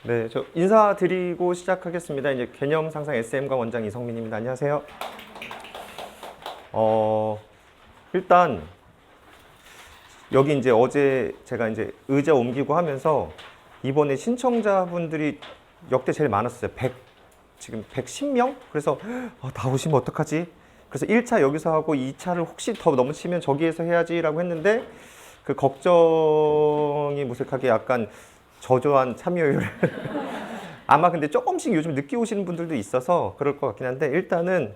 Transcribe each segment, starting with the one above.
네, 저 인사드리고 시작하겠습니다. 이제 개념 상상 SM과 원장 이성민입니다. 안녕하세요. 일단 여기 이제 어제 제가 이제 의자 옮기고 하면서 이번에 신청자분들이 역대 제일 많았어요. 지금 110명? 그래서 다 오시면 어떡하지? 그래서 1차 여기서 하고 2차를 혹시 더 넘치면 저기에서 해야지라고 했는데 그 걱정이 무색하게 약간 저조한 참여율 아마 근데 조금씩 요즘 늦게 오시는 분들도 있어서 그럴 것 같긴 한데 일단은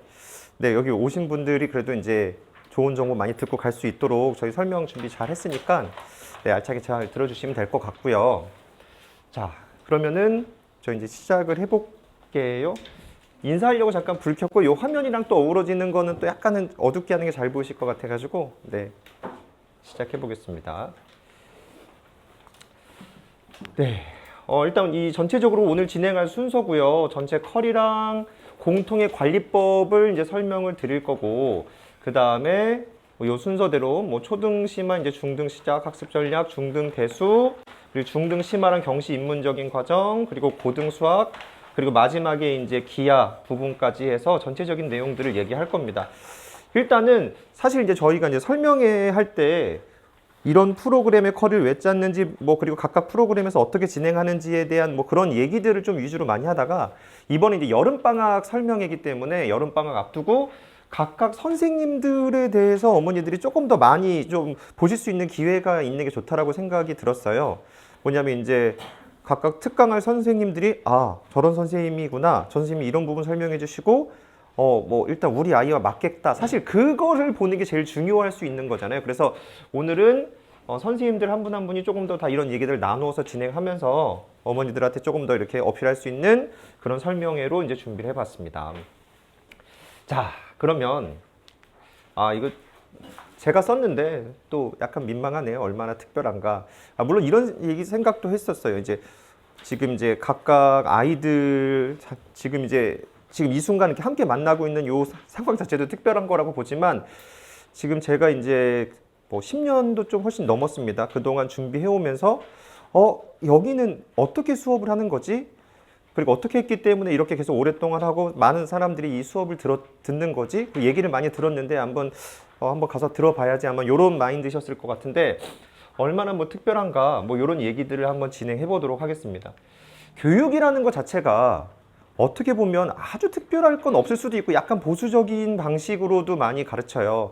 네, 여기 오신 분들이 그래도 이제 좋은 정보 많이 듣고 갈 수 있도록 저희 설명 준비 잘 했으니까 네, 알차게 잘 들어주시면 될 것 같고요. 자, 그러면은 저 이제 시작을 해볼게요. 인사하려고 잠깐 불 켰고 이 화면이랑 또 어우러지는 거는 또 약간은 어둡게 하는 게 잘 보이실 것 같아가지고 네, 시작해 보겠습니다. 네. 일단 이 전체적으로 오늘 진행할 순서고요. 전체 컬이랑 공통의 관리법을 이제 설명을 드릴 거고, 그 다음에 이 순서대로 뭐 초등 심화, 이제 중등 시작 학습 전략, 중등 대수, 그리고 중등 심화랑 경시 입문적인 과정, 그리고 고등 수학, 그리고 마지막에 이제 기하 부분까지 해서 전체적인 내용들을 얘기할 겁니다. 일단은 사실 이제 저희가 이제 설명회 할때 이런 프로그램의 컬을 왜 짰는지 뭐 그리고 각각 프로그램에서 어떻게 진행하는지에 대한 뭐 그런 얘기들을 좀 위주로 많이 하다가 이번에 이제 여름방학 설명회이기 때문에 여름방학 앞두고 각각 선생님들에 대해서 어머니들이 조금 더 많이 좀 보실 수 있는 기회가 있는 게 좋다라고 생각이 들었어요. 뭐냐면 이제 각각 특강할 선생님들이 저런 선생님이구나. 저 선생님이 이런 부분 설명해 주시고 뭐 일단 우리 아이와 맞겠다. 사실 그거를 보는 게 제일 중요할 수 있는 거잖아요. 그래서 오늘은 선생님들 한 분 한 분이 조금 더 다 이런 얘기들을 나누어서 진행하면서 어머니들한테 조금 더 이렇게 어필할 수 있는 그런 설명회로 이제 준비를 해봤습니다. 자, 그러면 이거 제가 썼는데 또 약간 민망하네요. 얼마나 특별한가. 물론 이런 얘기 생각도 했었어요. 지금 이제 각각 아이들 지금 이 순간 이렇게 함께 만나고 있는 요 상황 자체도 특별한 거라고 보지만 지금 제가 이제 뭐 10년도 좀 훨씬 넘었습니다. 그동안 준비해 오면서 여기는 어떻게 수업을 하는 거지? 그리고 어떻게 했기 때문에 이렇게 계속 오랫동안 하고 많은 사람들이 이 수업을 듣는 거지? 그 얘기를 많이 들었는데 한번 가서 들어봐야지 아마 이런 마인드셨을 것 같은데 얼마나 뭐 특별한가 뭐 이런 얘기들을 한번 진행해 보도록 하겠습니다. 교육이라는 것 자체가 어떻게 보면 아주 특별할 건 없을 수도 있고 약간 보수적인 방식으로도 많이 가르쳐요.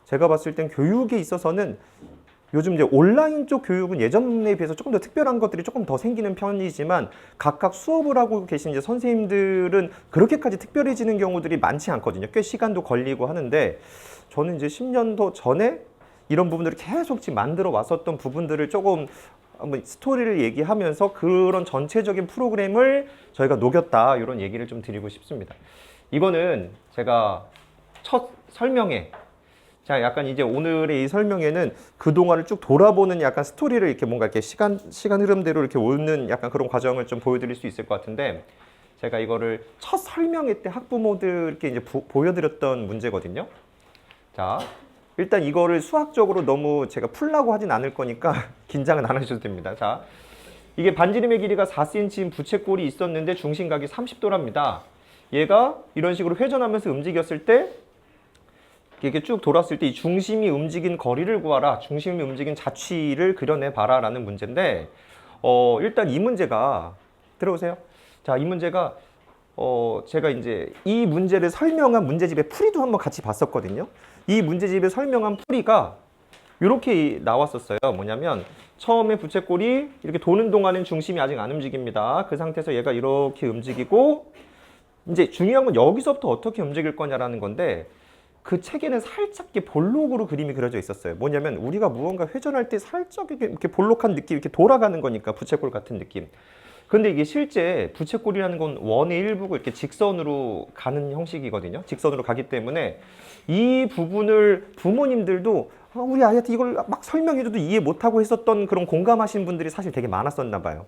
제가 봤을 땐 교육에 있어서는 요즘 이제 온라인 쪽 교육은 예전에 비해서 조금 더 특별한 것들이 조금 더 생기는 편이지만 각각 수업을 하고 계신 이제 선생님들은 그렇게까지 특별해지는 경우들이 많지 않거든요. 꽤 시간도 걸리고 하는데 저는 이제 10년도 전에 이런 부분들을 계속 지금 만들어 왔었던 부분들을 조금 한번 스토리를 얘기하면서 그런 전체적인 프로그램을 저희가 녹였다 이런 얘기를 좀 드리고 싶습니다. 이거는 제가 첫 설명회 자, 약간 이제 오늘의 이 설명회는 그동안을 쭉 돌아보는 약간 스토리를 이렇게 뭔가 이렇게 시간 흐름대로 이렇게 오는 약간 그런 과정을 좀 보여드릴 수 있을 것 같은데 제가 이거를 첫 설명회 때 학부모들께 이제 보여드렸던 문제거든요. 자, 일단 이거를 수학적으로 너무 제가 풀라고 하진 않을 거니까 긴장은 안 하셔도 됩니다. 자, 이게 반지름의 길이가 4cm인 부채꼴이 있었는데 중심각이 30도랍니다. 얘가 이런 식으로 회전하면서 움직였을 때 이렇게 쭉 돌았을 때 이 중심이 움직인 거리를 구하라. 중심이 움직인 자취를 그려내봐라 라는 문제인데 일단 이 문제가 들어오세요. 자, 이 문제가 제가 이제 이 문제를 설명한 문제집의 풀이도 한번 같이 봤었거든요. 이 문제집에 설명한 풀이가 이렇게 나왔었어요. 뭐냐면 처음에 부채꼴이 이렇게 도는 동안엔 중심이 아직 안 움직입니다. 그 상태에서 얘가 이렇게 움직이고 이제 중요한 건 여기서부터 어떻게 움직일 거냐라는 건데 그 책에는 살짝 이렇게 볼록으로 그림이 그려져 있었어요. 뭐냐면 우리가 무언가 회전할 때 살짝 이렇게 볼록한 느낌, 이렇게 돌아가는 거니까 부채꼴 같은 느낌. 근데 이게 실제 부채꼴이라는 건 원의 일부고 이렇게 직선으로 가는 형식이거든요. 직선으로 가기 때문에 이 부분을 부모님들도 우리 아이한테 이걸 막 설명해줘도 이해 못하고 했었던 그런 공감하신 분들이 사실 되게 많았었나 봐요.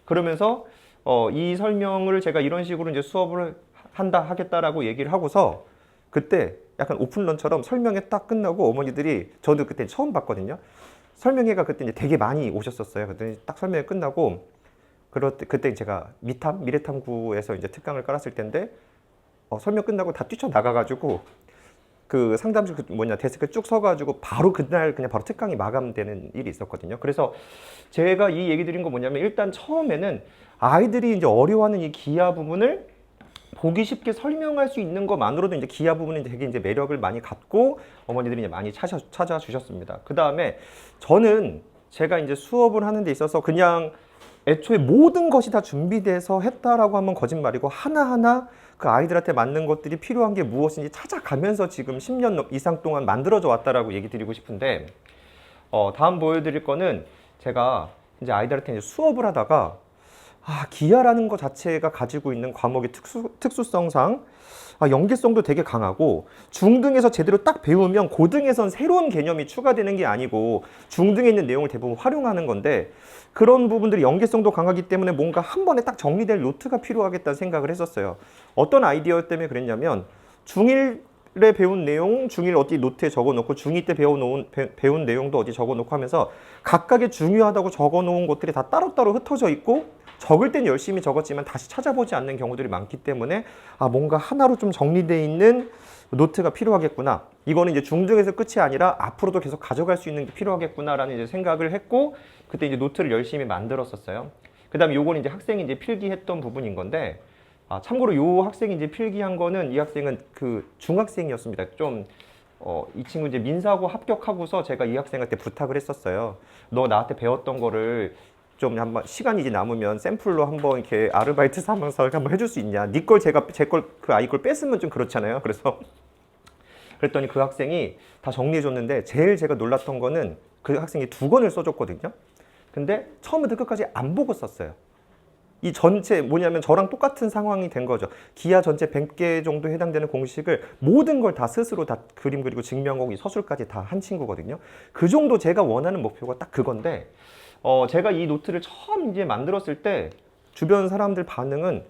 그러면서 이 설명을 제가 이런 식으로 이제 수업을 하겠다라고 얘기를 하고서 그때 약간 오픈런처럼 설명회 딱 끝나고 어머니들이 저도 그때 처음 봤거든요. 설명회가 그때 이제 되게 많이 오셨었어요. 그랬더니 딱 설명회 끝나고 그때 제가 미래탐구에서 이제 특강을 깔았을 때인데 설명 끝나고 다 뛰쳐나가가지고 그 상담실 데스크에 쭉 서가지고 바로 그날 그냥 바로 특강이 마감되는 일이 있었거든요. 그래서 제가 이 얘기 드린 거 뭐냐면 일단 처음에는 아이들이 이제 어려워하는 이 기하 부분을 보기 쉽게 설명할 수 있는 것만으로도 이제 기하 부분이 되게 이제 매력을 많이 갖고 어머니들이 이제 많이 찾아주셨습니다. 그 다음에 저는 제가 이제 수업을 하는 데 있어서 그냥 애초에 모든 것이 다 준비돼서 했다라고 하면 거짓말이고 하나하나 그 아이들한테 맞는 것들이 필요한 게 무엇인지 찾아가면서 지금 10년 이상 동안 만들어져 왔다라고 얘기 드리고 싶은데 다음 보여드릴 거는 제가 이제 아이들한테 이제 수업을 하다가 기하라는 것 자체가 가지고 있는 과목의 특수성상 연계성도 되게 강하고 중등에서 제대로 딱 배우면 고등에선 새로운 개념이 추가되는 게 아니고 중등에 있는 내용을 대부분 활용하는 건데 그런 부분들이 연계성도 강하기 때문에 뭔가 한 번에 딱 정리될 노트가 필요하겠다는 생각을 했었어요. 어떤 아이디어 때문에 그랬냐면 중1에 배운 내용, 중1 어디 노트에 적어놓고 중2 때 배운 내용도 어디 적어놓고 하면서 각각의 중요하다고 적어놓은 것들이 다 따로따로 흩어져 있고 적을 땐 열심히 적었지만 다시 찾아보지 않는 경우들이 많기 때문에 뭔가 하나로 좀 정리되어 있는 노트가 필요하겠구나. 이거는 이제 중등에서 끝이 아니라 앞으로도 계속 가져갈 수 있는 게 필요하겠구나라는 이제 생각을 했고 그때 이제 노트를 열심히 만들었었어요. 그다음에 요거는 이제 학생이 이제 필기했던 부분인 건데 참고로 요 학생이 이제 필기한 거는 이 학생은 그 중학생이었습니다. 좀 이 친구 이제 민사고 합격하고서 제가 이 학생한테 부탁을 했었어요. 너 나한테 배웠던 거를 좀 한번 시간이 이제 남으면 샘플로 한번 이렇게 아르바이트 삼아서 한번 해줄 수 있냐? 네 걸 제 걸 그 아이 걸 뺐으면 좀 그렇잖아요. 그래서 그랬더니 그 학생이 다 정리해 줬는데 제일 제가 놀랐던 거는 그 학생이 2권을 써줬거든요. 근데 처음부터 끝까지 안 보고 썼어요. 이 전체 뭐냐면 저랑 똑같은 상황이 된 거죠. 기하 전체 100개 정도 해당되는 공식을 모든 걸 다 스스로 다 그림 그리고 증명하고 이 서술까지 다 한 친구거든요. 그 정도 제가 원하는 목표가 딱 그건데 제가 이 노트를 처음 이제 만들었을 때 주변 사람들 반응은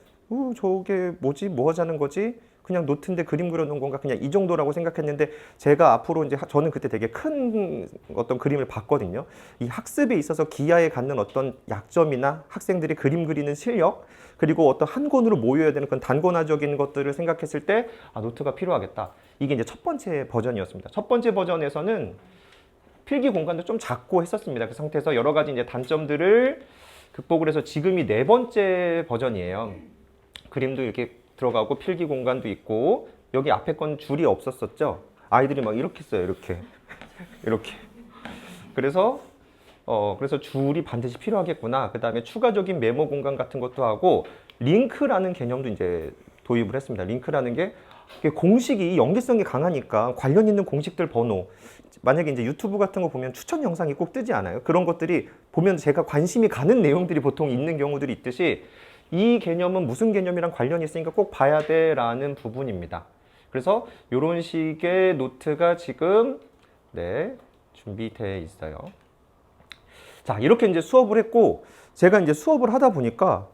저게 뭐지? 뭐 하자는 거지? 그냥 노트인데 그림 그려놓은 건가? 그냥 이 정도라고 생각했는데 제가 앞으로 이제 저는 그때 되게 큰 어떤 그림을 봤거든요. 이 학습에 있어서 기하에 갖는 어떤 약점이나 학생들이 그림 그리는 실력 그리고 어떤 한 권으로 모여야 되는 그런 단권화적인 것들을 생각했을 때 노트가 필요하겠다. 이게 이제 첫 번째 버전이었습니다. 첫 번째 버전에서는 필기 공간도 좀 작고 했었습니다. 그 상태에서 여러 가지 이제 단점들을 극복을 해서 지금이 4번째 버전이에요. 그림도 이렇게 들어가고 필기 공간도 있고 여기 앞에 건 줄이 없었었죠. 아이들이 막 이렇게 써요. 이렇게. 그래서 줄이 반드시 필요하겠구나. 그 다음에 추가적인 메모 공간 같은 것도 하고 링크라는 개념도 이제 도입을 했습니다. 링크라는 게 공식이 연계성이 강하니까 관련 있는 공식들 번호 만약에 이제 유튜브 같은 거 보면 추천 영상이 꼭 뜨지 않아요? 그런 것들이 보면 제가 관심이 가는 내용들이 보통 있는 경우들이 있듯이 이 개념은 무슨 개념이랑 관련이 있으니까 꼭 봐야 돼 라는 부분입니다. 그래서 이런 식의 노트가 지금 준비되어 있어요. 자, 이렇게 이제 수업을 했고 제가 이제 수업을 하다 보니까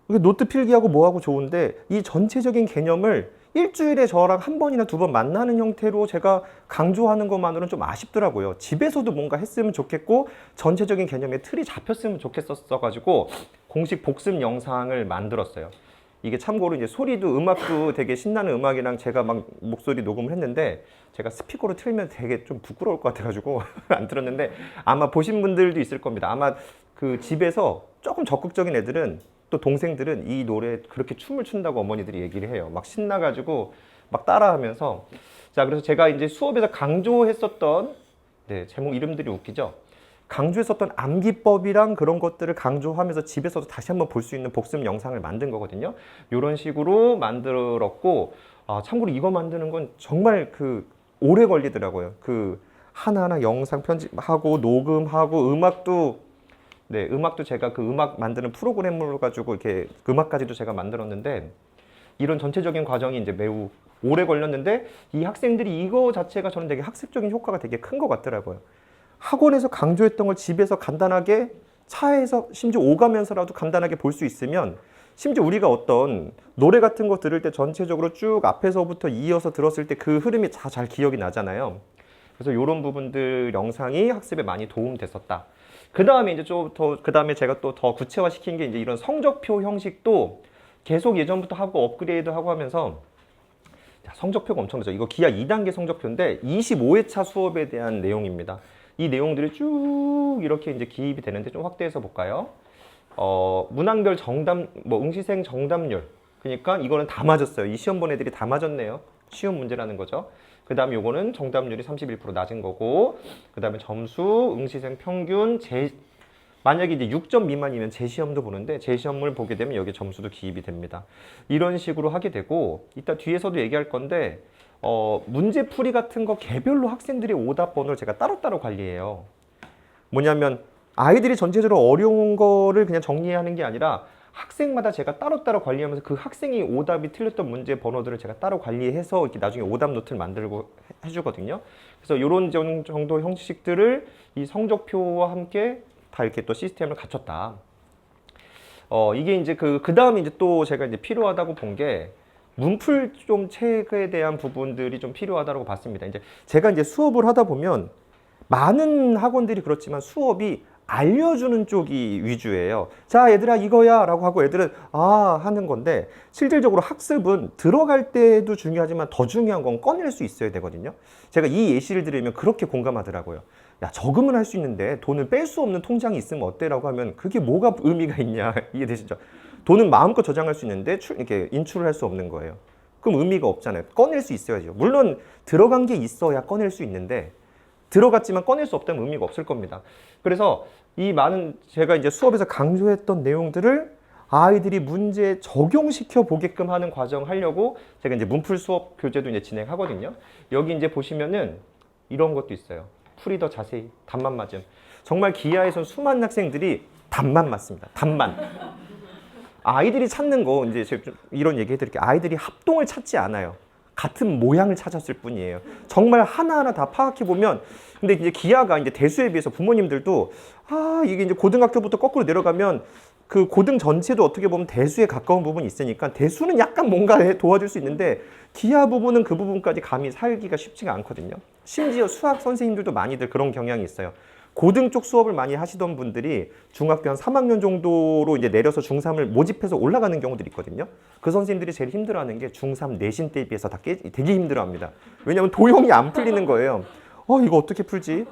노트 필기하고 뭐하고 좋은데 이 전체적인 개념을 일주일에 저랑 한 번이나 2번 만나는 형태로 제가 강조하는 것만으로는 좀 아쉽더라고요. 집에서도 뭔가 했으면 좋겠고 전체적인 개념의 틀이 잡혔으면 좋겠었어가지고 공식 복습 영상을 만들었어요. 이게 참고로 이제 소리도 음악도 되게 신나는 음악이랑 제가 막 목소리 녹음을 했는데 제가 스피커로 틀면 되게 좀 부끄러울 것 같아가지고 안 틀었는데 아마 보신 분들도 있을 겁니다. 아마 그 집에서 조금 적극적인 애들은 또 동생들은 이 노래 그렇게 춤을 춘다고 어머니들이 얘기를 해요. 막 신나가지고 막 따라하면서 자 그래서 제가 이제 수업에서 강조했었던 제목 이름들이 웃기죠. 강조했었던 암기법이랑 그런 것들을 강조하면서 집에서도 다시 한번 볼 수 있는 복습 영상을 만든 거거든요. 이런 식으로 만들었고 참고로 이거 만드는 건 정말 오래 걸리더라고요. 하나하나 영상 편집하고 녹음하고 음악도 제가 그 음악 만드는 프로그램으로 가지고 이렇게 음악까지도 제가 만들었는데 이런 전체적인 과정이 이제 매우 오래 걸렸는데 이 학생들이 이거 자체가 저는 되게 학습적인 효과가 되게 큰 것 같더라고요. 학원에서 강조했던 걸 집에서 간단하게 차에서 심지어 오가면서라도 간단하게 볼 수 있으면 심지어 우리가 어떤 노래 같은 거 들을 때 전체적으로 쭉 앞에서부터 이어서 들었을 때 그 흐름이 다 잘 기억이 나잖아요. 그래서 이런 부분들 영상이 학습에 많이 도움됐었다. 그 다음에 이제 좀 더, 그 다음에 제가 또 더 구체화시킨 게 이제 이런 성적표 형식도 계속 예전부터 하고 업그레이드 하고 하면서 자, 성적표가 엄청나죠. 이거 기하 2단계 성적표인데 25회차 수업에 대한 내용입니다. 이 내용들이 쭉 이렇게 이제 기입이 되는데 좀 확대해서 볼까요? 문항별 정답, 뭐 응시생 정답률. 그러니까 이거는 다 맞았어요. 이 시험 본 애들이 다 맞았네요. 쉬운 문제라는 거죠. 그 다음에 요거는 정답률이 31% 낮은 거고, 그 다음에 점수, 응시생 평균, 만약에 이제 6점 미만이면 재시험도 보는데 재시험을 보게 되면 여기에 점수도 기입이 됩니다. 이런 식으로 하게 되고, 이따 뒤에서도 얘기할 건데, 문제풀이 같은 거 개별로 학생들의 오답 번호를 제가 따로따로 관리해요. 뭐냐면 아이들이 전체적으로 어려운 거를 그냥 정리하는 게 아니라 학생마다 제가 따로따로 관리하면서 그 학생이 오답이 틀렸던 문제 번호들을 제가 따로 관리해서 이렇게 나중에 오답 노트를 만들고 해주거든요. 그래서 이런 정도 형식들을 이 성적표와 함께 다 이렇게 또 시스템을 갖췄다. 이게 이제 그 다음에 이제 또 제가 이제 필요하다고 본 게 문풀 좀 책에 대한 부분들이 좀 필요하다고 봤습니다. 이제 제가 이제 수업을 하다 보면 많은 학원들이 그렇지만 수업이 알려주는 쪽이 위주예요. 자, 얘들아 이거야 라고 하고 애들은 아 하는 건데 실질적으로 학습은 들어갈 때도 중요하지만 더 중요한 건 꺼낼 수 있어야 되거든요. 제가 이 예시를 들으면 그렇게 공감하더라고요. 야, 저금은 할 수 있는데 돈을 뺄 수 없는 통장이 있으면 어때라고 하면 그게 뭐가 의미가 있냐 이해되시죠? 돈은 마음껏 저장할 수 있는데 이렇게 인출을 할 수 없는 거예요. 그럼 의미가 없잖아요. 꺼낼 수 있어야죠. 물론 들어간 게 있어야 꺼낼 수 있는데 들어갔지만 꺼낼 수 없다면 의미가 없을 겁니다. 그래서 이 많은 제가 이제 수업에서 강조했던 내용들을 아이들이 문제에 적용시켜 보게끔 하는 과정 하려고 제가 이제 문풀 수업 교재도 이제 진행하거든요. 여기 이제 보시면은 이런 것도 있어요. 풀이 더 자세히 답만 맞음. 정말 기하에선 수많은 학생들이 답만 맞습니다. 답만. 아이들이 찾는 거 이제 제가 좀 이런 얘기 해드릴게요. 아이들이 합동을 찾지 않아요. 같은 모양을 찾았을 뿐이에요. 정말 하나하나 다 파악해 보면, 근데 이제 기하가 이제 대수에 비해서 부모님들도 이게 이제 고등학교부터 거꾸로 내려가면 그 고등 전체도 어떻게 보면 대수에 가까운 부분이 있으니까 대수는 약간 뭔가 도와줄 수 있는데 기하 부분은 그 부분까지 감히 살기가 쉽지가 않거든요. 심지어 수학 선생님들도 많이들 그런 경향이 있어요. 고등 쪽 수업을 많이 하시던 분들이 중학교 한 3학년 정도로 이제 내려서 중3을 모집해서 올라가는 경우들이 있거든요. 그 선생님들이 제일 힘들어하는 게 중3 내신 때에 비해서 되게 힘들어합니다. 왜냐하면 도형이 안 풀리는 거예요. 이거 어떻게 풀지?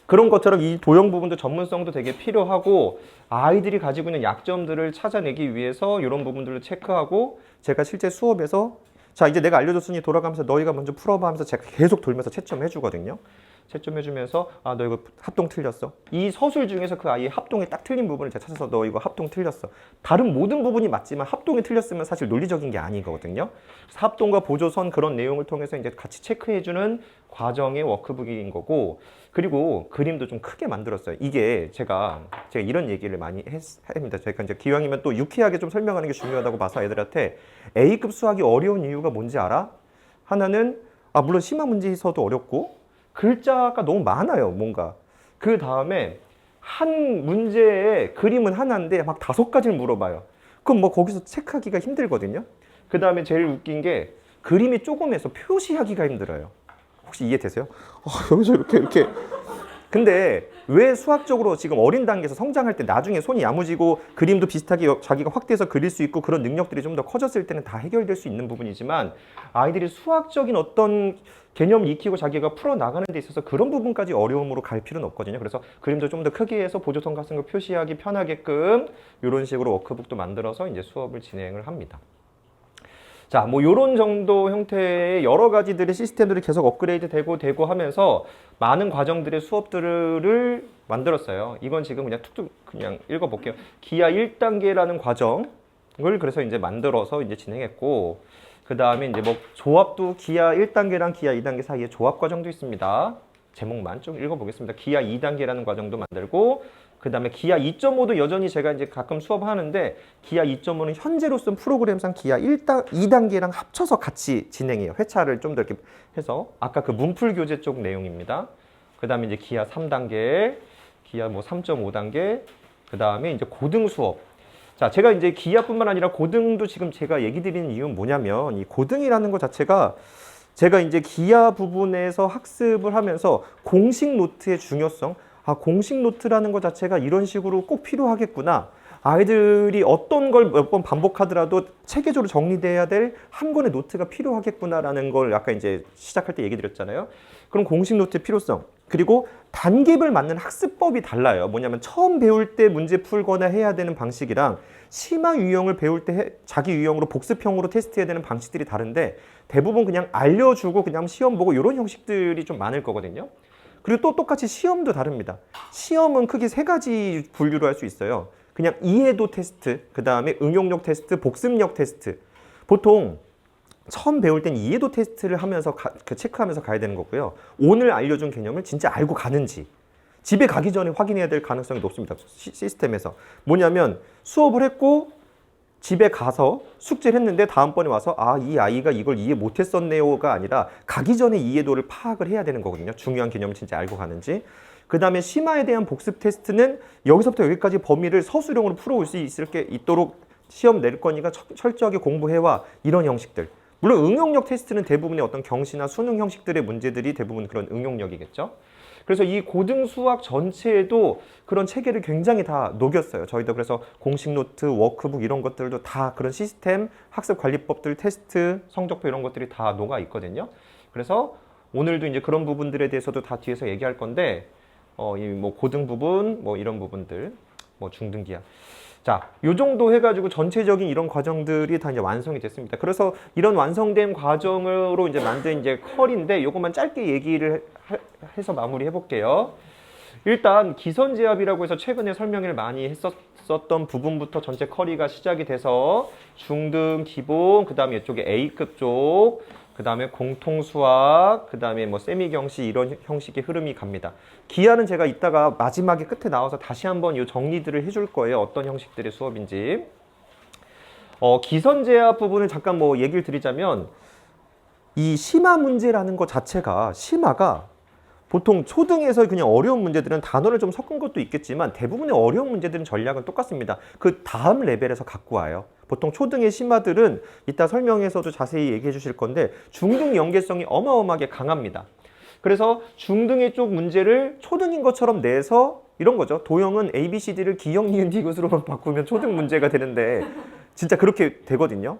그런 것처럼 이 도형 부분도 전문성도 되게 필요하고 아이들이 가지고 있는 약점들을 찾아내기 위해서 이런 부분들을 체크하고 제가 실제 수업에서 자 이제 내가 알려줬으니 돌아가면서 너희가 먼저 풀어봐 하면서 제가 계속 돌면서 채점해 주거든요. 채점해주면서 너 이거 합동 틀렸어. 이 서술 중에서 그 아이의 합동에 딱 틀린 부분을 제가 찾아서 너 이거 합동 틀렸어. 다른 모든 부분이 맞지만 합동이 틀렸으면 사실 논리적인 게 아니거든요. 그래서 합동과 보조선 그런 내용을 통해서 이제 같이 체크해주는 과정의 워크북인 거고 그리고 그림도 좀 크게 만들었어요. 이게 제가 이런 얘기를 많이 합니다. 제가 이제 기왕이면 또 유쾌하게 좀 설명하는 게 중요하다고 봐서 애들한테 A급 수학이 어려운 이유가 뭔지 알아? 하나는 물론 심화 문제에서도 어렵고 글자가 너무 많아요, 뭔가. 그 다음에 한 문제에 그림은 하나인데 막 5가지를 물어봐요. 그럼 뭐 거기서 체크하기가 힘들거든요. 그 다음에 제일 웃긴 게 그림이 조금해서 표시하기가 힘들어요. 혹시 이해되세요? 여기서 이렇게. 근데 왜 수학적으로 지금 어린 단계에서 성장할 때 나중에 손이 야무지고 그림도 비슷하게 자기가 확대해서 그릴 수 있고 그런 능력들이 좀 더 커졌을 때는 다 해결될 수 있는 부분이지만 아이들이 수학적인 어떤 개념을 익히고 자기가 풀어나가는 데 있어서 그런 부분까지 어려움으로 갈 필요는 없거든요. 그래서 그림도 좀 더 크게 해서 보조선 같은 거 표시하기 편하게끔 이런 식으로 워크북도 만들어서 이제 수업을 진행을 합니다. 자, 뭐 요런 정도 형태의 여러 가지들의 시스템들이 계속 업그레이드 되고 하면서 많은 과정들의 수업들을 만들었어요. 이건 지금 그냥 툭툭 그냥 읽어볼게요. 기하 1단계라는 과정을 그래서 이제 만들어서 이제 진행했고, 그 다음에 이제 뭐 조합도 기하 1단계랑 기하 2단계 사이에 조합 과정도 있습니다. 제목만 좀 읽어보겠습니다. 기하 2단계라는 과정도 만들고, 그 다음에 기하 2.5도 여전히 제가 이제 가끔 수업하는데 기하 2.5는 현재로서는 프로그램상 기하 2단계랑 합쳐서 같이 진행해요. 회차를 좀 더 이렇게 해서 아까 그 문풀 교재 쪽 내용입니다. 그 다음에 이제 기하 3단계, 기하 뭐 3.5단계, 그 다음에 이제 고등 수업. 자, 제가 이제 기하뿐만 아니라 고등도 지금 제가 얘기 드리는 이유는 뭐냐면 이 고등이라는 것 자체가 제가 이제 기하 부분에서 학습을 하면서 공식 노트의 중요성, 아, 공식 노트라는 것 자체가 이런 식으로 꼭 필요하겠구나. 아이들이 어떤 걸 몇 번 반복하더라도 체계적으로 정리돼야 될 한 권의 노트가 필요하겠구나라는 걸 아까 이제 시작할 때 얘기 드렸잖아요. 그럼 공식 노트의 필요성. 그리고 단계별 맞는 학습법이 달라요. 뭐냐면 처음 배울 때 문제 풀거나 해야 되는 방식이랑 심화 유형을 배울 때 자기 유형으로 복습형으로 테스트해야 되는 방식들이 다른데 대부분 그냥 알려주고 그냥 시험 보고 이런 형식들이 좀 많을 거거든요. 그리고 또 똑같이 시험도 다릅니다. 시험은 크게 세 가지 분류로 할 수 있어요. 그냥 이해도 테스트, 그 다음에 응용력 테스트, 복습력 테스트. 보통 처음 배울 땐 이해도 테스트를 하면서 체크하면서 가야 되는 거고요. 오늘 알려준 개념을 진짜 알고 가는지 집에 가기 전에 확인해야 될 가능성이 높습니다. 시스템에서. 뭐냐면 수업을 했고 집에 가서 숙제를 했는데 다음번에 와서 아, 이 아이가 이걸 이해 못했었네요가 아니라 가기 전에 이해도를 파악을 해야 되는 거거든요. 중요한 개념을 진짜 알고 가는지. 그 다음에 심화에 대한 복습 테스트는 여기서부터 여기까지 범위를 서술형으로 풀어올 수 있도록 시험 낼 거니까 철저하게 공부해와 이런 형식들. 물론 응용력 테스트는 대부분의 어떤 경시나 수능 형식들의 문제들이 대부분 그런 응용력이겠죠. 그래서 이 고등 수학 전체에도 그런 체계를 굉장히 다 녹였어요. 저희도 그래서 공식 노트, 워크북 이런 것들도 다 그런 시스템, 학습 관리법들, 테스트, 성적표 이런 것들이 다 녹아 있거든요. 그래서 오늘도 이제 그런 부분들에 대해서도 다 뒤에서 얘기할 건데, 이 뭐 고등 부분, 뭐 이런 부분들, 뭐 중등기하. 자, 요 정도 해가지고 전체적인 이런 과정들이 다 이제 완성이 됐습니다. 그래서 이런 완성된 과정으로 이제 만든 이제 컬인데 요것만 짧게 얘기를 해서 마무리 해볼게요. 일단 기선제압이라고 해서 최근에 설명을 많이 했었던 부분부터 전체 커리가 시작이 돼서 중등, 기본, 그 다음에 이쪽에 A급 쪽, 그 다음에 공통수학, 그 다음에 뭐 세미경시 이런 형식의 흐름이 갑니다. 기하는 제가 이따가 마지막에 끝에 나와서 다시 한번 이 정리들을 해줄 거예요. 어떤 형식들의 수업인지. 기선제압 부분을 잠깐 뭐 얘기를 드리자면 이 심화 문제라는 것 자체가 심화가 보통 초등에서 그냥 어려운 문제들은 단어를 좀 섞은 것도 있겠지만 대부분의 어려운 문제들은 전략은 똑같습니다. 그 다음 레벨에서 갖고 와요. 보통 초등의 심화들은 이따 설명에서도 자세히 얘기해 주실 건데 중등 연계성이 어마어마하게 강합니다. 그래서 중등의 쪽 문제를 초등인 것처럼 내서 이런 거죠. 도형은 A, B, C, D를 기역, 니은, 디귿으로만 바꾸면 초등 문제가 되는데 진짜 그렇게 되거든요.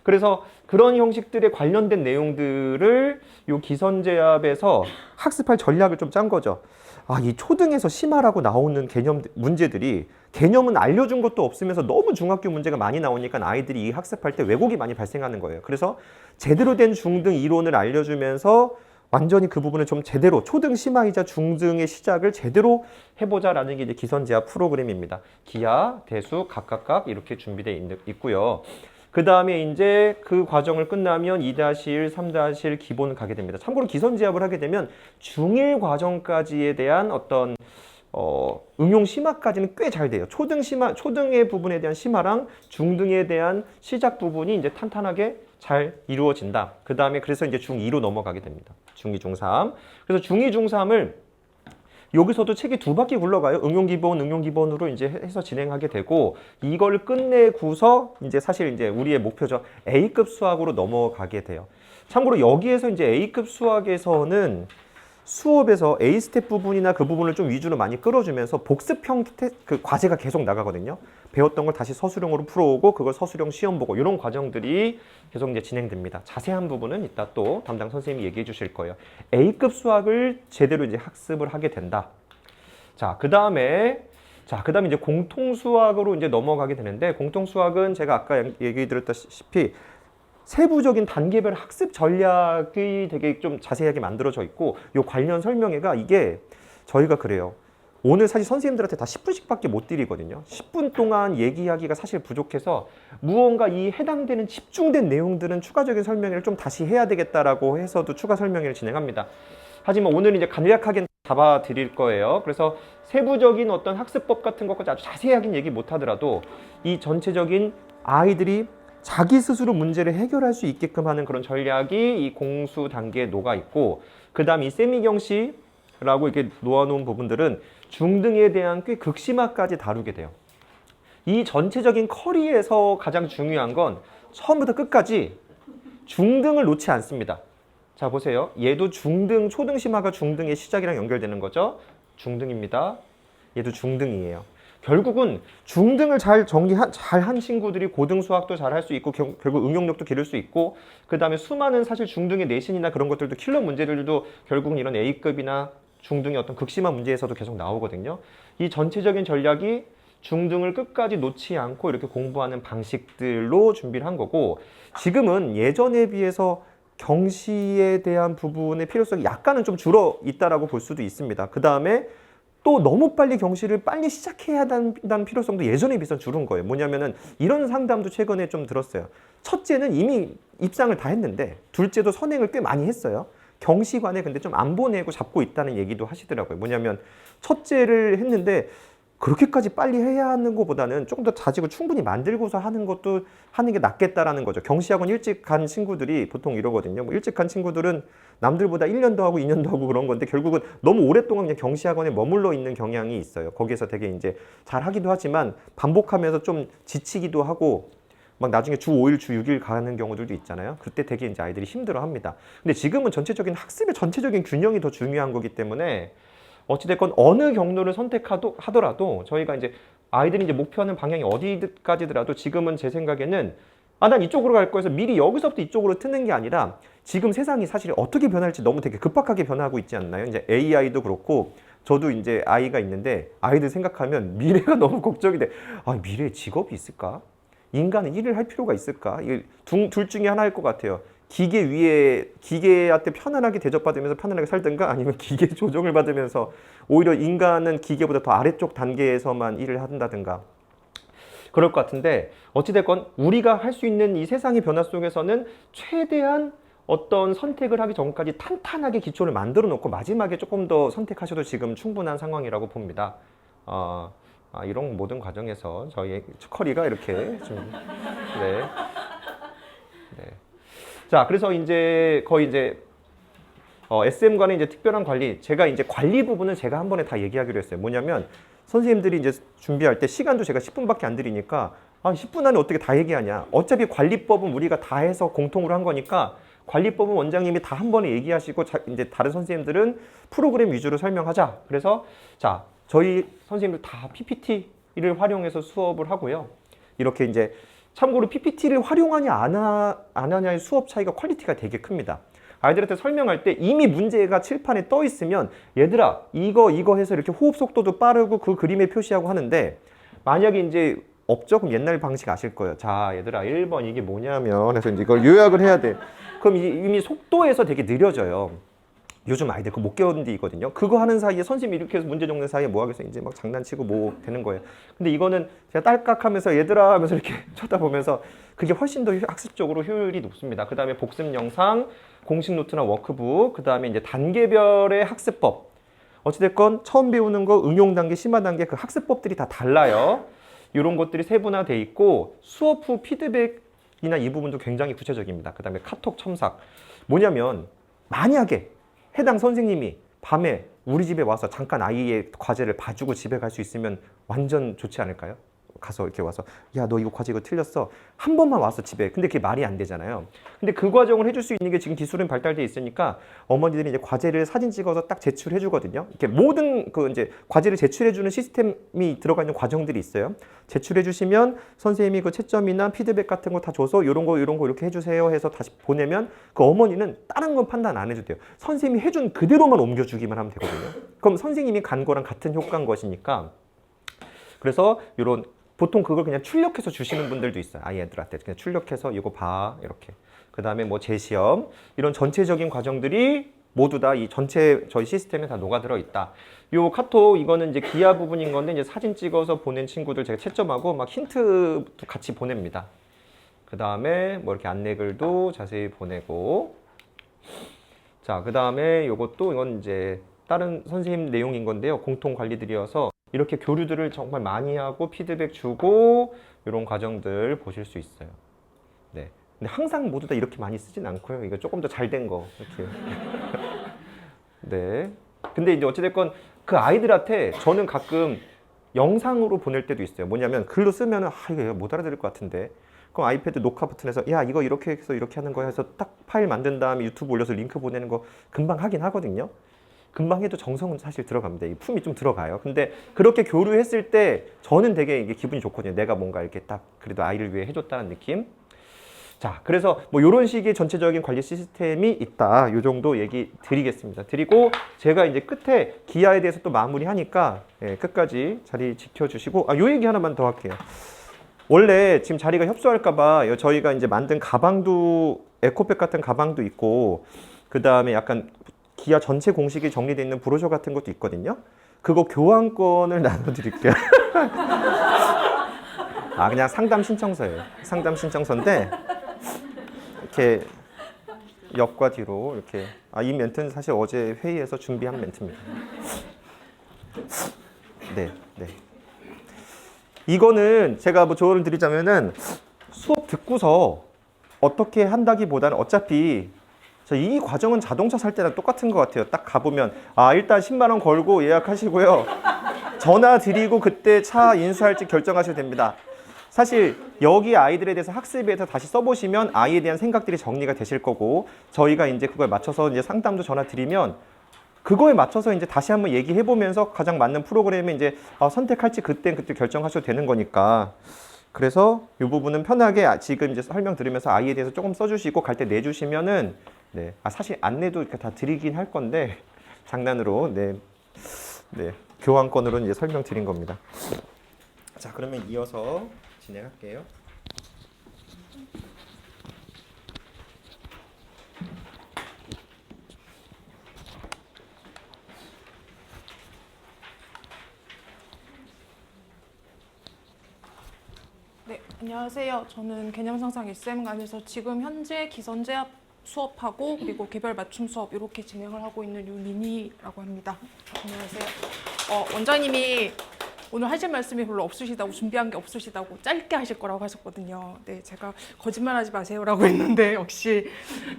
그래서 그런 형식들에 관련된 내용들을 요 기선제압에서 학습할 전략을 좀 짠 거죠. 아, 이 초등에서 심화라고 나오는 개념 문제들이 개념은 알려준 것도 없으면서 너무 중학교 문제가 많이 나오니까 아이들이 이 학습할 때 왜곡이 많이 발생하는 거예요. 그래서 제대로 된 중등 이론을 알려주면서 완전히 그 부분을 좀 제대로 초등 심화이자 중등의 시작을 제대로 해보자라는 게 이제 기선제압 프로그램입니다. 기하, 대수, 각각각 이렇게 준비되어 있고요. 그 다음에 이제 그 과정을 끝나면 2-1, 3-1 기본을 가게 됩니다. 참고로 기선제압을 하게 되면 중1 과정까지에 대한 어떤 응용 심화까지는 꽤 잘 돼요. 초등의 부분에 대한 심화랑 중등에 대한 시작 부분이 이제 탄탄하게 잘 이루어진다. 그 다음에 그래서 이제 중2로 넘어가게 됩니다. 중2, 중3. 그래서 중2, 중3을 여기서도 책이 두 바퀴 굴러가요. 응용기본으로 이제 해서 진행하게 되고 이걸 끝내고서 이제 사실 이제 우리의 목표죠. A급 수학으로 넘어가게 돼요. 참고로 여기에서 이제 A급 수학에서는 수업에서 A 스텝 부분이나 그 부분을 좀 위주로 많이 끌어주면서 복습형 그 과제가 계속 나가거든요. 배웠던 걸 다시 서술형으로 풀어오고 그걸 서술형 시험 보고 이런 과정들이 계속 이제 진행됩니다. 자세한 부분은 이따 또 담당 선생님이 얘기해 주실 거예요. A급 수학을 제대로 이제 학습을 하게 된다. 자, 그 다음에 이제 공통수학으로 이제 넘어가게 되는데 공통수학은 제가 아까 얘기 드렸다시피 세부적인 단계별 학습 전략이 되게 좀 자세하게 만들어져 있고 요 관련 설명회가 이게 저희가 그래요. 오늘 사실 선생님들한테 다 10분씩밖에 못 드리거든요. 10분 동안 얘기하기가 사실 부족해서 무언가 이 해당되는 집중된 내용들은 추가적인 설명회를 좀 다시 해야 되겠다라고 해서도 추가 설명회를 진행합니다. 하지만 오늘 이제 간략하게 잡아 드릴 거예요. 그래서 세부적인 어떤 학습법 같은 것까지 아주 자세하게 얘기 못 하더라도 이 전체적인 아이들이 자기 스스로 문제를 해결할 수 있게끔 하는 그런 전략이 이 공수 단계에 녹아 있고 그 다음 이 세미경시라고 이렇게 놓아놓은 부분들은 중등에 대한 꽤 극심화까지 다루게 돼요. 이 전체적인 커리에서 가장 중요한 건 처음부터 끝까지 중등을 놓지 않습니다. 자 보세요. 얘도 중등, 초등 심화가 중등의 시작이랑 연결되는 거죠. 중등입니다. 얘도 중등이에요. 결국은 중등을 잘한 친구들이 고등 수학도 잘 할 수 있고 결국 응용력도 기를 수 있고 그 다음에 수많은 사실 중등의 내신이나 그런 것들도 킬러 문제들도 결국은 이런 A급이나 중등의 어떤 극심한 문제에서도 계속 나오거든요. 이 전체적인 전략이 중등을 끝까지 놓지 않고 이렇게 공부하는 방식들로 준비를 한 거고 지금은 예전에 비해서 경시에 대한 부분의 필요성이 약간은 좀 줄어 있다라고 볼 수도 있습니다. 그 다음에 또 너무 빨리 경시를 빨리 시작해야 한다는 필요성도 예전에 비해서 줄은 거예요. 뭐냐면은 이런 상담도 최근에 좀 들었어요. 첫째는 이미 입상을 다 했는데 둘째도 선행을 꽤 많이 했어요. 경시관에 근데 좀 안 보내고 잡고 있다는 얘기도 하시더라고요. 뭐냐면 첫째를 했는데 그렇게까지 빨리 해야 하는 것보다는 조금 더 다지고 충분히 만들고서 하는 것도 하는 게 낫겠다라는 거죠. 경시학원 일찍 간 친구들이 보통 이러거든요. 뭐 일찍 간 친구들은 남들보다 1년도 하고 2년도 하고 그런 건데 결국은 너무 오랫동안 그냥 경시학원에 머물러 있는 경향이 있어요. 거기에서 되게 이제 잘 하기도 하지만 반복하면서 좀 지치기도 하고 막 나중에 주 5일, 주 6일 가는 경우들도 있잖아요. 그때 되게 이제 아이들이 힘들어 합니다. 근데 지금은 전체적인 학습의 전체적인 균형이 더 중요한 거기 때문에 어찌됐건 어느 경로를 선택하더라도 저희가 이제 아이들이 이제 목표하는 방향이 어디까지더라도 지금은 제 생각에는 난 이쪽으로 갈 거여서 미리 여기서부터 이쪽으로 트는 게 아니라 지금 세상이 사실 어떻게 변할지 너무 되게 급박하게 변하고 있지 않나요? 이제 AI도 그렇고 저도 이제 아이가 있는데 아이들 생각하면 미래가 너무 걱정이 돼. 미래에 직업이 있을까? 인간은 일을 할 필요가 있을까? 둘 중에 하나일 것 같아요. 기계 위에 기계한테 편안하게 대접받으면서 편안하게 살든가 아니면 기계 조종을 받으면서 오히려 인간은 기계보다 더 아래쪽 단계에서만 일을 한다든가 그럴 것 같은데 어찌됐건 우리가 할 수 있는 이 세상의 변화 속에서는 최대한 어떤 선택을 하기 전까지 탄탄하게 기초를 만들어 놓고 마지막에 조금 더 선택하셔도 지금 충분한 상황이라고 봅니다. 이런 모든 과정에서 저희 커리가 이렇게 좀 네. 자, 그래서 이제 거의 이제 SM과는 이제 특별한 관리, 제가 이제 관리 부분은 제가 한 번에 다 얘기하기로 했어요. 뭐냐면 선생님들이 이제 준비할 때 시간도 제가 10분밖에 안 드리니까 10분 안에 어떻게 다 얘기하냐. 어차피 관리법은 우리가 다 해서 공통으로 한 거니까 관리법은 원장님이 다 한 번에 얘기하시고 이제 다른 선생님들은 프로그램 위주로 설명하자. 그래서 자, 저희 선생님들 다 PPT를 활용해서 수업을 하고요. 이렇게 이제 참고로 PPT를 활용하냐 안 하냐의 수업 차이가 퀄리티가 되게 큽니다. 아이들한테 설명할 때 이미 문제가 칠판에 떠 있으면 얘들아 이거 해서 이렇게 호흡 속도도 빠르고 그 그림에 표시하고 하는데 만약에 이제 없죠? 그럼 옛날 방식 아실 거예요. 자 얘들아 1번 이게 뭐냐면 해서 이제 이걸 요약을 해야 돼. 그럼 이미 속도에서 되게 느려져요. 요즘 아이들 그거 못 견디거든요. 그거 하는 사이에 선생님이 이렇게 해서 문제 적는 사이에 뭐 하겠어요? 이제 막 장난치고 뭐 되는 거예요. 근데 이거는 제가 딸깍하면서 얘들아 하면서 이렇게 쳐다보면서 그게 훨씬 더 학습적으로 효율이 높습니다. 그 다음에 복습 영상, 공식 노트나 워크북, 그 다음에 이제 단계별의 학습법. 어찌됐건 처음 배우는 거, 응용 단계, 심화 단계 그 학습법들이 다 달라요. 이런 것들이 세분화돼 있고 수업 후 피드백이나 이 부분도 굉장히 구체적입니다. 그 다음에 카톡 첨삭. 뭐냐면 만약에 해당 선생님이 밤에 우리 집에 와서 잠깐 아이의 과제를 봐주고 집에 갈 수 있으면 완전 좋지 않을까요? 가서 이렇게 와서 야 너 이거 과제 이거 틀렸어 한 번만 와서 집에 근데 그게 말이 안 되잖아요. 근데 그 과정을 해줄 수 있는 게 지금 기술은 발달돼 있으니까 어머니들이 이제 과제를 사진 찍어서 딱 제출해 주거든요. 이렇게 모든 그 이제 과제를 제출해 주는 시스템이 들어가 있는 과정들이 있어요. 제출해 주시면 선생님이 그 채점이나 피드백 같은 거 다 줘서 이런 거 이렇게 해주세요 해서 다시 보내면 그 어머니는 다른 건 판단 안 해도 돼요. 선생님이 해준 그대로만 옮겨주기만 하면 되거든요. 그럼 선생님이 간 거랑 같은 효과인 것이니까 그래서 이런 보통 그걸 그냥 출력해서 주시는 분들도 있어요. 아이들한테 그냥 출력해서 이거 봐 이렇게. 그 다음에 뭐 재시험 이런 전체적인 과정들이 모두 다 이 전체 저희 시스템에 다 녹아들어 있다. 요 카톡 이거는 이제 기하 부분인 건데 이제 사진 찍어서 보낸 친구들 제가 채점하고 막 힌트도 같이 보냅니다. 그 다음에 뭐 이렇게 안내글도 자세히 보내고. 자, 그 다음에 요것도 이건 이제 다른 선생님 내용인 건데요. 공통 관리들이어서. 이렇게 교류들을 정말 많이 하고 피드백 주고 이런 과정들 보실 수 있어요. 네. 근데 항상 모두 다 이렇게 많이 쓰진 않고요. 이거 조금 더 잘 된 거 이렇게. 네. 근데 이제 어찌됐건 그 아이들한테 저는 가끔 영상으로 보낼 때도 있어요. 뭐냐면 글로 쓰면은 이거 못 알아들을 것 같은데. 그럼 아이패드 녹화 버튼에서 야 이거 이렇게 해서 이렇게 하는 거야 해서 딱 파일 만든 다음에 유튜브 올려서 링크 보내는 거 금방 하긴 하거든요. 금방 해도 정성은 사실 들어갑니다. 이 품이 좀 들어가요. 근데 그렇게 교류했을 때 저는 되게 이게 기분이 좋거든요. 내가 뭔가 이렇게 딱 그래도 아이를 위해 해줬다는 느낌. 자, 그래서 뭐 이런 식의 전체적인 관리 시스템이 있다. 요 정도 얘기 드리겠습니다. 드리고 제가 이제 끝에 기아에 대해서 또 마무리하니까 예, 끝까지 자리 지켜주시고 요 얘기 하나만 더 할게요. 원래 지금 자리가 협소할까봐 저희가 이제 만든 가방도 에코백 같은 가방도 있고 그 다음에 약간 기아 전체 공식이 정리되어 있는 브로셔 같은 것도 있거든요. 그거 교환권을 나눠드릴게요. 그냥 상담 신청서예요. 상담 신청서인데 이렇게 옆과 뒤로 이렇게 이 멘트는 사실 어제 회의에서 준비한 멘트입니다. 네. 이거는 제가 뭐 조언을 드리자면은 수업 듣고서 어떻게 한다기보다는 어차피 이 과정은 자동차 살 때랑 똑같은 것 같아요. 딱 가보면 일단 10만 원 걸고 예약하시고요. 전화 드리고 그때 차 인수할지 결정하셔도 됩니다. 사실 여기 아이들에 대해서 학습에서 다시 써보시면 아이에 대한 생각들이 정리가 되실 거고 저희가 이제 그거에 맞춰서 이제 상담도 전화 드리면 그거에 맞춰서 이제 다시 한번 얘기해 보면서 가장 맞는 프로그램을 이제 선택할지 그때 결정하셔도 되는 거니까. 그래서 이 부분은 편하게 지금 이제 설명 들으면서 아이에 대해서 조금 써주시고 갈 때 내주시면은 네. 사실 안내도 이렇게 다 드리긴 할 건데 장난으로 네. 교환권으로 이제 설명 드린 겁니다. 자, 그러면 이어서 진행할게요. 네, 안녕하세요. 저는 개념상상 SM관에서 지금 현재 기선제압 수업하고 그리고 개별 맞춤 수업 이렇게 진행을 하고 있는 유민희라고 합니다. 안녕하세요. 원장님이 오늘 하실 말씀이 별로 없으시다고 준비한 게 없으시다고 짧게 하실 거라고 하셨거든요. 네, 제가 거짓말하지 마세요라고 했는데 역시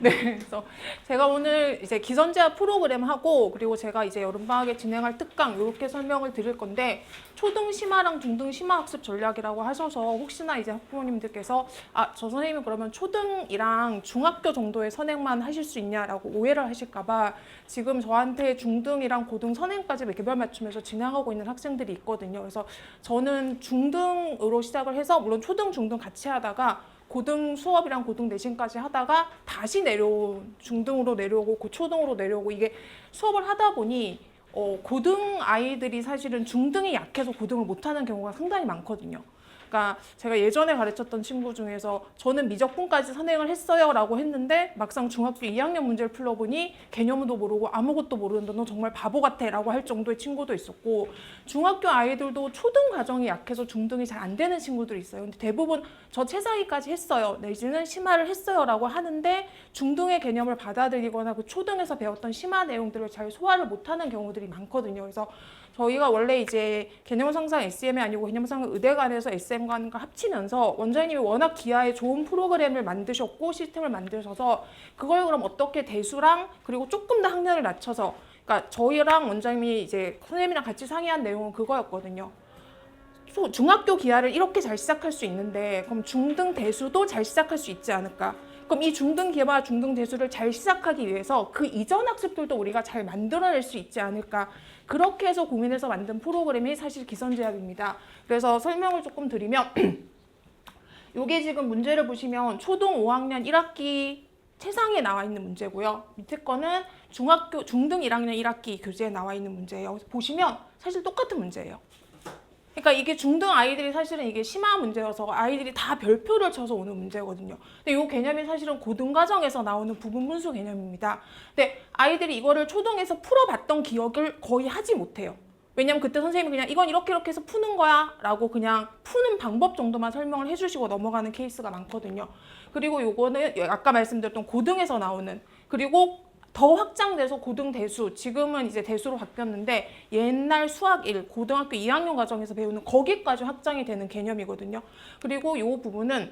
네, 그래서 제가 오늘 이제 기선제압 프로그램 하고 그리고 제가 이제 여름방학에 진행할 특강 이렇게 설명을 드릴 건데 초등 심화랑 중등 심화 학습 전략이라고 하셔서 혹시나 이제 학부모님들께서 저 선생님이 그러면 초등이랑 중학교 정도의 선행만 하실 수 있냐라고 오해를 하실까봐 지금 저한테 중등이랑 고등 선행까지 개별 맞춤에서 진행하고 있는 학생들이 있거든요. 그래서 저는 중등으로 시작을 해서 물론 초등, 중등 같이 하다가 고등 수업이랑 고등 내신까지 하다가 다시 중등으로 내려오고 초등으로 내려오고 이게 수업을 하다 보니 고등 아이들이 사실은 중등이 약해서 고등을 못하는 경우가 상당히 많거든요. 그러니까 제가 예전에 가르쳤던 친구 중에서 저는 미적분까지 선행을 했어요 라고 했는데 막상 중학교 2학년 문제를 풀어보니 개념도 모르고 아무것도 모르는데 너 정말 바보 같아 라고 할 정도의 친구도 있었고 중학교 아이들도 초등 과정이 약해서 중등이 잘 안 되는 친구들이 있어요. 근데 대부분 저 최상위까지 했어요 내지는 심화를 했어요 라고 하는데 중등의 개념을 받아들이거나 그 초등에서 배웠던 심화 내용들을 잘 소화를 못하는 경우들이 많거든요. 그래서 저희가 원래 이제 개념상상 SM이 아니고 개념상상 의대관에서 SM관과 합치면서 원장님이 워낙 기하에 좋은 프로그램을 만드셨고 시스템을 만드셔서 그걸 그럼 어떻게 대수랑 그리고 조금 더 학년을 낮춰서 그러니까 저희랑 원장님이 이제 선생님이랑 같이 상의한 내용은 그거였거든요. 중학교 기하를 이렇게 잘 시작할 수 있는데 그럼 중등 대수도 잘 시작할 수 있지 않을까? 그럼 이 중등 기하, 중등 대수를 잘 시작하기 위해서 그 이전 학습들도 우리가 잘 만들어낼 수 있지 않을까? 그렇게 해서 고민해서 만든 프로그램이 사실 기선제압입니다. 그래서 설명을 조금 드리면 이게 지금 문제를 보시면 초등 5학년 1학기 최상에 나와 있는 문제고요. 밑에 거는 중등 1학년 1학기 교재에 나와 있는 문제예요. 보시면 사실 똑같은 문제예요. 그러니까 이게 중등 아이들이 사실은 이게 심화 문제여서 아이들이 다 별표를 쳐서 오는 문제거든요. 근데 이 개념이 사실은 고등 과정에서 나오는 부분 분수 개념입니다. 근데 아이들이 이거를 초등에서 풀어봤던 기억을 거의 하지 못해요. 왜냐면 그때 선생님이 그냥 이건 이렇게 해서 푸는 거야 라고 그냥 푸는 방법 정도만 설명을 해주시고 넘어가는 케이스가 많거든요. 그리고 요거는 아까 말씀드렸던 고등에서 나오는 그리고 더 확장돼서 고등 대수, 지금은 이제 대수로 바뀌었는데 옛날 수학 1, 고등학교 2학년 과정에서 배우는 거기까지 확장이 되는 개념이거든요. 그리고 이 부분은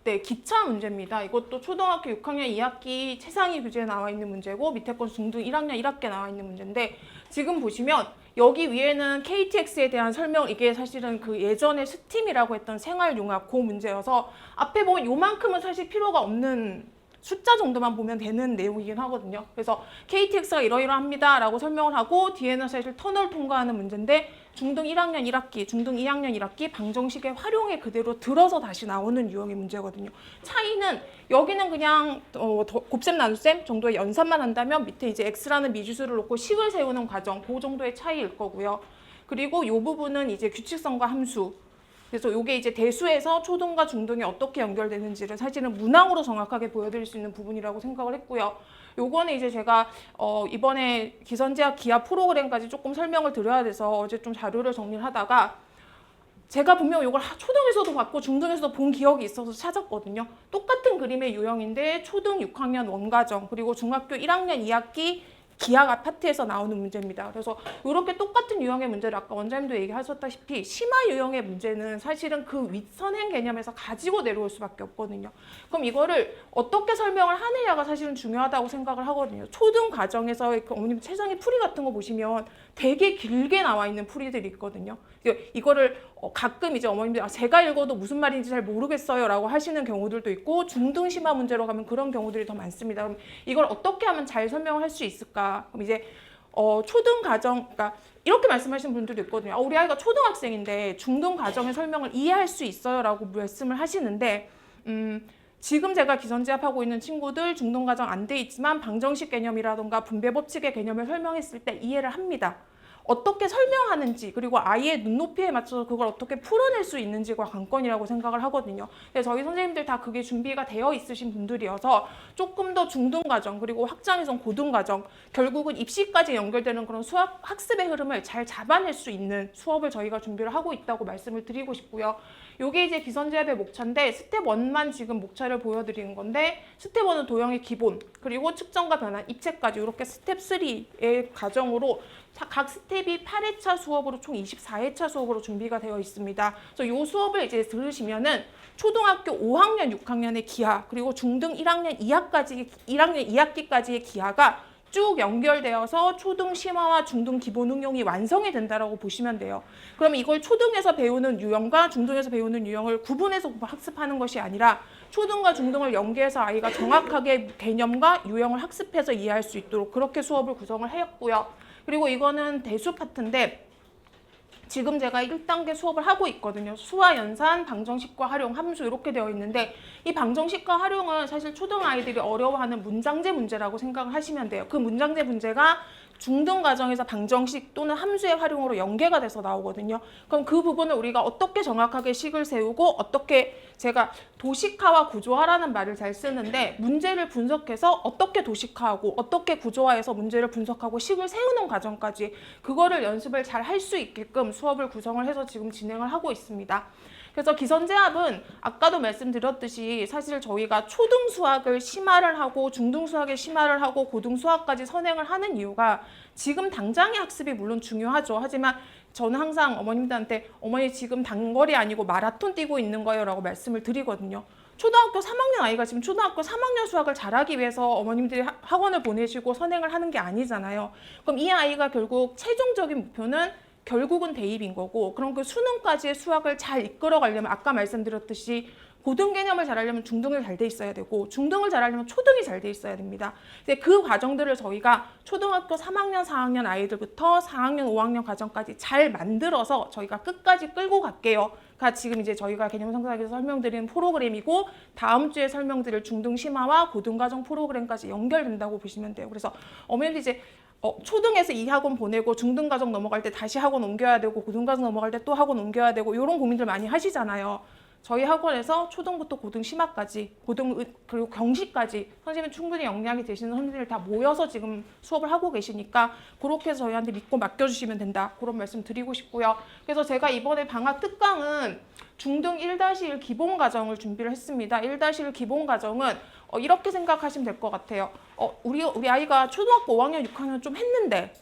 네, 기차 문제입니다. 이것도 초등학교 6학년 2학기 최상위 교재에 나와 있는 문제고 밑에 건 중등 1학년 1학기에 나와 있는 문제인데 지금 보시면 여기 위에는 KTX에 대한 설명, 이게 사실은 그 예전에 스팀이라고 했던 생활융합 그 문제여서 앞에 보면 요만큼은 사실 필요가 없는 숫자 정도만 보면 되는 내용이긴 하거든요. 그래서 KTX가 이러이러합니다 라고 설명을 하고 뒤에는 사실 터널 통과하는 문제인데 중등 1학년 1학기, 중등 2학년 1학기 방정식의 활용에 그대로 들어서 다시 나오는 유형의 문제거든요. 차이는 여기는 그냥 곱셈 나눗셈 정도의 연산만 한다면 밑에 이제 x라는 미지수를 놓고 식을 세우는 과정 그 정도의 차이일 거고요. 그리고 이 부분은 이제 규칙성과 함수. 그래서 이게 이제 대수에서 초등과 중등이 어떻게 연결되는지를 사실은 문항으로 정확하게 보여드릴 수 있는 부분이라고 생각을 했고요. 요거는 이제 제가 이번에 기선제압 기하 프로그램까지 조금 설명을 드려야 돼서 어제 좀 자료를 정리를 하다가 제가 분명 이걸 초등에서도 봤고 중등에서도 본 기억이 있어서 찾았거든요. 똑같은 그림의 유형인데 초등 6학년 원가정 그리고 중학교 1학년 2학기 기하가 파트에서 나오는 문제입니다. 그래서 이렇게 똑같은 유형의 문제를 아까 원장님도 얘기하셨다시피 심화 유형의 문제는 사실은 그 윗선행 개념에서 가지고 내려올 수밖에 없거든요. 그럼 이거를 어떻게 설명을 하느냐가 사실은 중요하다고 생각을 하거든요. 초등 과정에서 어머님 최상위 풀이 같은 거 보시면 되게 길게 나와 있는 풀이들이 있거든요. 이거를 가끔 이제 어머님들 제가 읽어도 무슨 말인지 잘 모르겠어요 라고 하시는 경우들도 있고 중등 심화 문제로 가면 그런 경우들이 더 많습니다. 그럼 이걸 어떻게 하면 잘 설명을 할 수 있을까? 그럼 이제 초등 과정, 그러니까 이렇게 말씀하시는 분들도 있거든요. 우리 아이가 초등학생인데 중등 과정의 설명을 이해할 수 있어요 라고 말씀을 하시는데 지금 제가 기선제압하고 있는 친구들 중등 과정 안 돼 있지만 방정식 개념이라던가 분배 법칙의 개념을 설명했을 때 이해를 합니다. 어떻게 설명하는지 그리고 아이의 눈높이에 맞춰서 그걸 어떻게 풀어낼 수 있는지가 관건이라고 생각을 하거든요. 근데 저희 선생님들 다 그게 준비가 되어 있으신 분들이어서 조금 더 중등 과정 그리고 확장해서 고등 과정 결국은 입시까지 연결되는 그런 수학 학습의 흐름을 잘 잡아낼 수 있는 수업을 저희가 준비를 하고 있다고 말씀을 드리고 싶고요. 요게 이제 기선제압의 목차인데 스텝 1만 지금 목차를 보여드리는 건데 스텝 1은 도형의 기본 그리고 측정과 변환, 입체까지 이렇게 스텝 3의 과정으로 각 스텝이 8회차 수업으로 총 24회차 수업으로 준비가 되어 있습니다. 그래서 이 수업을 이제 들으시면은 초등학교 5학년, 6학년의 기하 그리고 중등 1학년 2학기까지의 기하가 쭉 연결되어서 초등 심화와 중등 기본 응용이 완성이 된다라고 보시면 돼요. 그러면 이걸 초등에서 배우는 유형과 중등에서 배우는 유형을 구분해서 학습하는 것이 아니라 초등과 중등을 연계해서 아이가 정확하게 개념과 유형을 학습해서 이해할 수 있도록 그렇게 수업을 구성을 했고요. 그리고 이거는 대수 파트인데 지금 제가 1단계 수업을 하고 있거든요. 수화, 연산, 방정식과 활용, 함수 이렇게 되어 있는데 이 방정식과 활용은 사실 초등 아이들이 어려워하는 문장제 문제라고 생각을 하시면 돼요. 그 문장제 문제가 중등 과정에서 방정식 또는 함수의 활용으로 연계가 돼서 나오거든요. 그럼 그 부분을 우리가 어떻게 정확하게 식을 세우고 어떻게 제가 도식화와 구조화라는 말을 잘 쓰는데 문제를 분석해서 어떻게 도식화하고 어떻게 구조화해서 문제를 분석하고 식을 세우는 과정까지 그거를 연습을 잘 할 수 있게끔 수업을 구성을 해서 지금 진행을 하고 있습니다. 그래서 기선제압은 아까도 말씀드렸듯이 사실 저희가 초등 수학을 심화를 하고 중등 수학에 심화를 하고 고등 수학까지 선행을 하는 이유가 지금 당장의 학습이 물론 중요하죠. 하지만 저는 항상 어머님들한테 어머니 지금 단거리 아니고 마라톤 뛰고 있는 거예요 라고 말씀을 드리거든요. 초등학교 3학년 아이가 지금 초등학교 3학년 수학을 잘하기 위해서 어머님들이 학원을 보내시고 선행을 하는 게 아니잖아요. 그럼 이 아이가 결국 최종적인 목표는 결국은 대입인 거고 그럼 그 수능까지의 수학을 잘 이끌어 가려면 아까 말씀드렸듯이 고등 개념을 잘하려면 중등을 잘 돼 있어야 되고 중등을 잘하려면 초등이 잘 돼 있어야 됩니다. 근데 그 과정들을 저희가 초등학교 3학년, 4학년 아이들부터 4학년, 5학년 과정까지 잘 만들어서 저희가 끝까지 끌고 갈게요. 가 지금 이제 저희가 개념 상상에서 설명드리는 프로그램이고 다음 주에 설명드릴 중등 심화와 고등 과정 프로그램까지 연결된다고 보시면 돼요. 그래서 어머님들 이제 초등에서 이 학원 보내고 중등 과정 넘어갈 때 다시 학원 옮겨야 되고 고등 과정 넘어갈 때 또 학원 옮겨야 되고 이런 고민들 많이 하시잖아요. 저희 학원에서 초등부터 고등 심화까지, 고등 그리고 경시까지 선생님이 충분히 역량이 되시는 선생님들 다 모여서 지금 수업을 하고 계시니까 그렇게 해서 저희한테 믿고 맡겨주시면 된다. 그런 말씀 드리고 싶고요. 그래서 제가 이번에 방학 특강은 중등 1-1 기본 과정을 준비를 했습니다. 1-1 기본 과정은 이렇게 생각하시면 될 것 같아요. 우리 아이가 초등학교 5학년, 6학년 좀 했는데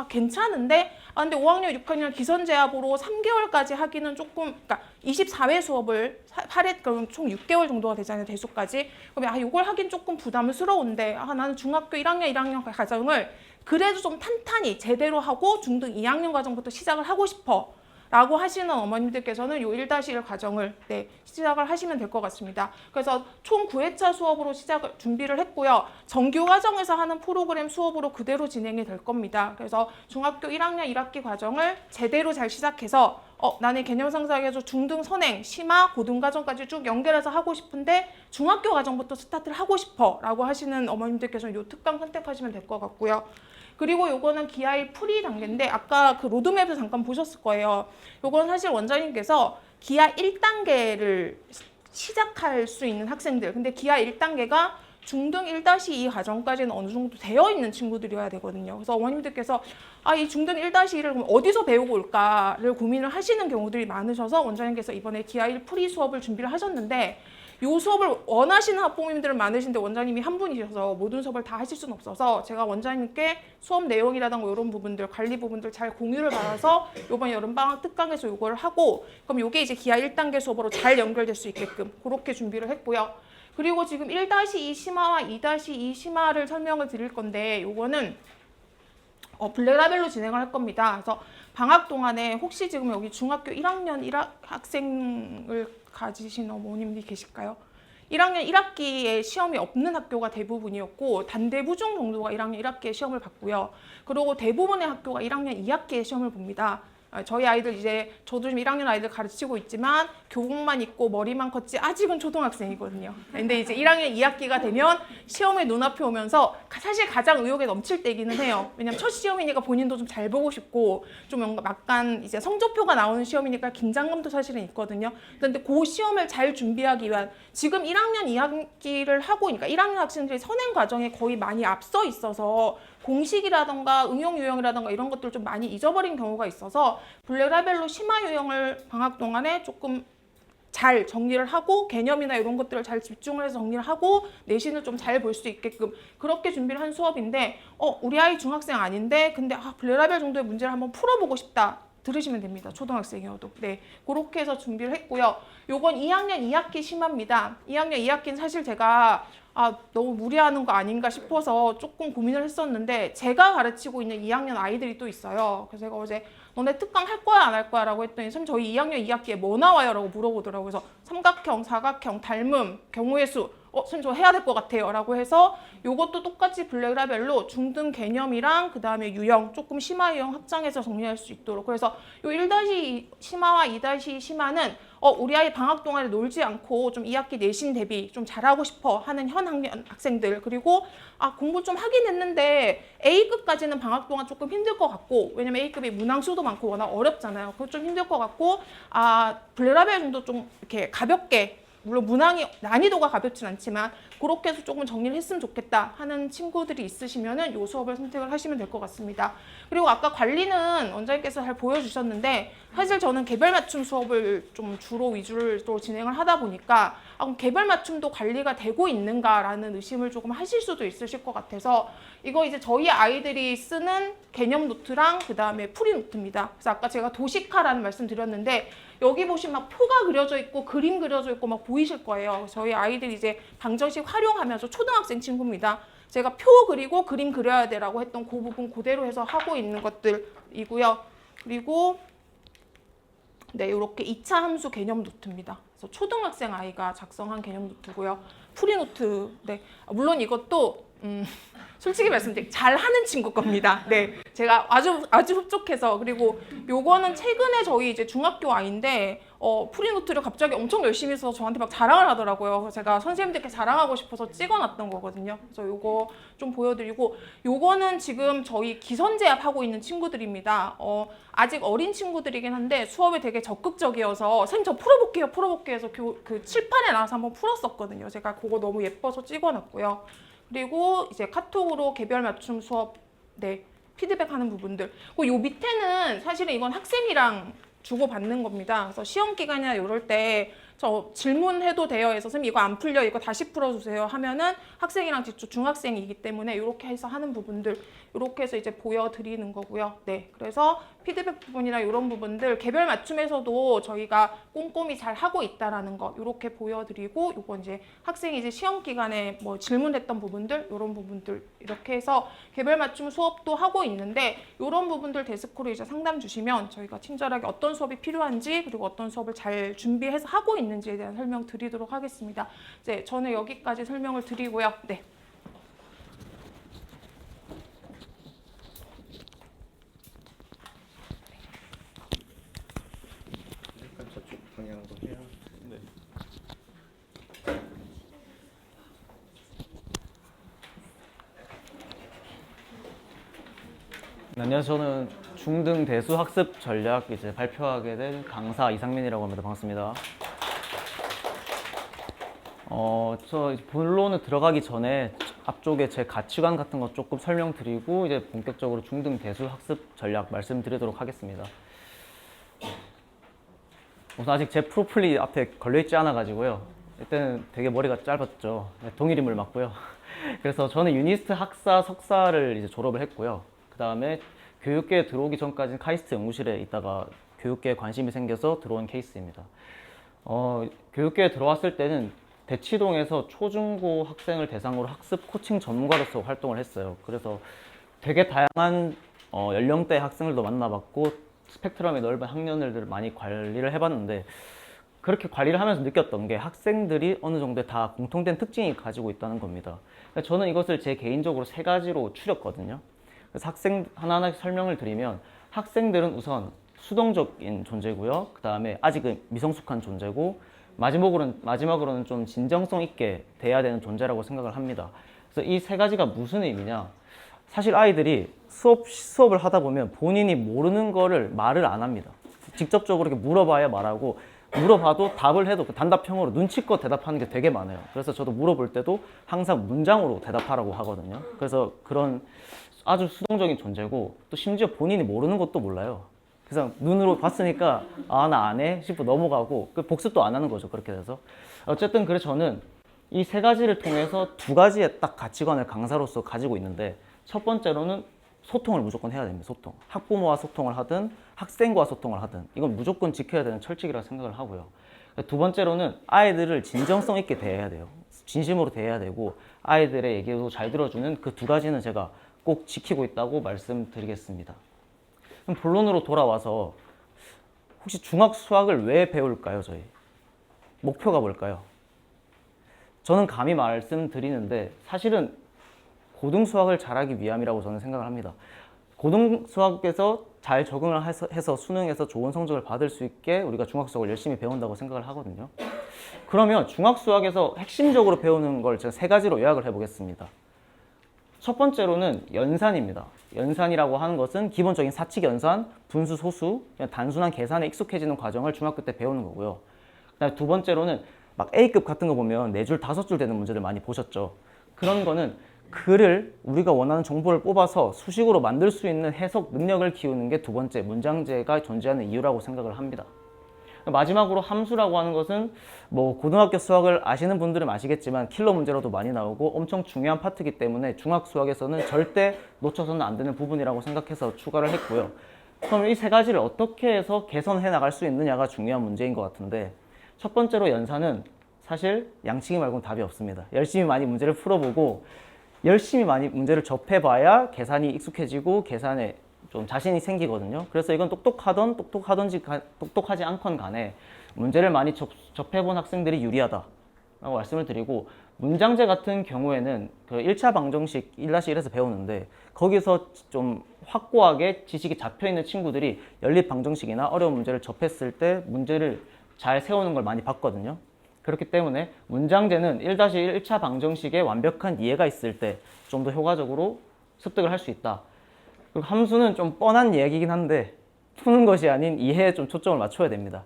괜찮은데? 근데 5학년, 6학년 기선제압으로 3개월까지 하기는 조금, 그러니까 24회 수업을 8회, 그럼 총 6개월 정도가 되잖아요, 대수까지. 그러면 이걸 하긴 조금 부담스러운데, 나는 중학교 1학년, 1학년 과정을 그래도 좀 탄탄히 제대로 하고 중등 2학년 과정부터 시작을 하고 싶어 라고 하시는 어머님들께서는 요 1-1 과정을 시작을 하시면 될 것 같습니다. 그래서 총 9회차 수업으로 준비를 했고요. 정규 과정에서 하는 프로그램 수업으로 그대로 진행이 될 겁니다. 그래서 중학교 1학년 1학기 과정을 제대로 잘 시작해서 나는 개념 상상에서 중등 선행, 심화, 고등 과정까지 쭉 연결해서 하고 싶은데 중학교 과정부터 스타트를 하고 싶어 라고 하시는 어머님들께서는 요 특강 선택하시면 될 것 같고요. 그리고 요거는 기하1 프리 단계인데 아까 그 로드맵에서 잠깐 보셨을 거예요. 요건 사실 원장님께서 기하 1단계를 시작할 수 있는 학생들. 근데 기하 1단계가 중등 1-2 과정까지는 어느 정도 되어 있는 친구들이어야 되거든요. 그래서 어머님들께서 이 중등 1-2를 그럼 어디서 배우고 올까를 고민을 하시는 경우들이 많으셔서 원장님께서 이번에 기하1 프리 수업을 준비를 하셨는데 요 수업을 원하시는 학부모님들은 많으신데 원장님이 한 분이셔서 모든 수업을 다 하실 수는 없어서 제가 원장님께 수업 내용이라든가 이런 부분들, 관리 부분들 잘 공유를 받아서 이번 여름방학 특강에서 요걸 하고 그럼 요게 이제 기하 1단계 수업으로 잘 연결될 수 있게끔 그렇게 준비를 했고요. 그리고 지금 1-2 심화와 2-2 심화를 설명을 드릴 건데 요거는 블랙라벨로 진행을 할 겁니다. 그래서 방학 동안에 혹시 지금 여기 중학교 1학년 1학생을 가지신 어머님들이 계실까요? 1학년 1학기에 시험이 없는 학교가 대부분이었고 단대부중 정도가 1학년 1학기에 시험을 봤고요. 그리고 대부분의 학교가 1학년 2학기에 시험을 봅니다. 저희 아이들 이제 저도 지금 1학년 아이들 가르치고 있지만 교복만 입고 머리만 컸지 아직은 초등학생이거든요. 근데 이제 1학년 2학기가 되면 시험의 눈앞에 오면서 사실 가장 의욕에 넘칠 때이기는 해요. 왜냐면 첫 시험이니까 본인도 좀 잘 보고 싶고 좀 약간 이제 성적표가 나오는 시험이니까 긴장감도 사실은 있거든요. 그런데 그 시험을 잘 준비하기 위한 지금 1학년 2학기를 하고 그러니까 1학년 학생들이 선행 과정에 거의 많이 앞서 있어서 공식이라던가 응용 유형이라던가 이런 것들을 좀 많이 잊어버린 경우가 있어서 블랙라벨로 심화 유형을 방학 동안에 조금 잘 정리를 하고 개념이나 이런 것들을 잘 집중을 해서 정리를 하고 내신을 좀 잘 볼 수 있게끔 그렇게 준비를 한 수업인데 우리 아이 중학생 아닌데 근데 블랙라벨 정도의 문제를 한번 풀어보고 싶다. 들으시면 됩니다. 초등학생이어도. 네, 그렇게 해서 준비를 했고요. 요건 2학년 2학기 심화입니다. 2학년 2학기는 사실 제가 너무 무리하는 거 아닌가 싶어서 조금 고민을 했었는데 제가 가르치고 있는 2학년 아이들이 또 있어요. 그래서 제가 어제 너네 특강 할 거야 안 할 거야 라고 했더니 선생님 저희 2학년 2학기에 뭐 나와요? 라고 물어보더라고요. 그래서 삼각형, 사각형, 닮음, 경우의 수 선생님 저 해야 될 것 같아요 라고 해서 요것도 똑같이 블랙라벨로 중등 개념이랑 그 다음에 유형 조금 심화 유형 확장해서 정리할 수 있도록 그래서 요 1-2 심화와 2-2 심화는 우리 아이 방학 동안에 놀지 않고 좀 2학기 내신 대비 좀 잘하고 싶어 하는 현 학생들 그리고 공부 좀 하긴 했는데 A급까지는 방학 동안 조금 힘들 것 같고 왜냐면 A급이 문항수도 많고 워낙 어렵잖아요. 그거 좀 힘들 것 같고 블랙라벨 정도 좀 이렇게 가볍게 물론 문항이 난이도가 가볍진 않지만 그렇게 해서 조금 정리를 했으면 좋겠다 하는 친구들이 있으시면은 이 수업을 선택을 하시면 될 것 같습니다. 그리고 아까 관리는 원장님께서 잘 보여주셨는데 사실 저는 개별 맞춤 수업을 좀 주로 위주로 진행을 하다 보니까 그럼 개별 맞춤도 관리가 되고 있는가라는 의심을 조금 하실 수도 있으실 것 같아서 이거 이제 저희 아이들이 쓰는 개념 노트랑 그 다음에 풀이 노트입니다. 그래서 아까 제가 도식화라는 말씀 드렸는데 여기 보시면 막 표가 그려져 있고 그림 그려져 있고 막 보이실 거예요. 저희 아이들이 이제 방정식 활용하면서 초등학생 친구입니다. 제가 표 그리고 그림 그려야 되라고 했던 그 부분 그대로 해서 하고 있는 것들이고요. 그리고 네, 이렇게 2차 함수 개념 노트입니다. 그래서 초등학생 아이가 작성한 개념 노트고요. 풀이 노트. 네, 물론 이것도 솔직히 말씀드리면 잘하는 친구 겁니다. 네, 제가 아주 흡족해서 그리고 요거는 최근에 저희 이제 중학교 아이인데 프리노트를 갑자기 엄청 열심히 써서 저한테 막 자랑을 하더라고요. 그래서 제가 선생님들께 자랑하고 싶어서 찍어놨던 거거든요. 그래서 요거 좀 보여드리고 요거는 지금 저희 기선제압 하고 있는 친구들입니다. 아직 어린 친구들이긴 한데 수업에 되게 적극적이어서 선생님 저 풀어볼게요 해서 그 칠판에 나와서 한번 풀었었거든요. 제가 그거 너무 예뻐서 찍어놨고요. 그리고 이제 카톡으로 개별 맞춤 수업 피드백하는 부분들. 요 밑에는 사실은 이건 학생이랑 주고받는 겁니다. 그래서 시험 기간이나 이럴 때 저 질문해도 돼요 해서 선생님 이거 안 풀려 이거 다시 풀어주세요 하면은 학생이랑 직접 중학생이기 때문에 이렇게 해서 하는 부분들 이렇게 해서 이제 보여드리는 거고요. 네, 그래서 피드백 부분이나 이런 부분들 개별 맞춤에서도 저희가 꼼꼼히 잘 하고 있다라는 거 이렇게 보여드리고 이거 이제 학생이 이제 시험 기간에 뭐 질문했던 부분들 이런 부분들 이렇게 해서 개별 맞춤 수업도 하고 있는데 이런 부분들 데스크로 이제 상담 주시면 저희가 친절하게 어떤 수업이 필요한지 그리고 어떤 수업을 잘 준비해서 하고 있는지에 대한 설명 드리도록 하겠습니다. 이제 저는 여기까지 설명을 드리고요. 네. 약간 저쪽 방향으로 해야. 네. 안녕하세요. 저는 중등 대수 학습 전략 이제 발표하게 된 강사 이상민이라고 합니다. 반갑습니다. 저 이제 본론에 들어가기 전에 앞쪽에 제 가치관 같은 거 조금 설명드리고 이제 본격적으로 중등 대수 학습 전략 말씀드리도록 하겠습니다. 우선 아직 제 프로필이 앞에 걸려있지 않아가지고요. 이때는 되게 머리가 짧았죠. 동일인물 맞고요. 그래서 저는 유니스트 학사 석사를 이제 졸업을 했고요. 그 다음에 교육계에 들어오기 전까지는 카이스트 연구실에 있다가 교육계에 관심이 생겨서 들어온 케이스입니다. 교육계에 들어왔을 때는 대치동에서 초중고 학생을 대상으로 학습 코칭 전문가로서 활동을 했어요. 그래서 되게 다양한 연령대 학생들도 만나봤고 스펙트럼이 넓은 학년들을 많이 관리를 해봤는데 그렇게 관리를 하면서 느꼈던 게 학생들이 어느 정도 다 공통된 특징이 가지고 있다는 겁니다. 저는 이것을 제 개인적으로 세 가지로 추렸거든요. 그래서 학생 하나하나 설명을 드리면 학생들은 우선 수동적인 존재고요. 그 다음에 아직은 미성숙한 존재고 마지막으로는 좀 진정성 있게 돼야 되는 존재라고 생각을 합니다. 그래서 이 세 가지가 무슨 의미냐? 사실 아이들이 수업을 하다 보면 본인이 모르는 거를 말을 안 합니다. 직접적으로 이렇게 물어봐야 말하고 물어봐도 답을 해도 단답형으로 눈치껏 대답하는 게 되게 많아요. 그래서 저도 물어볼 때도 항상 문장으로 대답하라고 하거든요. 그래서 그런 아주 수동적인 존재고 또 심지어 본인이 모르는 것도 몰라요. 그래서 눈으로 봤으니까 아, 나 안 해? 싶고 넘어가고 복습도 안 하는 거죠. 그렇게 돼서 어쨌든 그래서 저는 이 세 가지를 통해서 두 가지의 딱 가치관을 강사로서 가지고 있는데 첫 번째로는 소통을 무조건 해야 됩니다. 소통. 학부모와 소통을 하든 학생과 소통을 하든 이건 무조건 지켜야 되는 철칙이라고 생각을 하고요. 두 번째로는 아이들을 진정성 있게 대해야 돼요. 진심으로 대해야 되고 아이들의 얘기도 잘 들어주는 그 두 가지는 제가 꼭 지키고 있다고 말씀드리겠습니다. 그럼 본론으로 돌아와서 혹시 중학 수학을 왜 배울까요, 저희? 목표가 뭘까요? 저는 감히 말씀드리는데 사실은 고등 수학을 잘하기 위함이라고 저는 생각을 합니다. 고등 수학에서 잘 적응을 해서 수능에서 좋은 성적을 받을 수 있게 우리가 중학 수학을 열심히 배운다고 생각을 하거든요. 그러면 중학 수학에서 핵심적으로 배우는 걸 제가 세 가지로 요약을 해보겠습니다. 첫 번째로는 연산입니다. 연산이라고 하는 것은 기본적인 사칙 연산, 분수, 소수, 그냥 단순한 계산에 익숙해지는 과정을 중학교 때 배우는 거고요. 그다음에 두 번째로는 막 A급 같은 거 보면 4줄, 5줄 되는 문제들 많이 보셨죠. 그런 거는 글을 우리가 원하는 정보를 뽑아서 수식으로 만들 수 있는 해석 능력을 키우는 게 두 번째 문장제가 존재하는 이유라고 생각을 합니다. 마지막으로 함수라고 하는 것은 뭐 고등학교 수학을 아시는 분들은 아시겠지만 킬러 문제로도 많이 나오고 엄청 중요한 파트이기 때문에 중학 수학에서는 절대 놓쳐서는 안 되는 부분이라고 생각해서 추가를 했고요. 그럼 이 세 가지를 어떻게 해서 개선해 나갈 수 있느냐가 중요한 문제인 것 같은데 첫 번째로 연산은 사실 양치기 말고는 답이 없습니다. 열심히 많이 문제를 풀어보고 열심히 많이 문제를 접해봐야 계산이 익숙해지고 계산에 좀 자신이 생기거든요. 그래서 이건 똑똑하지 않건 간에 문제를 많이 접해본 학생들이 유리하다라고 말씀을 드리고 문장제 같은 경우에는 그 1차 방정식 1-1에서 배우는데 거기서 좀 확고하게 지식이 잡혀있는 친구들이 연립 방정식이나 어려운 문제를 접했을 때 문제를 잘 세우는 걸 많이 봤거든요. 그렇기 때문에 문장제는 1-1 1차 방정식에 완벽한 이해가 있을 때 좀 더 효과적으로 습득을 할 수 있다. 그리고 함수는 좀 뻔한 얘기긴 한데 푸는 것이 아닌 이해에 좀 초점을 맞춰야 됩니다.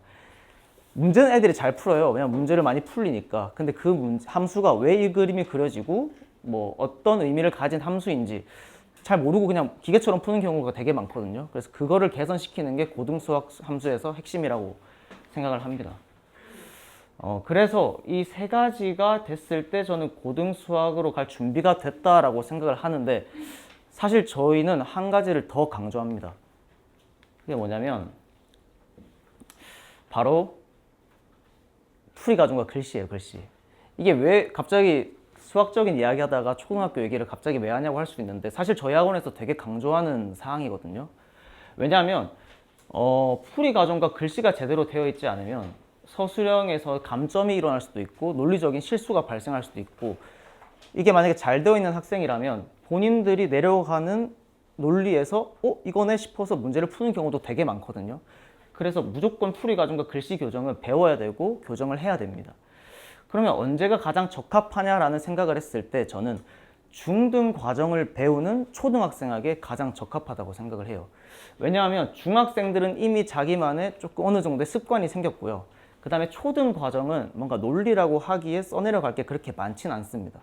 문제는 애들이 잘 풀어요. 왜냐면 문제를 많이 풀리니까. 근데 그 함수가 왜 이 그림이 그려지고 뭐 어떤 의미를 가진 함수인지 잘 모르고 그냥 기계처럼 푸는 경우가 되게 많거든요. 그래서 그거를 개선시키는 게 고등수학 함수에서 핵심이라고 생각을 합니다. 그래서 이 세 가지가 됐을 때 저는 고등 수학으로 갈 준비가 됐다라고 생각을 하는데 사실 저희는 한 가지를 더 강조합니다. 그게 뭐냐면 바로 풀이 과정과 글씨예요, 글씨. 이게 왜 갑자기 수학적인 이야기 하다가 초등학교 얘기를 갑자기 왜 하냐고 할 수 있는데 사실 저희 학원에서 되게 강조하는 사항이거든요. 왜냐하면 풀이 과정과 글씨가 제대로 되어 있지 않으면 서술형에서 감점이 일어날 수도 있고 논리적인 실수가 발생할 수도 있고 이게 만약에 잘 되어 있는 학생이라면 본인들이 내려가는 논리에서 이거네 싶어서 문제를 푸는 경우도 되게 많거든요. 그래서 무조건 풀이 과정과 글씨 교정은 배워야 되고 교정을 해야 됩니다. 그러면 언제가 가장 적합하냐라는 생각을 했을 때 저는 중등 과정을 배우는 초등학생에게 가장 적합하다고 생각을 해요. 왜냐하면 중학생들은 이미 자기만의 조금 어느 정도의 습관이 생겼고요. 그 다음에 초등 과정은 뭔가 논리라고 하기에 써내려갈 게 그렇게 많지는 않습니다.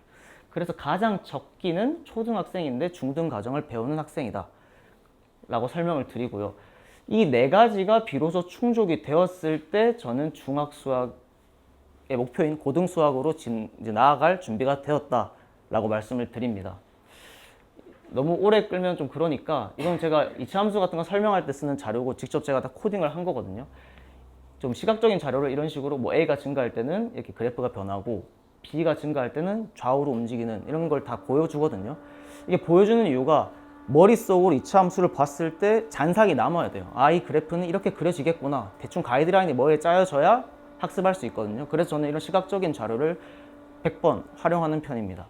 그래서 가장 적기는 초등학생인데 중등 과정을 배우는 학생이다 라고 설명을 드리고요. 이 네 가지가 비로소 충족이 되었을 때 저는 중학 수학의 목표인 고등 수학으로 이제 나아갈 준비가 되었다라고 말씀을 드립니다. 너무 오래 끌면 좀 그러니까 이건 제가 이차함수 같은 거 설명할 때 쓰는 자료고 직접 제가 다 코딩을 한 거거든요. 좀 시각적인 자료를 이런 식으로 뭐 A가 증가할 때는 이렇게 그래프가 변하고 B가 증가할 때는 좌우로 움직이는 이런 걸 다 보여주거든요. 이게 보여주는 이유가 머릿속으로 이차함수를 봤을 때 잔상이 남아야 돼요. 이 그래프는 이렇게 그려지겠구나. 대충 가이드라인이 머리에 짜여져야 학습할 수 있거든요. 그래서 저는 이런 시각적인 자료를 100번 활용하는 편입니다.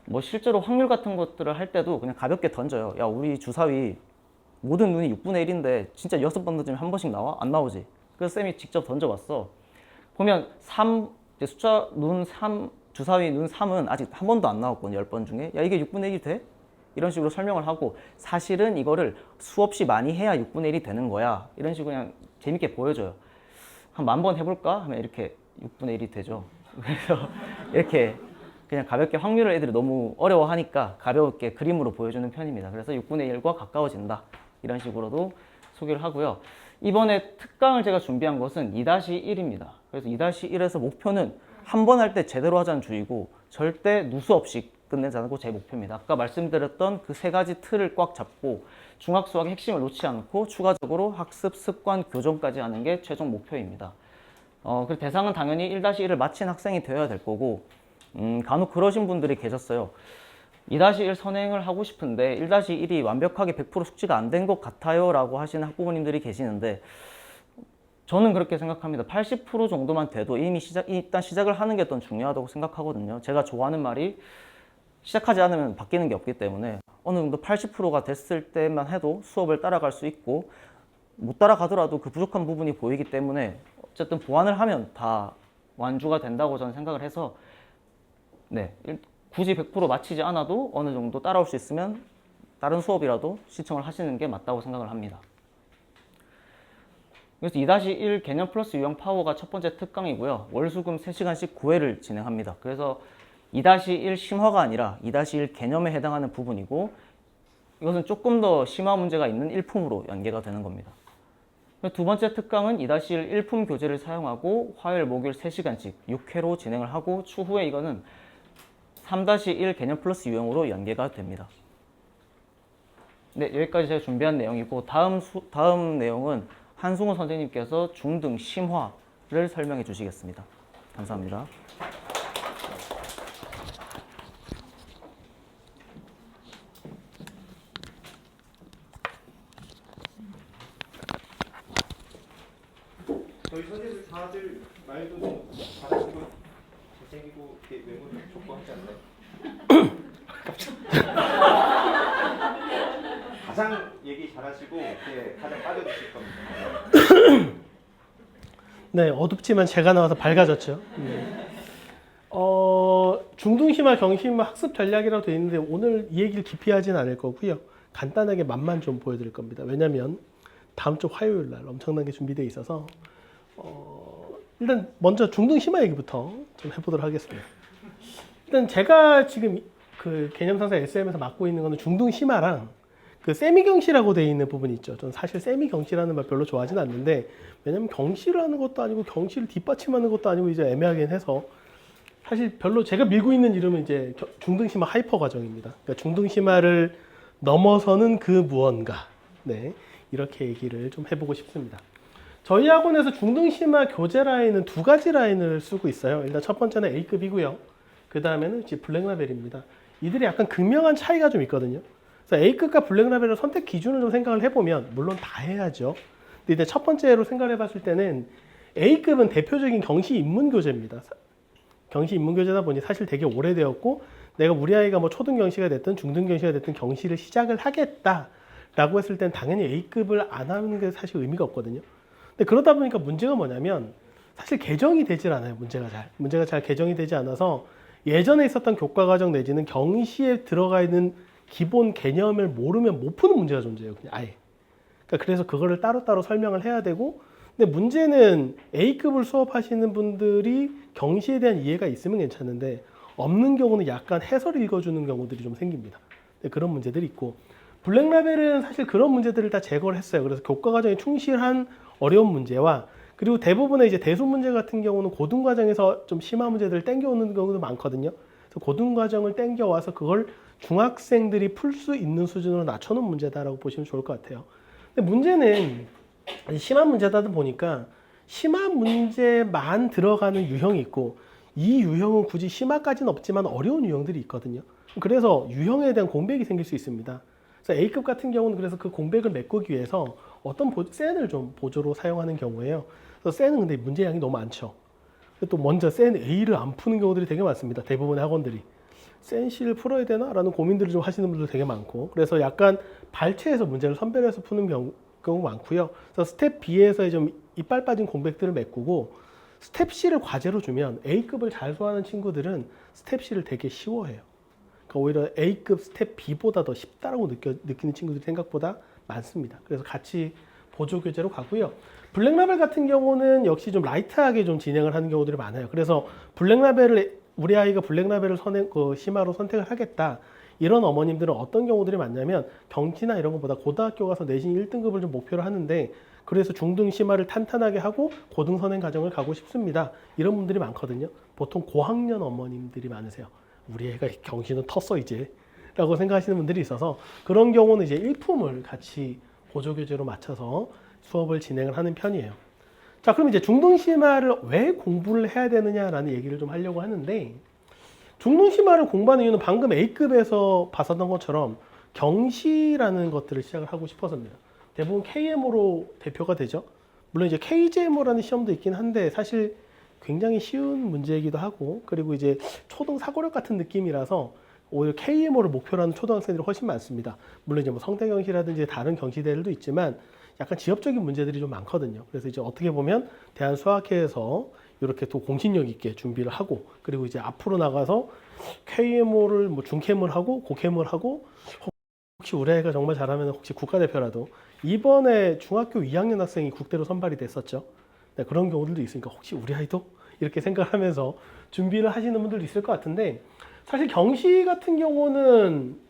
뭐 실제로 확률 같은 것들을 할 때도 그냥 가볍게 던져요. 야, 우리 주사위 모든 눈이 6분의 1인데 진짜 6번 던지면 한 번씩 나와? 안 나오지. 그래서 쌤이 직접 던져봤어. 보면 3, 숫자 눈 3, 주사위 눈 3은 아직 한 번도 안 나왔거든요. 10번 중에. 야, 이게 6분의 1이 돼? 이런 식으로 설명을 하고 사실은 이거를 수없이 많이 해야 6분의 1이 되는 거야. 이런 식으로 그냥 재밌게 보여줘요. 한 10,000번 해볼까? 하면 이렇게 6분의 1이 되죠. 그래서 이렇게 그냥 가볍게 확률을 애들이 너무 어려워하니까 가볍게 그림으로 보여주는 편입니다. 그래서 6분의 1과 가까워진다. 이런 식으로도 소개를 하고요. 이번에 특강을 제가 준비한 것은 2-1입니다. 그래서 2-1에서 목표는 한 번 할 때 제대로 하자는 주의고 절대 누수 없이 끝내자는 게 제 목표입니다. 아까 말씀드렸던 그 세 가지 틀을 꽉 잡고 중학 수학의 핵심을 놓지 않고 추가적으로 학습 습관 교정까지 하는 게 최종 목표입니다. 그리고 대상은 당연히 1-1을 마친 학생이 되어야 될 거고 간혹 그러신 분들이 계셨어요. 2-1 선행을 하고 싶은데 1-1이 완벽하게 100% 숙지가 안 된 것 같아요 라고 하시는 학부모님들이 계시는데 저는 그렇게 생각합니다. 80% 정도만 돼도 이미 일단 시작을 하는 게 더 중요하다고 생각하거든요. 제가 좋아하는 말이 시작하지 않으면 바뀌는 게 없기 때문에 어느 정도 80%가 됐을 때만 해도 수업을 따라갈 수 있고 못 따라가더라도 그 부족한 부분이 보이기 때문에 어쨌든 보완을 하면 다 완주가 된다고 저는 생각을 해서 네, 굳이 100% 마치지 않아도 어느 정도 따라올 수 있으면 다른 수업이라도 신청을 하시는 게 맞다고 생각을 합니다. 그래서 2-1 개념 플러스 유형 파워가 첫 번째 특강이고요. 월수금 3시간씩 9회를 진행합니다. 그래서 2-1 심화가 아니라 2-1 개념에 해당하는 부분이고 이것은 조금 더 심화 문제가 있는 일품으로 연계가 되는 겁니다. 두 번째 특강은 2-1 일품 교재를 사용하고 화요일, 목요일 3시간씩 6회로 진행을 하고 추후에 이거는 3-1 개념 플러스 유형으로 연계가 됩니다. 네, 여기까지 제가 준비한 내용이고 다음 내용은 한승호 선생님께서 중등 심화를 설명해 주시겠습니다. 감사합니다. 저희 선생님들 다들 말도 좀 잘하시고 잘생기고 외모도 좋고 하지 않나요? 가장 얘기 잘하시고 가장 빠져드실 겁니다. 네, 어둡지만 제가 나와서 밝아졌죠. 중등심화 경심화 학습 전략이라고 되어 있는데 오늘 이 얘기를 깊이 하진 않을 거고요. 간단하게 맛만 좀 보여드릴 겁니다. 왜냐하면 다음 주 화요일 날 엄청난 게 준비되어 있어서 일단 먼저 중등심화 얘기부터 좀 해보도록 하겠습니다. 일단 제가 지금 그 개념상사 SM에서 맡고 있는 거는 중등심화랑 그 세미 경시라고 돼 있는 부분이 있죠. 저는 사실 세미 경시라는 말 별로 좋아하진 않는데 왜냐면 경시를 하는 것도 아니고 경시를 뒷받침하는 것도 아니고 이제 애매하긴 해서 사실 별로 제가 밀고 있는 이름은 이제 중등심화 하이퍼 과정입니다. 그러니까 중등심화를 넘어서는 그 무언가. 네, 이렇게 얘기를 좀 해보고 싶습니다. 저희 학원에서 중등심화 교재 라인은 두 가지 라인을 쓰고 있어요. 일단 첫 번째는 A급이고요. 그 다음에는 이제 블랙라벨입니다. 이들이 약간 극명한 차이가 좀 있거든요. 그래서 A급과 블랙라벨의 선택 기준을 좀 생각을 해보면 물론 다 해야죠. 근데 이제 첫 번째로 생각을 해봤을 때는 A급은 대표적인 경시 입문 교재입니다. 경시 입문 교재다 보니 사실 되게 오래되었고 내가 우리 아이가 뭐 초등 경시가 됐든 중등 경시가 됐든 경시를 시작을 하겠다라고 했을 땐 당연히 A급을 안 하는 게 사실 의미가 없거든요. 근데 그러다 보니까 문제가 뭐냐면 사실 개정이 되질 않아요. 문제가 잘 개정이 되지 않아서 예전에 있었던 교과 과정 내지는 경시에 들어가 있는 기본 개념을 모르면 못 푸는 문제가 존재해요. 그냥 아예. 그러니까 그래서 그거를 따로따로 설명을 해야 되고 근데 문제는 A급을 수업하시는 분들이 경시에 대한 이해가 있으면 괜찮은데 없는 경우는 약간 해설 읽어주는 경우들이 좀 생깁니다. 그런 문제들이 있고 블랙라벨은 사실 그런 문제들을 다 제거를 했어요. 그래서 교과 과정에 충실한 어려운 문제와 그리고 대부분의 이제 대수 문제 같은 경우는 고등 과정에서 좀 심한 문제들을 땡겨오는 경우도 많거든요. 그래서 고등 과정을 땡겨와서 그걸 중학생들이 풀 수 있는 수준으로 낮춰놓은 문제다라고 보시면 좋을 것 같아요. 근데 문제는 심한 문제다 보니까 심한 문제만 들어가는 유형이 있고 이 유형은 굳이 심화까지는 없지만 어려운 유형들이 있거든요. 그래서 유형에 대한 공백이 생길 수 있습니다. 그래서 A급 같은 경우는 그래서 그 공백을 메꾸기 위해서 어떤 센을 좀 보조로 사용하는 경우예요. 그래서 센은 근데 문제량이 너무 많죠. 또 먼저 센 A를 안 푸는 경우들이 되게 많습니다. 대부분의 학원들이. 센 C를 풀어야 되나? 라는 고민들을 좀 하시는 분들 되게 많고 그래서 약간 발췌해서 문제를 선별해서 푸는 경우 많고요. 그래서 스텝 B에서 좀 이빨 빠진 공백들을 메꾸고 스텝 C를 과제로 주면 A급을 잘 소화하는 친구들은 스텝 C를 되게 쉬워해요. 그러니까 오히려 A급 스텝 B보다 더 쉽다라고 느끼는 친구들이 생각보다 많습니다. 그래서 같이 보조 교재로 가고요. 블랙라벨 같은 경우는 역시 좀 라이트하게 좀 진행을 하는 경우들이 많아요. 그래서 블랙라벨을 우리 아이가 블랙라벨을 심화로 선택을 하겠다. 이런 어머님들은 어떤 경우들이 많냐면 경시나 이런 것보다 고등학교 가서 내신 1등급을 좀 목표로 하는데 그래서 중등 심화를 탄탄하게 하고 고등 선행 과정을 가고 싶습니다. 이런 분들이 많거든요. 보통 고학년 어머님들이 많으세요. 우리 애가 경시는 텄어 이제 라고 생각하시는 분들이 있어서 그런 경우는 이제 일품을 같이 보조교재로 맞춰서 수업을 진행을 하는 편이에요. 자, 그럼 이제 중등심화를 왜 공부를 해야 되느냐라는 얘기를 좀 하려고 하는데 중등심화를 공부하는 이유는 방금 A급에서 봤었던 것처럼 경시라는 것들을 시작을 하고 싶어서입니다. 대부분 KMO로 대표가 되죠. 물론 이제 KJMO라는 시험도 있긴 한데 사실 굉장히 쉬운 문제이기도 하고 그리고 이제 초등 사고력 같은 느낌이라서 오히려 KMO를 목표로 하는 초등학생들이 훨씬 많습니다. 물론 이제 뭐 성대경시라든지 다른 경시대들도 있지만 약간 지엽적인 문제들이 좀 많거든요. 그래서 이제 어떻게 보면 대한수학회에서 이렇게 또 공신력 있게 준비를 하고 그리고 이제 앞으로 나가서 KMO를 뭐 중캠을 하고 고캠을 하고 혹시 우리 애가 정말 잘하면 혹시 국가대표라도 이번에 중학교 2학년 학생이 국대로 선발이 됐었죠. 네, 그런 경우들도 있으니까 혹시 우리 아이도 이렇게 생각하면서 준비를 하시는 분들도 있을 것 같은데 사실 경시 같은 경우는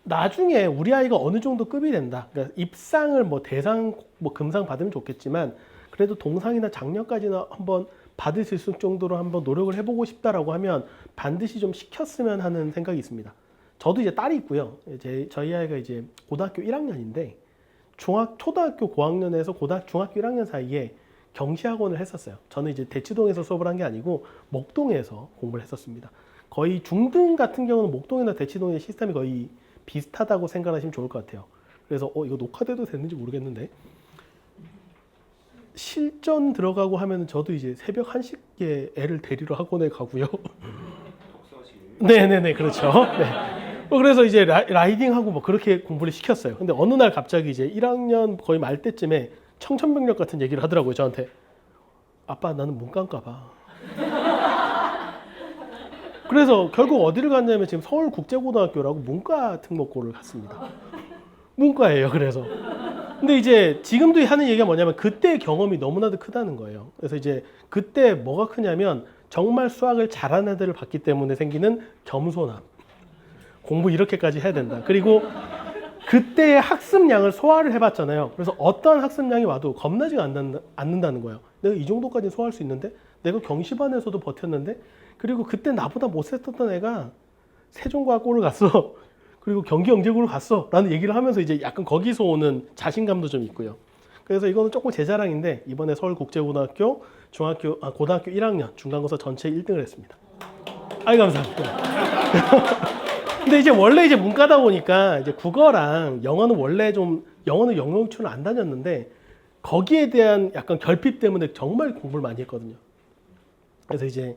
나중에 우리 아이가 어느 정도 급이 된다. 그러니까 입상을 뭐 대상, 뭐 금상 받으면 좋겠지만 그래도 동상이나 장려까지는 한번 받을 수 있을 정도로 한번 노력을 해보고 싶다라고 하면 반드시 좀 시켰으면 하는 생각이 있습니다. 저도 이제 딸이 있고요. 저희 아이가 이제 고등학교 1학년인데 초등학교 고학년에서 중학교 1학년 사이에 경시학원을 했었어요. 저는 이제 대치동에서 수업을 한 게 아니고 목동에서 공부를 했었습니다. 거의 중등 같은 경우는 목동이나 대치동의 시스템이 거의 비슷하다고 생각하시면 좋을 것 같아요. 그래서 이거 녹화돼도 되는지 모르겠는데 실전 들어가고 하면 저도 이제 새벽 1시에 애를 데리러 학원에 가고요. 네네네 그렇죠. 네. 그래서 이제 라이딩하고 뭐 그렇게 공부를 시켰어요. 근데 어느 날 갑자기 이제 1학년 거의 말 때쯤에 청천벽력 같은 얘기를 하더라고요 저한테. 아빠 나는 문과인가 봐. 그래서 결국 어디를 갔냐면 지금 서울국제고등학교라고 문과 특목고를 갔습니다. 문과예요. 그래서 근데 이제 지금도 하는 얘기가 뭐냐면 그때 경험이 너무나도 크다는 거예요. 그래서 이제 그때 뭐가 크냐면 정말 수학을 잘하는 애들을 봤기 때문에 생기는 겸손함. 공부 이렇게까지 해야 된다. 그리고 그때의 학습량을 소화를 해봤잖아요. 그래서 어떠한 학습량이 와도 겁나지가 않는다는 거예요. 내가 이 정도까지 소화할 수 있는데, 내가 경시반에서도 버텼는데, 그리고 그때 나보다 못했었던 애가 세종과학고를 갔어. 그리고 경기영재고를 갔어. 라는 얘기를 하면서 이제 약간 거기서 오는 자신감도 좀 있고요. 그래서 이거는 조금 제 자랑인데, 이번에 서울국제고등학교 고등학교 1학년 중간고사 전체 1등을 했습니다. 아이, 감사합니다. 근데 이제 원래 이제 문과다 보니까 이제 국어랑 영어는 원래 좀 영어는 영역추는 안 다녔는데 거기에 대한 약간 결핍 때문에 정말 공부를 많이 했거든요. 그래서 이제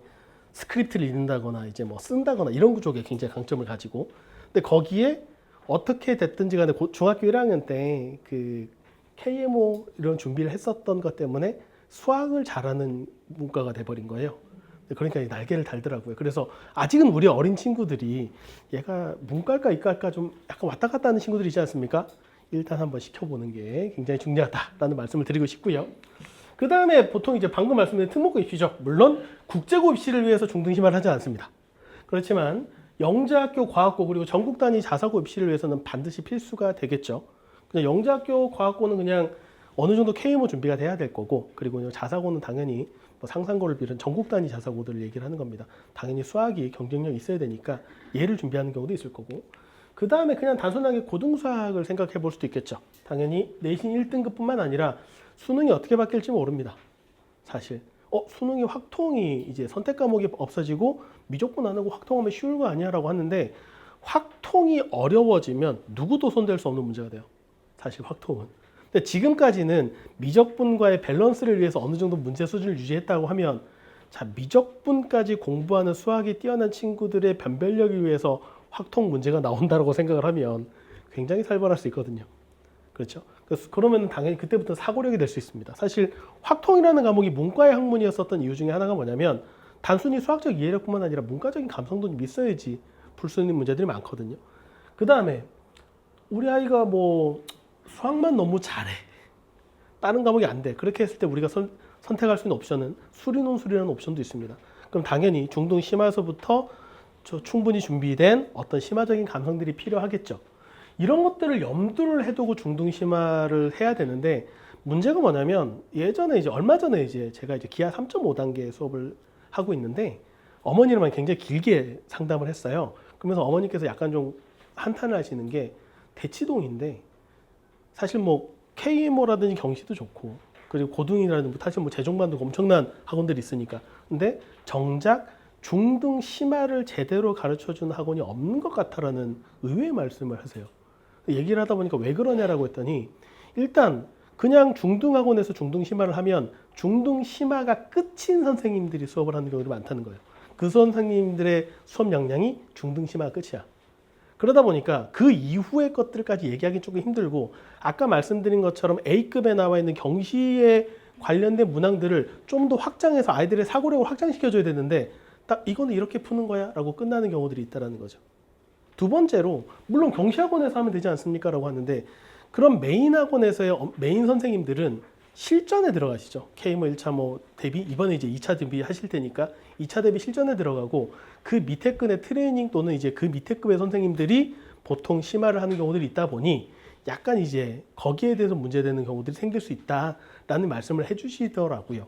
스크립트를 읽는다거나 이제 뭐 쓴다거나 이런 쪽에 굉장히 강점을 가지고, 근데 거기에 어떻게 됐든지 간에 중학교 1학년 때 그 KMO 이런 준비를 했었던 것 때문에 수학을 잘하는 문과가 돼버린 거예요. 그러니까 날개를 달더라고요. 그래서 아직은 우리 어린 친구들이 얘가 문과일까 이과일까 좀 약간 왔다 갔다 하는 친구들이 있지 않습니까? 일단 한번 시켜보는 게 굉장히 중요하다라는 말씀을 드리고 싶고요. 그 다음에 보통 이제 방금 말씀드린 특목고 입시죠. 물론 국제고 입시를 위해서 중등심화를 하지 않습니다. 그렇지만 영재학교 과학고 그리고 전국 단위 자사고 입시를 위해서는 반드시 필수가 되겠죠. 그냥 영재학교 과학고는 그냥 어느 정도 KMO 준비가 돼야 될 거고, 그리고 자사고는 당연히 뭐 상상고를 비롯한 전국 단위 자사고들을 얘기를 하는 겁니다. 당연히 수학이 경쟁력이 있어야 되니까 얘를 준비하는 경우도 있을 거고, 그 다음에 그냥 단순하게 고등수학을 생각해 볼 수도 있겠죠. 당연히 내신 1등급뿐만 아니라 수능이 어떻게 바뀔지 모릅니다. 사실 수능이 확통이 이제 선택 과목이 없어지고 미적분 안 하고 확통하면 쉬울 거 아니야 라고 하는데, 확통이 어려워지면 누구도 손댈 수 없는 문제가 돼요. 사실 확통은. 근데 지금까지는 미적분과의 밸런스를 위해서 어느 정도 문제 수준을 유지했다고 하면, 자, 미적분까지 공부하는 수학이 뛰어난 친구들의 변별력을 위해서 확통 문제가 나온다고 생각을 하면 굉장히 살벌할 수 있거든요. 그렇죠? 그러면 당연히 그때부터 사고력이 될 수 있습니다. 사실 확통이라는 과목이 문과의 학문이었었던 이유 중에 하나가 뭐냐면, 단순히 수학적 이해력뿐만 아니라 문과적인 감성도 좀 있어야지 풀 수 있는 문제들이 많거든요. 그 다음에 우리 아이가 뭐 수학만 너무 잘해, 다른 과목이 안 돼, 그렇게 했을 때 우리가 선택할 수 있는 옵션은 수리논술이라는 옵션도 있습니다. 그럼 당연히 중등 심화에서부터 충분히 준비된 어떤 심화적인 감성들이 필요하겠죠. 이런 것들을 염두를 해두고 중등 심화를 해야 되는데, 문제가 뭐냐면 예전에 이제 얼마 전에 이제 제가 이제 기하 3.5단계 수업을 하고 있는데 어머니랑 굉장히 길게 상담을 했어요. 그러면서 어머니께서 약간 좀 한탄을 하시는 게, 대치동인데 사실 뭐 KMO라든지 경시도 좋고 그리고 고등이라든지 사실 뭐 재종반도 엄청난 학원들이 있으니까, 근데 정작 중등 심화를 제대로 가르쳐주는 학원이 없는 것 같다라는 의외의 말씀을 하세요. 얘기를 하다 보니까 왜 그러냐라고 했더니, 일단 그냥 중등 학원에서 중등 심화를 하면 중등 심화가 끝인 선생님들이 수업을 하는 경우가 많다는 거예요. 그 선생님들의 수업 역량이 중등 심화가 끝이야. 그러다 보니까 그 이후의 것들까지 얘기하기 조금 힘들고, 아까 말씀드린 것처럼 A급에 나와 있는 경시에 관련된 문항들을 좀 더 확장해서 아이들의 사고력을 확장시켜줘야 되는데, 딱 이거는 이렇게 푸는 거야 라고 끝나는 경우들이 있다는 거죠. 두 번째로, 물론 경시학원에서 하면 되지 않습니까 라고 하는데, 그럼 메인 학원에서의 메인 선생님들은 실전에 들어가시죠. KMO 1차 뭐 대비, 이번에 이제 2차 대비 하실 테니까 2차 대비 실전에 들어가고, 그 밑에 급의 트레이닝 또는 이제 그 밑에 급의 선생님들이 보통 심화를 하는 경우들이 있다 보니 약간 이제 거기에 대해서 문제되는 경우들이 생길 수 있다라는 말씀을 해주시더라고요.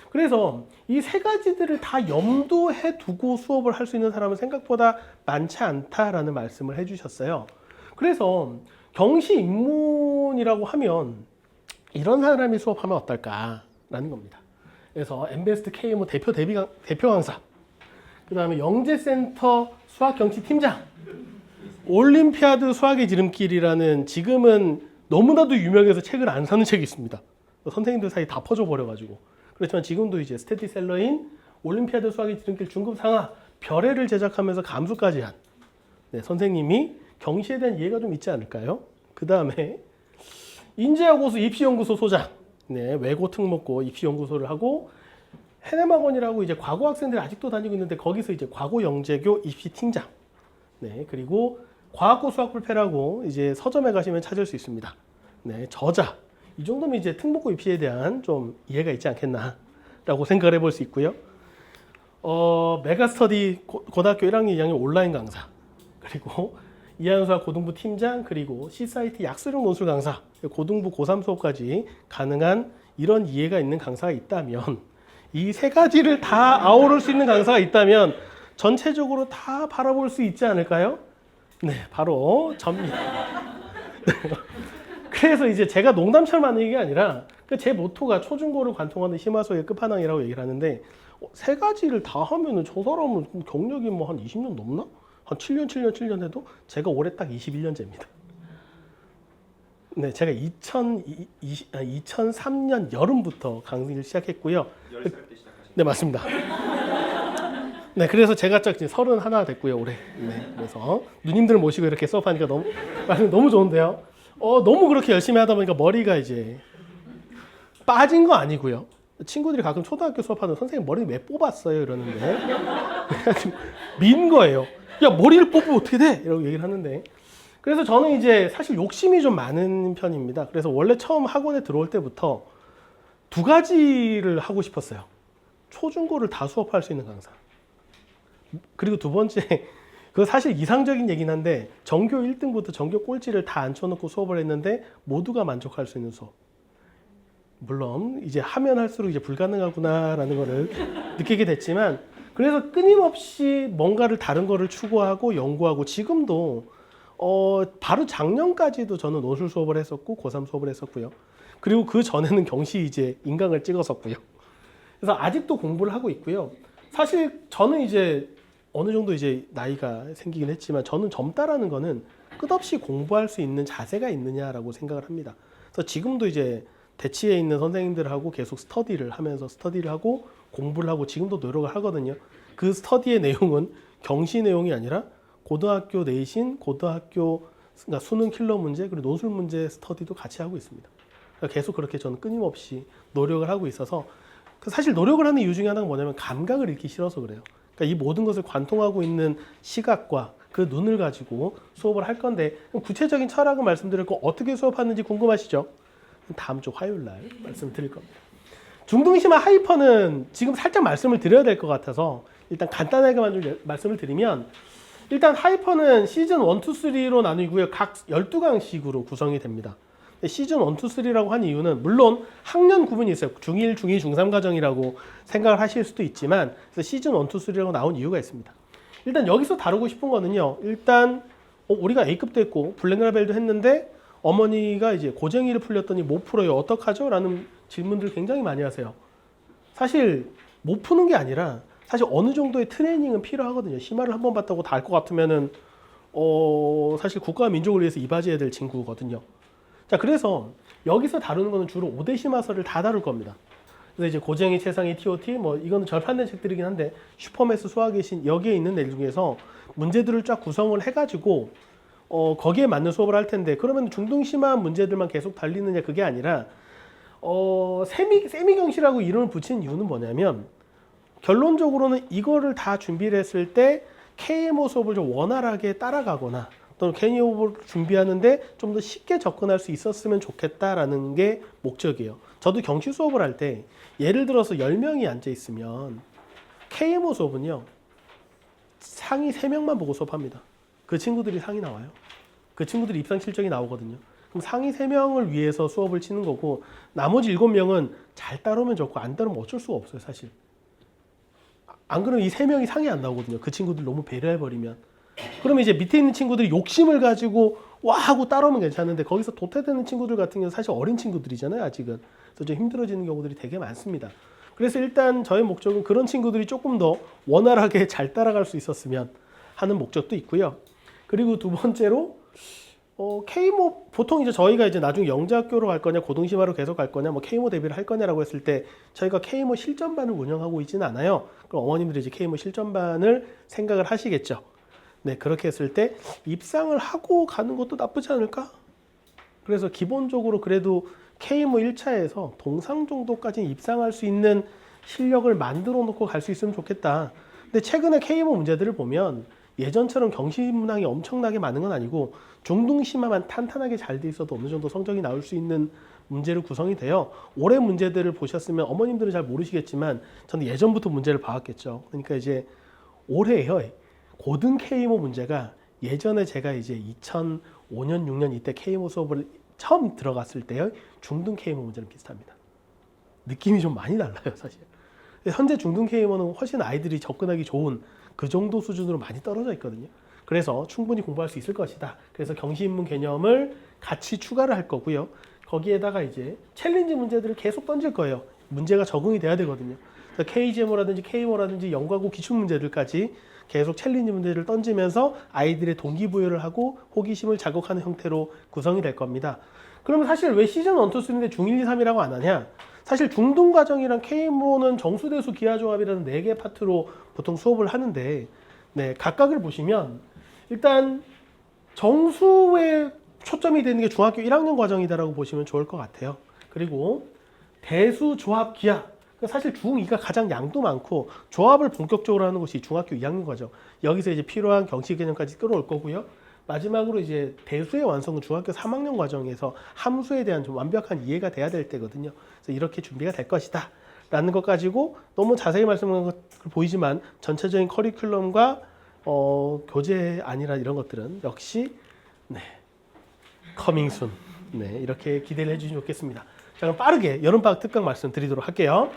그래서 이 세 가지들을 다 염두해 두고 수업을 할 수 있는 사람은 생각보다 많지 않다라는 말씀을 해주셨어요. 그래서 경시 입문이라고 하면 이런 사람이 수업하면 어떨까라는 겁니다. 그래서 엠베스트 KMO 대표 강사, 그 다음에 영재센터 수학경시 팀장, 올림피아드 수학의 지름길이라는 지금은 너무나도 유명해서 책을 안 사는 책이 있습니다. 선생님들 사이 다 퍼져 버려가지고. 그렇지만 지금도 이제 스테디셀러인 올림피아드 수학의 지름길 중급 상하 별애를 제작하면서 감수까지 한 선생님이 경시에 대한 이해가 좀 있지 않을까요? 그 다음에 인재하고수 입시연구소 소장, 외고 특목고 입시연구소를 하고, 해냄학원이라고 이제 과고 학생들이 아직도 다니고 있는데 거기서 이제 과고 영재교 입시 팀장, 그리고 과학고 수학불패라고 이제 서점에 가시면 찾을 수 있습니다. 저자, 이 정도면 이제 특목고 입시에 대한 좀 이해가 있지 않겠나라고 생각을 해볼 수 있고요. 메가스터디 고등학교 1학년 2학년 온라인 강사, 그리고 이한수학 고등부 팀장 그리고 C사이트 약수령 논술 강사 고등부 고3 수업까지 가능한 이런 이해가 있는 강사가 있다면 이 세 가지를 다 아우를 수 있는 강사가 있다면 전체적으로 다 바라볼 수 있지 않을까요? 네, 바로 접니다. 그래서 이제 제가 농담처럼 하는 얘기가 아니라 제 모토가 초중고를 관통하는 심화수의 끝판왕이라고 얘기를 하는데 세 가지를 다 하면은 저 사람은 경력이 뭐 한 20년 넘나? 한 7년 해도 제가 올해 딱 21년째입니다. 네, 제가 2003년 여름부터 강의를 시작했고요. 10살 때 시작하신 네, 맞습니다. 네, 그래서 제가 딱 이제 31 됐고요, 올해. 네, 그래서 누님들 모시고 이렇게 수업하니까 너무 좋은데요. 너무 그렇게 열심히 하다 보니까 머리가 이제 빠진 거 아니고요. 친구들이 가끔 초등학교 수업하는 선생님 머리 왜 뽑았어요? 이러는데 그래가지고 민 거예요. 야, 머리를 뽑으면 어떻게 돼? 이러고 얘기를 하는데 그래서 저는 이제 사실 욕심이 좀 많은 편입니다. 그래서 원래 처음 학원에 들어올 때부터 두 가지를 하고 싶었어요. 초중고를 다 수업할 수 있는 강사. 그리고 두 번째, 그거 사실 이상적인 얘기긴 한데 전교 1등부터 전교 꼴찌를 다 앉혀놓고 수업을 했는데 모두가 만족할 수 있는 수업. 물론 이제 하면 할수록 이제 불가능하구나라는 거를 느끼게 됐지만 그래서 끊임없이 뭔가를 다른 거를 추구하고 연구하고 지금도 바로 작년까지도 저는 논술 수업을 했었고 고3 수업을 했었고요. 그리고 그 전에는 경시 이제 인강을 찍었었고요. 그래서 아직도 공부를 하고 있고요. 사실 저는 이제 어느 정도 이제 나이가 생기긴 했지만 저는 젊다라는 거는 끝없이 공부할 수 있는 자세가 있느냐라고 생각을 합니다. 그래서 지금도 이제 대치에 있는 선생님들하고 계속 스터디를 하고 공부를 하고 지금도 노력을 하거든요. 그 스터디의 내용은 경시 내용이 아니라 고등학교 내신, 고등학교 그러니까 수능 킬러 문제 그리고 논술 문제 스터디도 같이 하고 있습니다. 그러니까 계속 그렇게 저는 끊임없이 노력을 하고 있어서 사실 노력을 하는 이유 중에 하나가 뭐냐면 감각을 잃기 싫어서 그래요. 그러니까 이 모든 것을 관통하고 있는 시각과 그 눈을 가지고 수업을 할 건데 구체적인 철학을 말씀드렸고 어떻게 수업하는지 궁금하시죠? 다음 주 화요일 날 말씀드릴 겁니다. 중등심화 하이퍼는 지금 살짝 말씀을 드려야 될 것 같아서 일단 간단하게만 좀 말씀을 드리면 일단 하이퍼는 시즌 1, 2, 3로 나뉘고요. 각 12강식으로 구성이 됩니다. 시즌 1, 2, 3라고 한 이유는 물론 학년 구분이 있어요. 중1, 중2, 중3 과정이라고 생각을 하실 수도 있지만 그래서 시즌 1, 2, 3라고 나온 이유가 있습니다. 일단 여기서 다루고 싶은 거는요. 일단 우리가 A급도 했고 블랙라벨도 했는데 어머니가 이제 고쟁이를 풀렸더니 못 풀어요. 어떡하죠? 라는 질문들을 굉장히 많이 하세요. 사실 못 푸는 게 아니라 사실 어느 정도의 트레이닝은 필요하거든요. 심화를 한번 봤다고 다 알 것 같으면은 사실 국가와 민족을 위해서 이바지해야 될 친구거든요. 자, 그래서 여기서 다루는 거는 주로 5대 심화서를 다 다룰 겁니다. 그래서 이제 고쟁이, 최상위, TOT 뭐 이거는 절판된 책들이긴 한데 슈퍼매스, 수학의 신 여기에 있는 내용 중에서 문제들을 쫙 구성을 해가지고 거기에 맞는 수업을 할 텐데 그러면 중등심화 문제들만 계속 달리느냐 그게 아니라 세미경시라고 이름을 붙인 이유는 뭐냐면 결론적으로는 이거를 다 준비를 했을 때 KMO 수업을 좀 원활하게 따라가거나 또는 KMO를 준비하는데 좀 더 쉽게 접근할 수 있었으면 좋겠다라는 게 목적이에요. 저도 경시 수업을 할 때 예를 들어서 10명이 앉아 있으면 KMO 수업은요 상위 3명만 보고 수업합니다. 그 친구들이 상이 나와요. 그 친구들이 입상 실적이 나오거든요. 그럼 상위 3명을 위해서 수업을 치는 거고 나머지 7명은 잘 따르면 좋고 안 따르면 어쩔 수가 없어요. 사실. 안 그러면 이 3명이 상이 안 나오거든요. 그 친구들 너무 배려해버리면. 그러면 이제 밑에 있는 친구들이 욕심을 가지고 와 하고 따라오면 괜찮은데 거기서 도태되는 친구들 같은 경우는 사실 어린 친구들이잖아요. 아직은. 그래서 좀 힘들어지는 경우들이 되게 많습니다. 그래서 일단 저의 목적은 그런 친구들이 조금 더 원활하게 잘 따라갈 수 있었으면 하는 목적도 있고요. 그리고 두 번째로 K모 보통 이제 저희가 이제 나중에 영재학교로 갈 거냐 고등심화로 계속 갈 거냐 뭐 K모 대비를 할 거냐라고 했을 때 저희가 K모 실전반을 운영하고 있지는 않아요. 그럼 어머님들이 이제 K모 실전반을 생각을 하시겠죠. 네, 그렇게 했을 때 입상을 하고 가는 것도 나쁘지 않을까? 그래서 기본적으로 그래도 K모 1차에서 동상 정도까지는 입상할 수 있는 실력을 만들어 놓고 갈 수 있으면 좋겠다. 근데 최근에 K모 문제들을 보면 예전처럼 경시 문항이 엄청나게 많은 건 아니고 중등심화만 탄탄하게 잘 돼 있어도 어느 정도 성적이 나올 수 있는 문제로 구성이 돼요. 올해 문제들을 보셨으면 어머님들은 잘 모르시겠지만 저는 예전부터 문제를 봐왔겠죠. 그러니까 이제 올해요. 고등 K모 문제가 예전에 제가 이제 2005년, 6년 이때 K모 수업을 처음 들어갔을 때의 중등 K모 문제는 비슷합니다. 느낌이 좀 많이 달라요, 사실. 현재 중등 K모는 훨씬 아이들이 접근하기 좋은 그 정도 수준으로 많이 떨어져 있거든요. 그래서 충분히 공부할 수 있을 것이다. 그래서 경시인문 개념을 같이 추가를 할 거고요. 거기에다가 이제 챌린지 문제들을 계속 던질 거예요. 문제가 적응이 돼야 되거든요. 그래서 KGMO라든지 K모라든지 영과고 기출 문제들까지 계속 챌린지 문제를 던지면서 아이들의 동기부여를 하고 호기심을 자극하는 형태로 구성이 될 겁니다. 그러면 사실 왜 시즌 1, 2, 3인데 중1, 2, 3이라고 안 하냐? 사실 중등 과정이랑 K모는 정수대수 기하조합이라는 4개 파트로 보통 수업을 하는데 네, 각각을 보시면 일단 정수에 초점이 되는 게 중학교 1학년 과정이다라고 보시면 좋을 것 같아요. 그리고 대수, 조합, 기하. 사실 중2가 가장 양도 많고 조합을 본격적으로 하는 것이 중학교 2학년 과정. 여기서 이제 필요한 경시 개념까지 끌어올 거고요. 마지막으로 이제 대수의 완성은 중학교 3학년 과정에서 함수에 대한 좀 완벽한 이해가 돼야 될 때거든요. 그래서 이렇게 준비가 될 것이다. 라는 것 가지고 너무 자세히 말씀한 것 보이지만 전체적인 커리큘럼과 교재안이라 이런 것들은 역시 네, 커밍순. 네, 이렇게 기대를 해주시면 좋겠습니다. 자, 그럼 빠르게 여름방학 특강 말씀드리도록 할게요.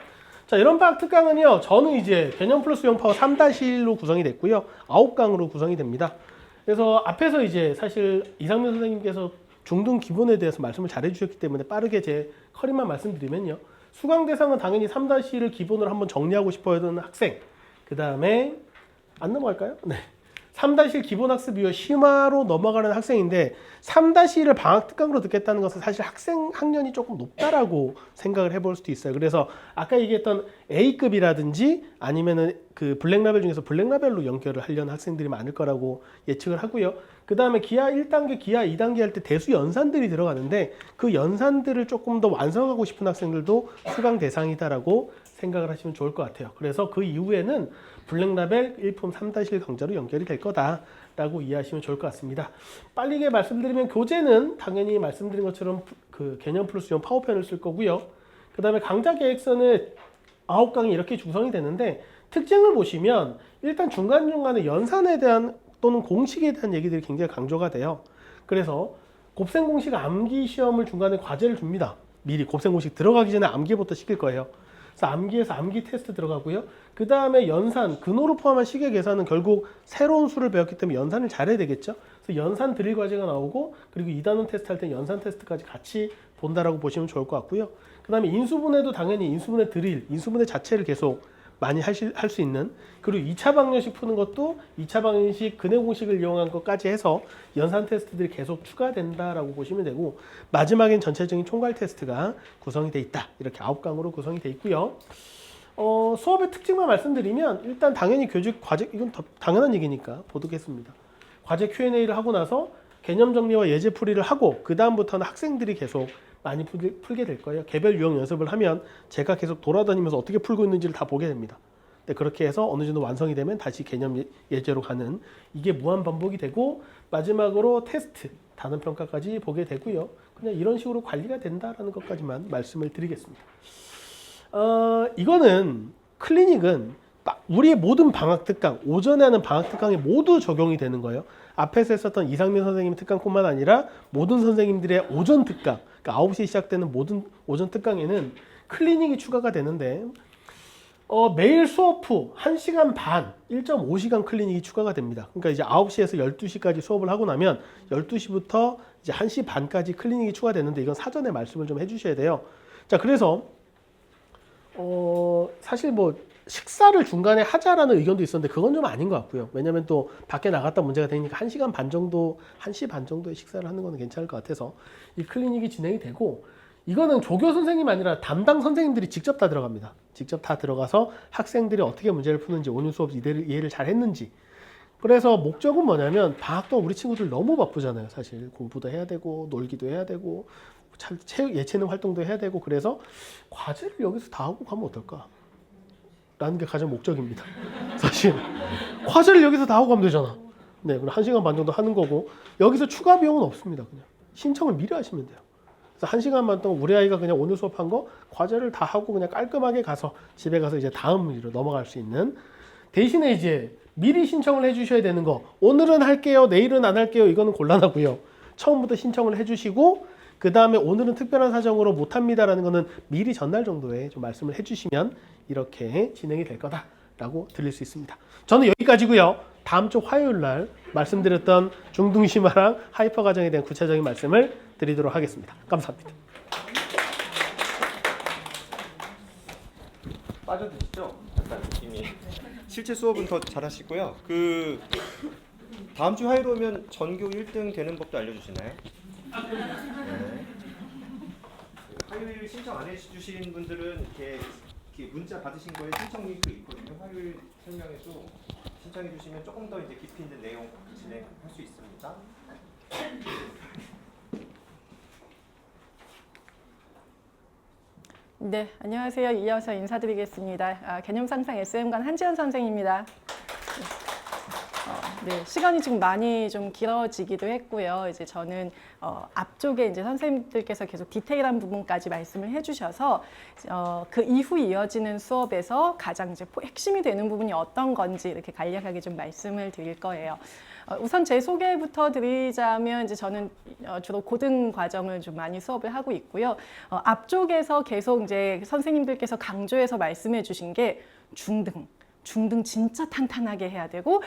자, 여름방학 특강은요, 저는 이제 개념 플러스 영파워 3-1로 구성이 됐고요. 9강으로 구성이 됩니다. 그래서 앞에서 이제 사실 이상민 선생님께서 중등 기본에 대해서 말씀을 잘 해주셨기 때문에 빠르게 제 커리만 말씀드리면요. 수강 대상은 당연히 3-1을 기본으로 한번 정리하고 싶어 하는 학생. 그 다음에, 안 넘어갈까요? 네. 3-1 기본학습 이후 심화로 넘어가는 학생인데 3-1을 방학 특강으로 듣겠다는 것은 사실 학생 학년이 조금 높다라고 생각을 해볼 수도 있어요. 그래서 아까 얘기했던 A급이라든지 아니면은 그 블랙라벨 중에서 블랙라벨로 연결을 하려는 학생들이 많을 거라고 예측을 하고요. 그 다음에 기하 1단계, 기하 2단계 할 때 대수 연산들이 들어가는데 그 연산들을 조금 더 완성하고 싶은 학생들도 수강 대상이다라고 생각을 하시면 좋을 것 같아요. 그래서 그 이후에는 블랙라벨 1품 3-1 강좌로 연결이 될 거다라고 이해하시면 좋을 것 같습니다. 빠르게 말씀드리면 교재는 당연히 말씀드린 것처럼 그 개념 플러스 용 파워편을 쓸 거고요. 그 다음에 강좌 계획서는 9강이 이렇게 구성이 되는데 특징을 보시면 일단 중간중간에 연산에 대한 또는 공식에 대한 얘기들이 굉장히 강조가 돼요. 그래서 곱셈 공식 암기 시험을 중간에 과제를 줍니다. 미리 곱셈 공식 들어가기 전에 암기부터 시킬 거예요. 그래서 암기에서 암기 테스트 들어가고요. 그 다음에 연산, 근호를 포함한 시계 계산은 결국 새로운 수를 배웠기 때문에 연산을 잘해야 되겠죠. 그래서 연산 드릴 과제가 나오고 그리고 2단원 테스트 할 때 연산 테스트까지 같이 본다라고 보시면 좋을 것 같고요. 그 다음에 인수분해도 당연히 인수분해 드릴, 인수분해 자체를 계속 많이 할 수 있는, 그리고 2차 방정식 푸는 것도 2차 방정식 근해 공식을 이용한 것까지 해서 연산 테스트들이 계속 추가된다라고 보시면 되고 마지막엔 전체적인 총괄 테스트가 구성이 돼 있다. 이렇게 9강으로 구성이 돼 있고요. 수업의 특징만 말씀드리면 일단 당연히 교직 과제, 이건 당연한 얘기니까 보도겠습니다. 과제 Q&A를 하고 나서 개념 정리와 예제 풀이를 하고 그 다음부터는 학생들이 계속 많이 풀게 될 거예요. 개별 유형 연습을 하면 제가 계속 돌아다니면서 어떻게 풀고 있는지를 다 보게 됩니다. 네, 그렇게 해서 어느 정도 완성이 되면 다시 개념 예제로 가는 이게 무한 반복이 되고 마지막으로 테스트, 단원 평가까지 보게 되고요. 그냥 이런 식으로 관리가 된다라는 것까지만 말씀을 드리겠습니다. 이거는 클리닉은 우리의 모든 방학 특강, 오전에 하는 방학 특강에 모두 적용이 되는 거예요. 앞에서 했었던 이상민 선생님 특강뿐만 아니라 모든 선생님들의 오전 특강, 그러니까 9시에 시작되는 모든 오전 특강에는 클리닉이 추가가 되는데 매일 수업 후 1시간 반, 1.5시간 클리닉이 추가가 됩니다. 그러니까 이제 9시에서 12시까지 수업을 하고 나면 12시부터 이제 1시 반까지 클리닉이 추가되는데 이건 사전에 말씀을 좀 해주셔야 돼요. 자, 그래서 사실 뭐 식사를 중간에 하자라는 의견도 있었는데 그건 좀 아닌 것 같고요. 왜냐면 또 밖에 나갔다 문제가 되니까 1시간 반 정도, 1시 반 정도의 식사를 하는 거는 괜찮을 것 같아서 이 클리닉이 진행이 되고 이거는 조교 선생님이 아니라 담당 선생님들이 직접 다 들어갑니다. 직접 다 들어가서 학생들이 어떻게 문제를 푸는지 오늘 수업 이해를 잘 했는지 그래서 목적은 뭐냐면 방학 동안 우리 친구들 너무 바쁘잖아요. 사실 공부도 해야 되고 놀기도 해야 되고 예체능 활동도 해야 되고 그래서 과제를 여기서 다 하고 가면 어떨까? 라는 게 가장 목적입니다. 사실 과제를 여기서 다 하고 가면 되잖아. 네, 그럼 1시간 반 정도 하는 거고 여기서 추가 비용은 없습니다. 그냥 신청을 미리 하시면 돼요. 그래서 1시간 반 동안 우리 아이가 그냥 오늘 수업한 거 과제를 다 하고 그냥 깔끔하게 가서 집에 가서 이제 다음 일로 넘어갈 수 있는 대신에 이제 미리 신청을 해주셔야 되는 거. 오늘은 할게요, 내일은 안 할게요. 이거는 곤란하고요. 처음부터 신청을 해주시고 그 다음에 오늘은 특별한 사정으로 못합니다라는 거는 미리 전날 정도에 좀 말씀을 해주시면 이렇게 진행이 될 거다라고 드릴 수 있습니다. 저는 여기까지고요. 다음 주 화요일 날 말씀드렸던 중등심화랑 하이퍼 과정에 대한 구체적인 말씀을 드리도록 하겠습니다. 감사합니다. 빠져드시죠? 약간 느낌이. 실제 수업은 더 잘하시고요. 다음 주 화요일 오면 전교 1등 되는 법도 알려주시나요? 네. 화요일 신청 안 해주신 분들은 이렇게 문자 받으신 거에 신청 링크 있거든요. 화요일 설명에도 신청해 주시면 조금 더 이제 깊이 있는 내용 진행할 수 있습니다. 네, 안녕하세요. 이어서 인사드리겠습니다. 개념상상 SM관 한지연 선생입니다. 네, 시간이 지금 많이 좀 길어지기도 했고요. 이제 저는 앞쪽에 이제 선생님들께서 계속 디테일한 부분까지 말씀을 해주셔서 그 이후 이어지는 수업에서 가장 이제 핵심이 되는 부분이 어떤 건지 이렇게 간략하게 좀 말씀을 드릴 거예요. 우선 제 소개부터 드리자면 이제 저는 주로 고등 과정을 좀 많이 수업을 하고 있고요. 앞쪽에서 계속 이제 선생님들께서 강조해서 말씀해 주신 게 중등 진짜 탄탄하게 해야 되고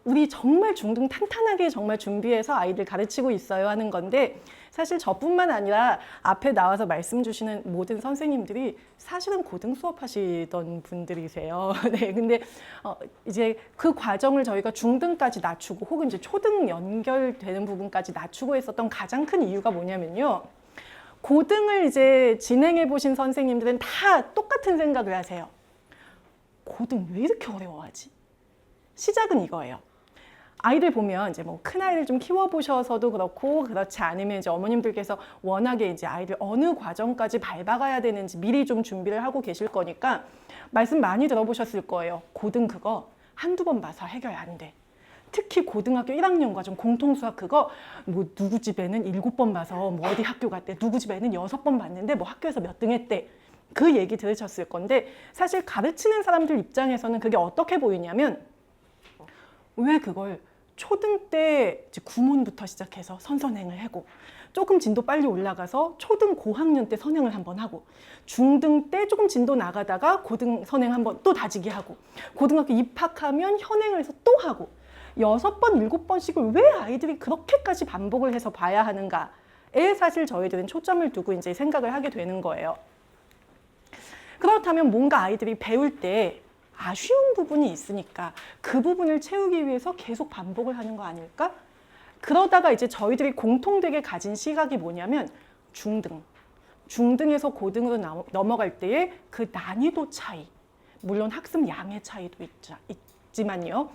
우리 정말 중등 탄탄하게 정말 준비해서 아이들 가르치고 있어요 하는 건데 사실 저뿐만 아니라 앞에 나와서 말씀 주시는 모든 선생님들이 사실은 고등 수업하시던 분들이세요. 네, 근데 이제 그 과정을 저희가 중등까지 낮추고 혹은 이제 초등 연결되는 부분까지 낮추고 했었던 가장 큰 이유가 뭐냐면요. 고등을 이제 진행해 보신 선생님들은 다 똑같은 생각을 하세요. 고등 왜 이렇게 어려워하지? 시작은 이거예요. 아이들 보면 이제 뭐 큰 아이를 좀 키워보셔서도 그렇고 그렇지 않으면 이제 어머님들께서 워낙에 이제 아이들 어느 과정까지 밟아가야 되는지 미리 좀 준비를 하고 계실 거니까 말씀 많이 들어보셨을 거예요. 고등 그거 한두 번 봐서 해결 안 돼. 특히 고등학교 1학년 과정 공통수학 그거 뭐 누구 집에는 7번 봐서 뭐 어디 학교 갔대. 누구 집에는 6번 봤는데 뭐 학교에서 몇 등 했대. 그 얘기 들으셨을 건데 사실 가르치는 사람들 입장에서는 그게 어떻게 보이냐면 왜 그걸 초등 때 이제 구문부터 시작해서 선행을 하고 조금 진도 빨리 올라가서 초등 고학년 때 선행을 한번 하고 중등 때 조금 진도 나가다가 고등 선행 한번 또 다지기 하고 고등학교 입학하면 현행을 해서 또 하고 6번, 7번씩을 왜 아이들이 그렇게까지 반복을 해서 봐야 하는가에 사실 저희들은 초점을 두고 이제 생각을 하게 되는 거예요. 그렇다면 뭔가 아이들이 배울 때 아쉬운 부분이 있으니까 그 부분을 채우기 위해서 계속 반복을 하는 거 아닐까? 그러다가 이제 저희들이 공통되게 가진 시각이 뭐냐면 중등에서 고등으로 넘어갈 때의 그 난이도 차이, 물론 학습 양의 차이도 있지만요.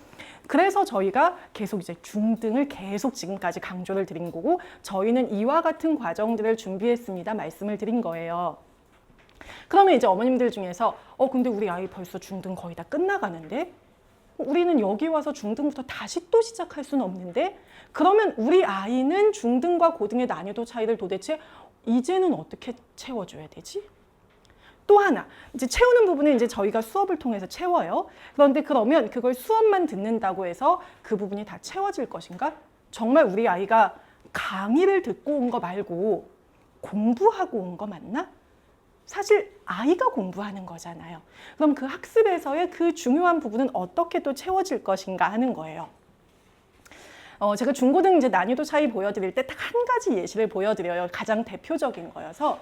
그래서 저희가 계속 이제 중등을 계속 지금까지 강조를 드린 거고 저희는 이와 같은 과정들을 준비했습니다. 말씀을 드린 거예요. 그러면 이제 어머님들 중에서 근데 우리 아이 벌써 중등 거의 다 끝나가는데 우리는 여기 와서 중등부터 다시 또 시작할 수는 없는데 그러면 우리 아이는 중등과 고등의 난이도 차이를 도대체 이제는 어떻게 채워줘야 되지? 또 하나 이제 채우는 부분은 이제 저희가 수업을 통해서 채워요. 그런데 그러면 그걸 수업만 듣는다고 해서 그 부분이 다 채워질 것인가? 정말 우리 아이가 강의를 듣고 온 거 말고 공부하고 온 거 맞나? 사실 아이가 공부하는 거잖아요. 그럼 그 학습에서의 그 중요한 부분은 어떻게 또 채워질 것인가 하는 거예요. 제가 중고등 이제 난이도 차이 보여드릴 때 딱 한 가지 예시를 보여드려요. 가장 대표적인 거여서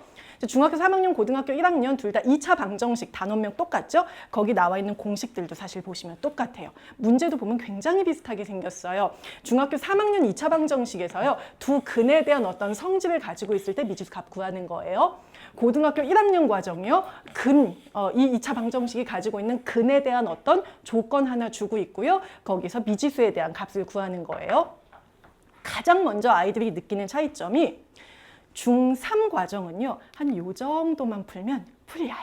중학교 3학년, 고등학교 1학년 둘 다 2차 방정식 단원명 똑같죠? 거기 나와 있는 공식들도 사실 보시면 똑같아요. 문제도 보면 굉장히 비슷하게 생겼어요. 중학교 3학년 2차 방정식에서요. 두 근에 대한 어떤 성질을 가지고 있을 때 미지수값 구하는 거예요. 고등학교 1학년 과정이요. 이 2차 방정식이 가지고 있는 근에 대한 어떤 조건 하나 주고 있고요. 거기서 미지수에 대한 값을 구하는 거예요. 가장 먼저 아이들이 느끼는 차이점이 중3 과정은요. 한 요 정도만 풀면 풀려요.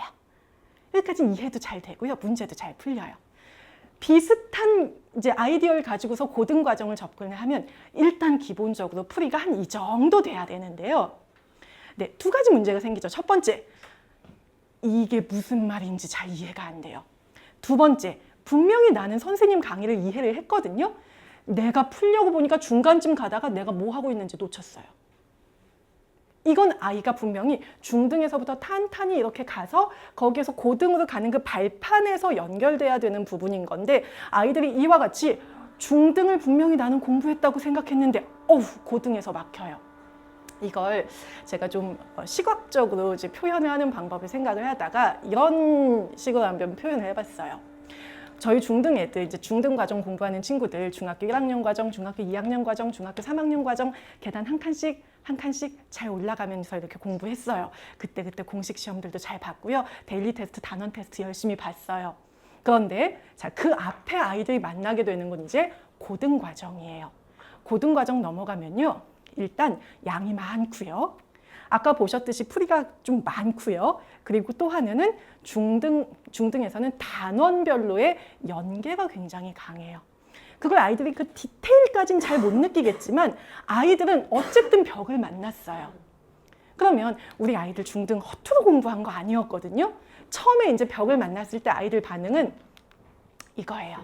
여기까지 이해도 잘 되고요. 문제도 잘 풀려요. 비슷한 이제 아이디어를 가지고서 고등 과정을 접근을 하면 일단 기본적으로 풀이가 한 이 정도 돼야 되는데요. 네, 두 가지 문제가 생기죠. 첫 번째, 이게 무슨 말인지 잘 이해가 안 돼요. 두 번째, 분명히 나는 선생님 강의를 이해를 했거든요. 내가 풀려고 보니까 중간쯤 가다가 내가 뭐 하고 있는지 놓쳤어요. 이건 아이가 분명히 중등에서부터 탄탄히 이렇게 가서 거기에서 고등으로 가는 그 발판에서 연결돼야 되는 부분인 건데, 아이들이 이와 같이 중등을 분명히 나는 공부했다고 생각했는데 고등에서 막혀요. 이걸 제가 좀 시각적으로 이제 표현을 하는 방법을 생각을 하다가 이런 식으로 한번 표현을 해봤어요. 저희 중등 애들, 이제 중등 과정 공부하는 친구들, 중학교 1학년 과정, 중학교 2학년 과정, 중학교 3학년 과정 계단 한 칸씩 잘 올라가면서 이렇게 공부했어요. 그때 공식 시험들도 잘 봤고요. 데일리 테스트, 단원 테스트 열심히 봤어요. 그런데 자, 그 앞에 아이들이 만나게 되는 건 이제 고등 과정이에요. 고등 과정 넘어가면요, 일단 양이 많고요. 아까 보셨듯이 풀이가 좀 많고요. 그리고 또 하나는 중등에서는 단원별로의 연계가 굉장히 강해요. 그걸 아이들이 그 디테일까지는 잘 못 느끼겠지만 아이들은 어쨌든 벽을 만났어요. 그러면 우리 아이들 중등 허투루 공부한 거 아니었거든요. 처음에 이제 벽을 만났을 때 아이들 반응은 이거예요.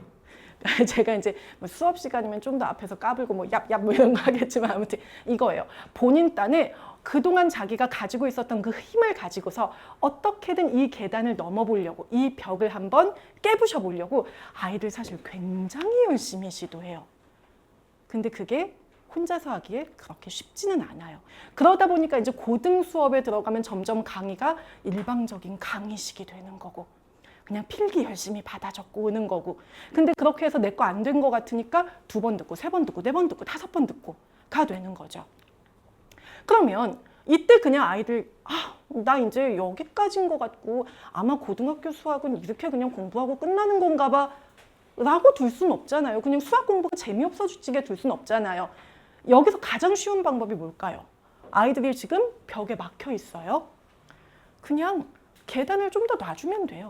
제가 이제 뭐 수업 시간이면 좀 더 앞에서 까불고 뭐 얍얍 뭐 이런 거 하겠지만 아무튼 이거예요. 본인 딴에 그동안 자기가 가지고 있었던 그 힘을 가지고서 어떻게든 이 계단을 넘어보려고, 이 벽을 한번 깨부셔 보려고 아이들 사실 굉장히 열심히 시도해요. 근데 그게 혼자서 하기에 그렇게 쉽지는 않아요. 그러다 보니까 이제 고등 수업에 들어가면 점점 강의가 일방적인 강의식이 되는 거고, 그냥 필기 열심히 받아 적고 오는 거고. 근데 그렇게 해서 내 거 안 된 거 같으니까 2번 듣고 3번 듣고 4번 듣고 5번 듣고 가 되는 거죠. 그러면 이때 그냥 아이들 나 이제 여기까지인 것 같고 아마 고등학교 수학은 이렇게 그냥 공부하고 끝나는 건가 봐 라고 둘 수는 없잖아요. 그냥 수학 공부가 재미없어지게 둘 수는 없잖아요. 여기서 가장 쉬운 방법이 뭘까요? 아이들이 지금 벽에 막혀 있어요. 그냥 계단을 좀 더 놔주면 돼요.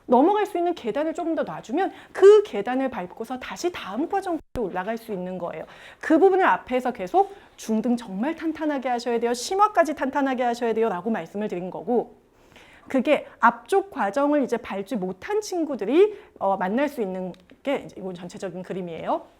넘어갈 수 있는 계단을 조금 더 놔주면 그 계단을 밟고서 다시 다음 과정으로 올라갈 수 있는 거예요. 그 부분을 앞에서 계속 중등 정말 탄탄하게 하셔야 돼요. 심화까지 탄탄하게 하셔야 돼요 라고 말씀을 드린 거고, 그게 앞쪽 과정을 이제 밟지 못한 친구들이 만날 수 있는 게 이건 전체적인 그림이에요.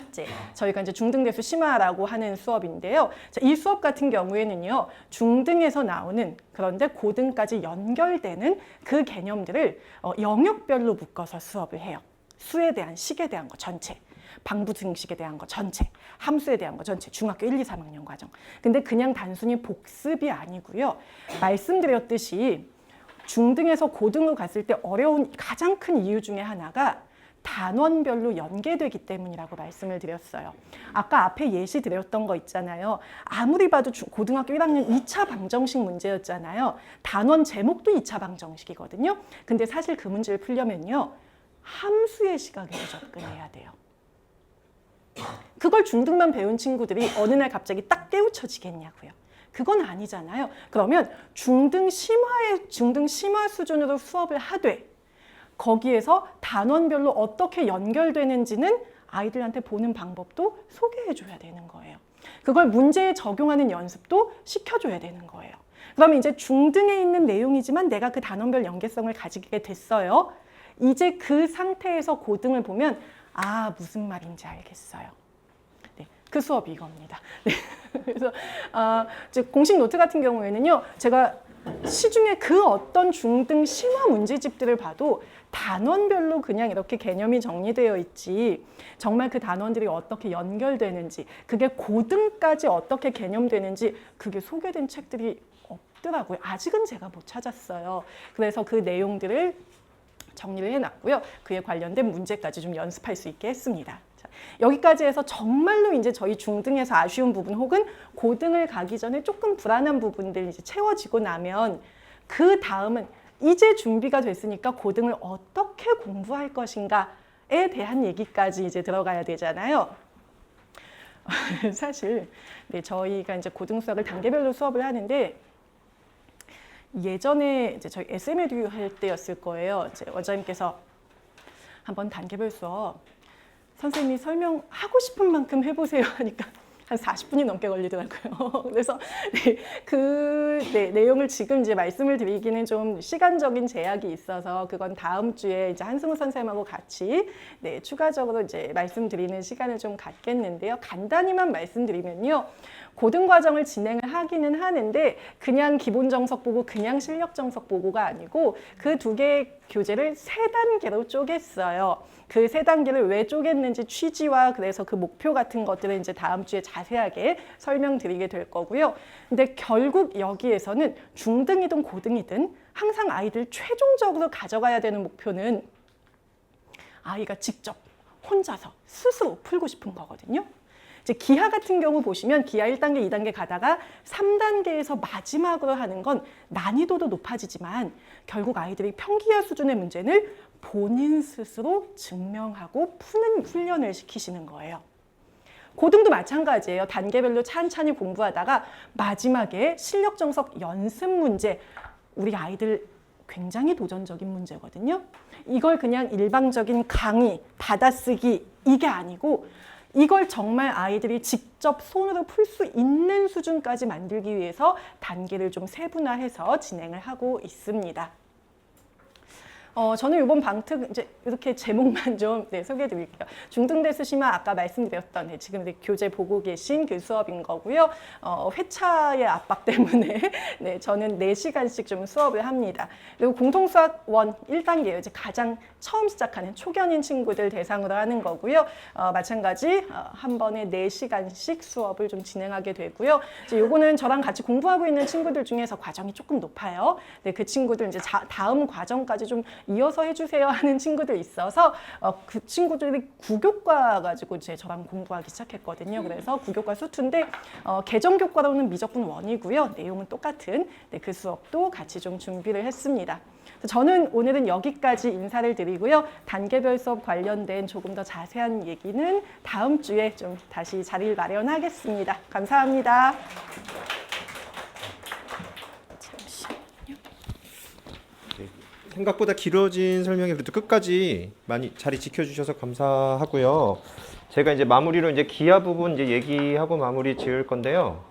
이제 저희가 이제 중등대수 심화라고 하는 수업인데요. 자, 이 수업 같은 경우에는요, 중등에서 나오는, 그런데 고등까지 연결되는 그 개념들을 영역별로 묶어서 수업을 해요. 수에 대한, 식에 대한 거 전체, 방부 등식에 대한 거 전체, 함수에 대한 거 전체, 중학교 1, 2, 3학년 과정. 근데 그냥 단순히 복습이 아니고요. 말씀드렸듯이 중등에서 고등으로 갔을 때 어려운 가장 큰 이유 중에 하나가 단원별로 연계되기 때문이라고 말씀을 드렸어요. 아까 앞에 예시 드렸던 거 있잖아요. 아무리 봐도 고등학교 1학년 2차 방정식 문제였잖아요. 단원 제목도 2차 방정식이거든요. 근데 사실 그 문제를 풀려면요, 함수의 시각에서 접근해야 돼요. 그걸 중등만 배운 친구들이 어느 날 갑자기 딱 깨우쳐지겠냐고요. 그건 아니잖아요. 그러면 중등 심화 수준으로 수업을 하되 거기에서 단원별로 어떻게 연결되는지는 아이들한테 보는 방법도 소개해줘야 되는 거예요. 그걸 문제에 적용하는 연습도 시켜줘야 되는 거예요. 그러면 이제 중등에 있는 내용이지만 내가 그 단원별 연계성을 가지게 됐어요. 이제 그 상태에서 고등을 보면 무슨 말인지 알겠어요. 네, 그 수업이 이겁니다. 네. 그래서 공식 노트 같은 경우에는요, 제가 시중에 그 어떤 중등 심화 문제집들을 봐도 단원별로 그냥 이렇게 개념이 정리되어 있지, 정말 그 단원들이 어떻게 연결되는지, 그게 고등까지 어떻게 개념되는지 그게 소개된 책들이 없더라고요. 아직은 제가 못 찾았어요. 그래서 그 내용들을 정리를 해놨고요. 그에 관련된 문제까지 좀 연습할 수 있게 했습니다. 자, 여기까지 해서 정말로 이제 저희 중등에서 아쉬운 부분 혹은 고등을 가기 전에 조금 불안한 부분들 이제 채워지고 나면 그 다음은 이제 준비가 됐으니까 고등을 어떻게 공부할 것인가에 대한 얘기까지 이제 들어가야 되잖아요. 사실 저희가 이제 고등 수학을 단계별로 수업을 하는데 예전에 이제 저희 SM에듀 할 때였을 거예요. 이제 원장님께서 한번 단계별 수업 선생님이 설명하고 싶은 만큼 해보세요 하니까 한 40분이 넘게 걸리더라고요. 그래서 내용을 지금 이제 말씀을 드리기는 좀 시간적인 제약이 있어서 그건 다음 주에 이제 한승우 선생님하고 같이 추가적으로 이제 말씀드리는 시간을 좀 갖겠는데요. 간단히만 말씀드리면요. 고등과정을 진행을 하기는 하는데 그냥 기본 정석 보고 그냥 실력 정석 보고가 아니고 그 두 개의 교재를 3단계로 쪼갰어요. 그 3단계를 왜 쪼갰는지 취지와 그래서 그 목표 같은 것들은 이제 다음 주에 자세하게 설명드리게 될 거고요. 근데 결국 여기에서는 중등이든 고등이든 항상 아이들 최종적으로 가져가야 되는 목표는 아이가 직접 혼자서 스스로 풀고 싶은 거거든요. 이제 기하 같은 경우 보시면 기하 1단계, 2단계 가다가 3단계에서 마지막으로 하는 건 난이도도 높아지지만 결국 아이들이 평기하 수준의 문제는 본인 스스로 증명하고 푸는 훈련을 시키시는 거예요. 고등도 마찬가지예요. 단계별로 찬찬히 공부하다가 마지막에 실력 정석 연습 문제, 우리 아이들 굉장히 도전적인 문제거든요. 이걸 그냥 일방적인 강의, 받아쓰기 이게 아니고 이걸 정말 아이들이 직접 손으로 풀 수 있는 수준까지 만들기 위해서 단계를 좀 세분화해서 진행을 하고 있습니다. 저는 이번 방특 이제 이렇게 제목만 좀 소개해 드릴게요. 중등대 쓰시면 아까 말씀드렸던 지금 교재 보고 계신 그 수업인 거고요. 회차의 압박 때문에 저는 4시간씩 좀 수업을 합니다. 그리고 공통수학 1 1단계예요. 이제 가장 처음 시작하는 초견인 친구들 대상으로 하는 거고요. 마찬가지 한 번에 4시간씩 수업을 좀 진행하게 되고요. 이제 요거는 저랑 같이 공부하고 있는 친구들 중에서 과정이 조금 높아요. 그 친구들 이제 다음 과정까지 좀 이어서 해주세요 하는 친구들 있어서 그 친구들이 구교과 가지고 이제 저랑 공부하기 시작했거든요. 그래서 구교과 수투인데 개정교과로는 미적분 1이고요. 내용은 똑같은 그 수업도 같이 좀 준비를 했습니다. 저는 오늘은 여기까지 인사를 드리고요. 단계별 수업 관련된 조금 더 자세한 얘기는 다음 주에 좀 다시 자리를 마련하겠습니다. 감사합니다. 생각보다 길어진 설명이 그래도 끝까지 많이 자리 지켜주셔서 감사하고요. 제가 이제 마무리로 이제 기하 부분 이제 얘기하고 마무리 지을 건데요.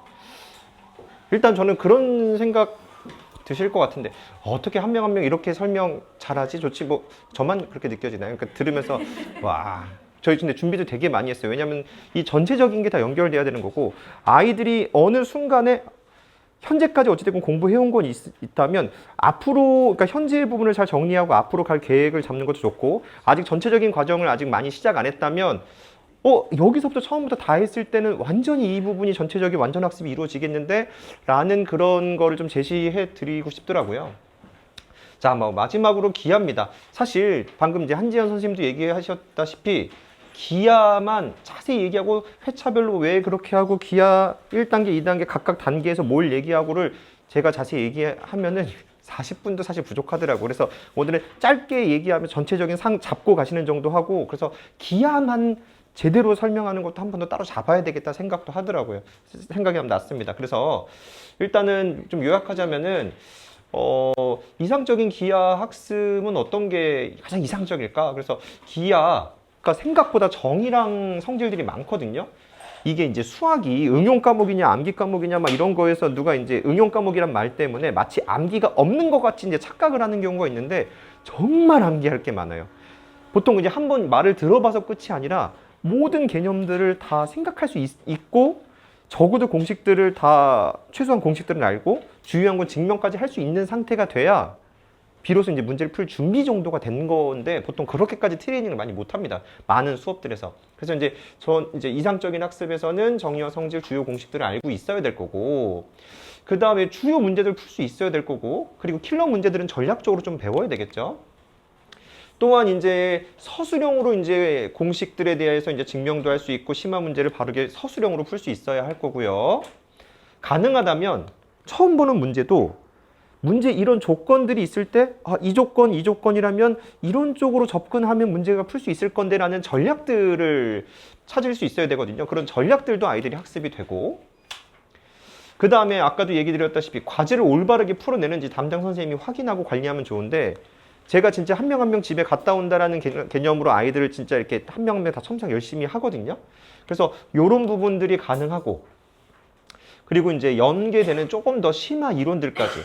일단 저는 그런 생각 드실 것 같은데 어떻게 한 명 한 명 이렇게 설명 잘하지? 좋지 뭐 저만 그렇게 느껴지나요? 그러니까 들으면서 와 저희 근데 준비도 되게 많이 했어요. 왜냐하면 이 전체적인 게 다 연결돼야 되는 거고 아이들이 어느 순간에 현재까지 어찌됐건 공부해온 건 있다면 앞으로 그러니까 현재의 부분을 잘 정리하고 앞으로 갈 계획을 잡는 것도 좋고 아직 전체적인 과정을 아직 많이 시작 안 했다면 여기서부터 처음부터 다 했을 때는 완전히 이 부분이 전체적인 완전 학습이 이루어지겠는데 라는 그런 거를 좀 제시해 드리고 싶더라고요. 자, 마지막으로 기하입니다. 사실 방금 이제 한지연 선생님도 얘기하셨다시피 기하만 자세히 얘기하고 회차별로 왜 그렇게 하고 기하 1단계, 2단계 각각 단계에서 뭘 얘기하고를 제가 자세히 얘기하면은 40분도 사실 부족하더라고요. 그래서 오늘은 짧게 얘기하면 전체적인 상 잡고 가시는 정도 하고 그래서 기하만 제대로 설명하는 것도 한 번 더 따로 잡아야 되겠다 생각도 하더라고요. 생각이 좀 났습니다. 그래서 일단은 좀 요약하자면은 이상적인 기하 학습은 어떤 게 가장 이상적일까? 그래서 기하가 생각보다 정의랑 성질들이 많거든요. 이게 이제 수학이 응용 과목이냐 암기 과목이냐 막 이런 거에서 누가 이제 응용 과목이란 말 때문에 마치 암기가 없는 것 같이 이제 착각을 하는 경우가 있는데 정말 암기할 게 많아요. 보통 이제 한번 말을 들어봐서 끝이 아니라 모든 개념들을 다 생각할 수 있고 적어도 공식들을 다 최소한 공식들은 알고 중요한 건 증명까지 할 수 있는 상태가 돼야 비로소 이제 문제를 풀 준비 정도가 된 건데 보통 그렇게까지 트레이닝을 많이 못 합니다. 많은 수업들에서. 그래서 이제 이상적인 학습에서는 정의와 성질 주요 공식들을 알고 있어야 될 거고 그 다음에 주요 문제들을 풀 수 있어야 될 거고 그리고 킬러 문제들은 전략적으로 좀 배워야 되겠죠. 또한 이제 서술형으로 이제 공식들에 대해서 이제 증명도 할 수 있고 심화 문제를 바르게 서술형으로 풀 수 있어야 할 거고요. 가능하다면 처음 보는 문제도 문제 이런 조건들이 있을 때 이 조건이라면 이런 쪽으로 접근하면 문제가 풀 수 있을 건데 라는 전략들을 찾을 수 있어야 되거든요. 그런 전략들도 아이들이 학습이 되고 그 다음에 아까도 얘기 드렸다시피 과제를 올바르게 풀어내는지 담당 선생님이 확인하고 관리하면 좋은데 제가 진짜 한 명 한 명 집에 갔다 온다라는 개념으로 아이들을 진짜 이렇게 한 명 한 명 다 첨삭 열심히 하거든요. 그래서 이런 부분들이 가능하고, 그리고 이제 연계되는 조금 더 심화 이론들까지.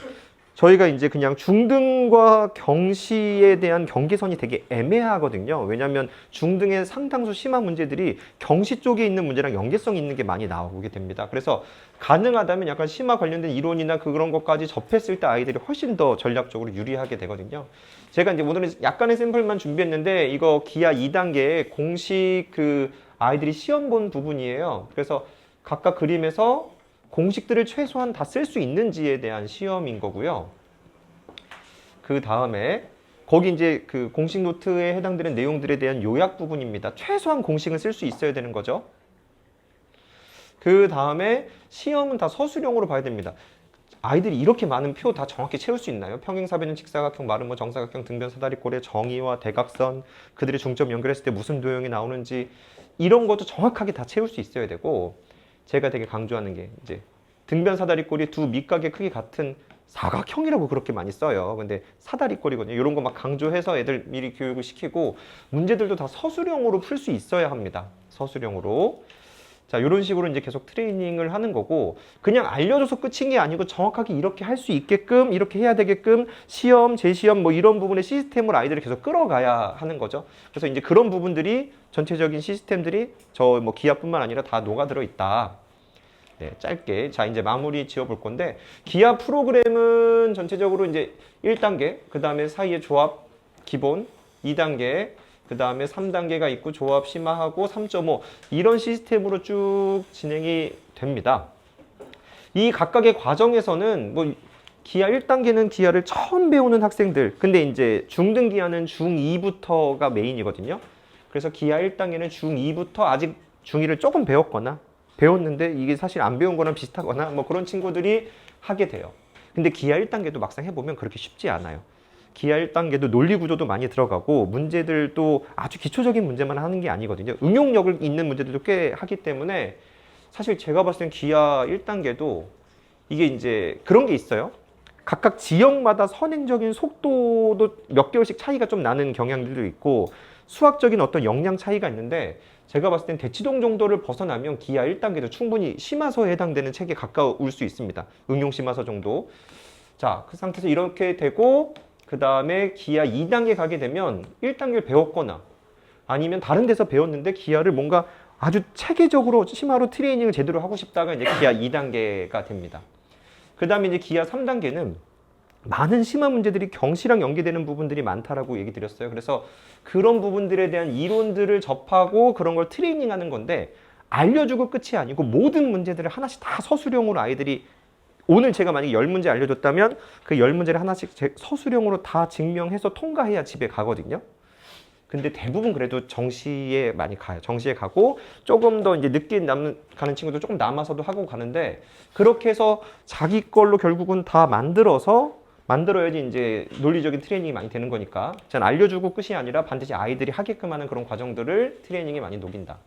저희가 이제 그냥 중등과 경시에 대한 경계선이 되게 애매하거든요. 왜냐하면 중등의 상당수 심화 문제들이 경시 쪽에 있는 문제랑 연계성이 있는 게 많이 나오게 됩니다. 그래서 가능하다면 약간 심화 관련된 이론이나 그런 것까지 접했을 때 아이들이 훨씬 더 전략적으로 유리하게 되거든요. 제가 이제 오늘은 약간의 샘플만 준비했는데 이거 기하 2단계 공식 그 아이들이 시험 본 부분이에요. 그래서 각각 그림에서 공식들을 최소한 다 쓸 수 있는지에 대한 시험인 거고요. 그 다음에 거기 이제 그 공식 노트에 해당되는 내용들에 대한 요약 부분입니다. 최소한 공식은 쓸 수 있어야 되는 거죠. 그 다음에 시험은 다 서술형으로 봐야 됩니다. 아이들이 이렇게 많은 표 다 정확히 채울 수 있나요? 평행사변은 직사각형, 마름모, 정사각형, 등변, 사다리꼴의 정의와 대각선, 그들의 중점 연결했을 때 무슨 도형이 나오는지 이런 것도 정확하게 다 채울 수 있어야 되고, 제가 되게 강조하는 게 이제 등변 사다리꼴이 두 밑각의 크기 같은 사각형이라고 그렇게 많이 써요. 근데 사다리꼴이거든요. 이런 거 막 강조해서 애들 미리 교육을 시키고, 문제들도 다 서술형으로 풀 수 있어야 합니다. 서술형으로. 자, 이런 식으로 이제 계속 트레이닝을 하는 거고, 그냥 알려줘서 끝인 게 아니고 정확하게 이렇게 할 수 있게끔, 이렇게 해야 되게끔 시험, 재시험 뭐 이런 부분의 시스템을 아이들을 계속 끌어가야 하는 거죠. 그래서 이제 그런 부분들이 전체적인 시스템들이 저 뭐 기하뿐만 아니라 다 녹아들어 있다. 네, 짧게. 자, 이제 마무리 지어 볼 건데, 기하 프로그램은 전체적으로 이제 1단계, 그 다음에 사이에 조합 기본, 2단계, 그 다음에 3단계가 있고 조합 심화하고 3.5 이런 시스템으로 쭉 진행이 됩니다. 이 각각의 과정에서는 뭐 기하 1단계는 기하를 처음 배우는 학생들, 근데 이제 중등 기하는 중2부터가 메인이거든요. 그래서 기하 1단계는 중2부터 아직 중2를 조금 배웠는데 이게 사실 안 배운 거랑 비슷하거나 뭐 그런 친구들이 하게 돼요. 근데 기하 1단계도 막상 해보면 그렇게 쉽지 않아요. 기하 1단계도 논리 구조도 많이 들어가고 문제들도 아주 기초적인 문제만 하는 게 아니거든요. 응용력을 있는 문제들도 꽤 하기 때문에 사실 제가 봤을 땐 기하 1단계도 이게 이제 그런 게 있어요. 각각 지역마다 선행적인 속도도 몇 개월씩 차이가 좀 나는 경향들도 있고 수학적인 어떤 역량 차이가 있는데, 제가 봤을 땐 대치동 정도를 벗어나면 기하 1단계도 충분히 심화서에 해당되는 책에 가까울 수 있습니다. 응용 심화서 정도. 자, 그 상태에서 이렇게 되고, 그 다음에 기하 2단계 가게 되면 1단계를 배웠거나 아니면 다른 데서 배웠는데 기하를 뭔가 아주 체계적으로 심화로 트레이닝을 제대로 하고 싶다가 이제 기하 2단계가 됩니다. 그 다음에 이제 기하 3단계는 많은 심화 문제들이 경시랑 연계되는 부분들이 많다라고 얘기 드렸어요. 그래서 그런 부분들에 대한 이론들을 접하고 그런 걸 트레이닝하는 건데, 알려주고 끝이 아니고 모든 문제들을 하나씩 다 서술형으로 아이들이, 오늘 제가 만약에 10문제 알려줬다면 그 10문제를 하나씩 서술형으로 다 증명해서 통과해야 집에 가거든요. 근데 대부분 그래도 정시에 많이 가요. 정시에 가고 조금 더 이제 늦게 가는 친구도 조금 남아서도 하고 가는데, 그렇게 해서 자기 걸로 결국은 다 만들어야지 이제 논리적인 트레이닝이 많이 되는 거니까, 전 알려주고 끝이 아니라 반드시 아이들이 하게끔 하는 그런 과정들을 트레이닝에 많이 녹인다.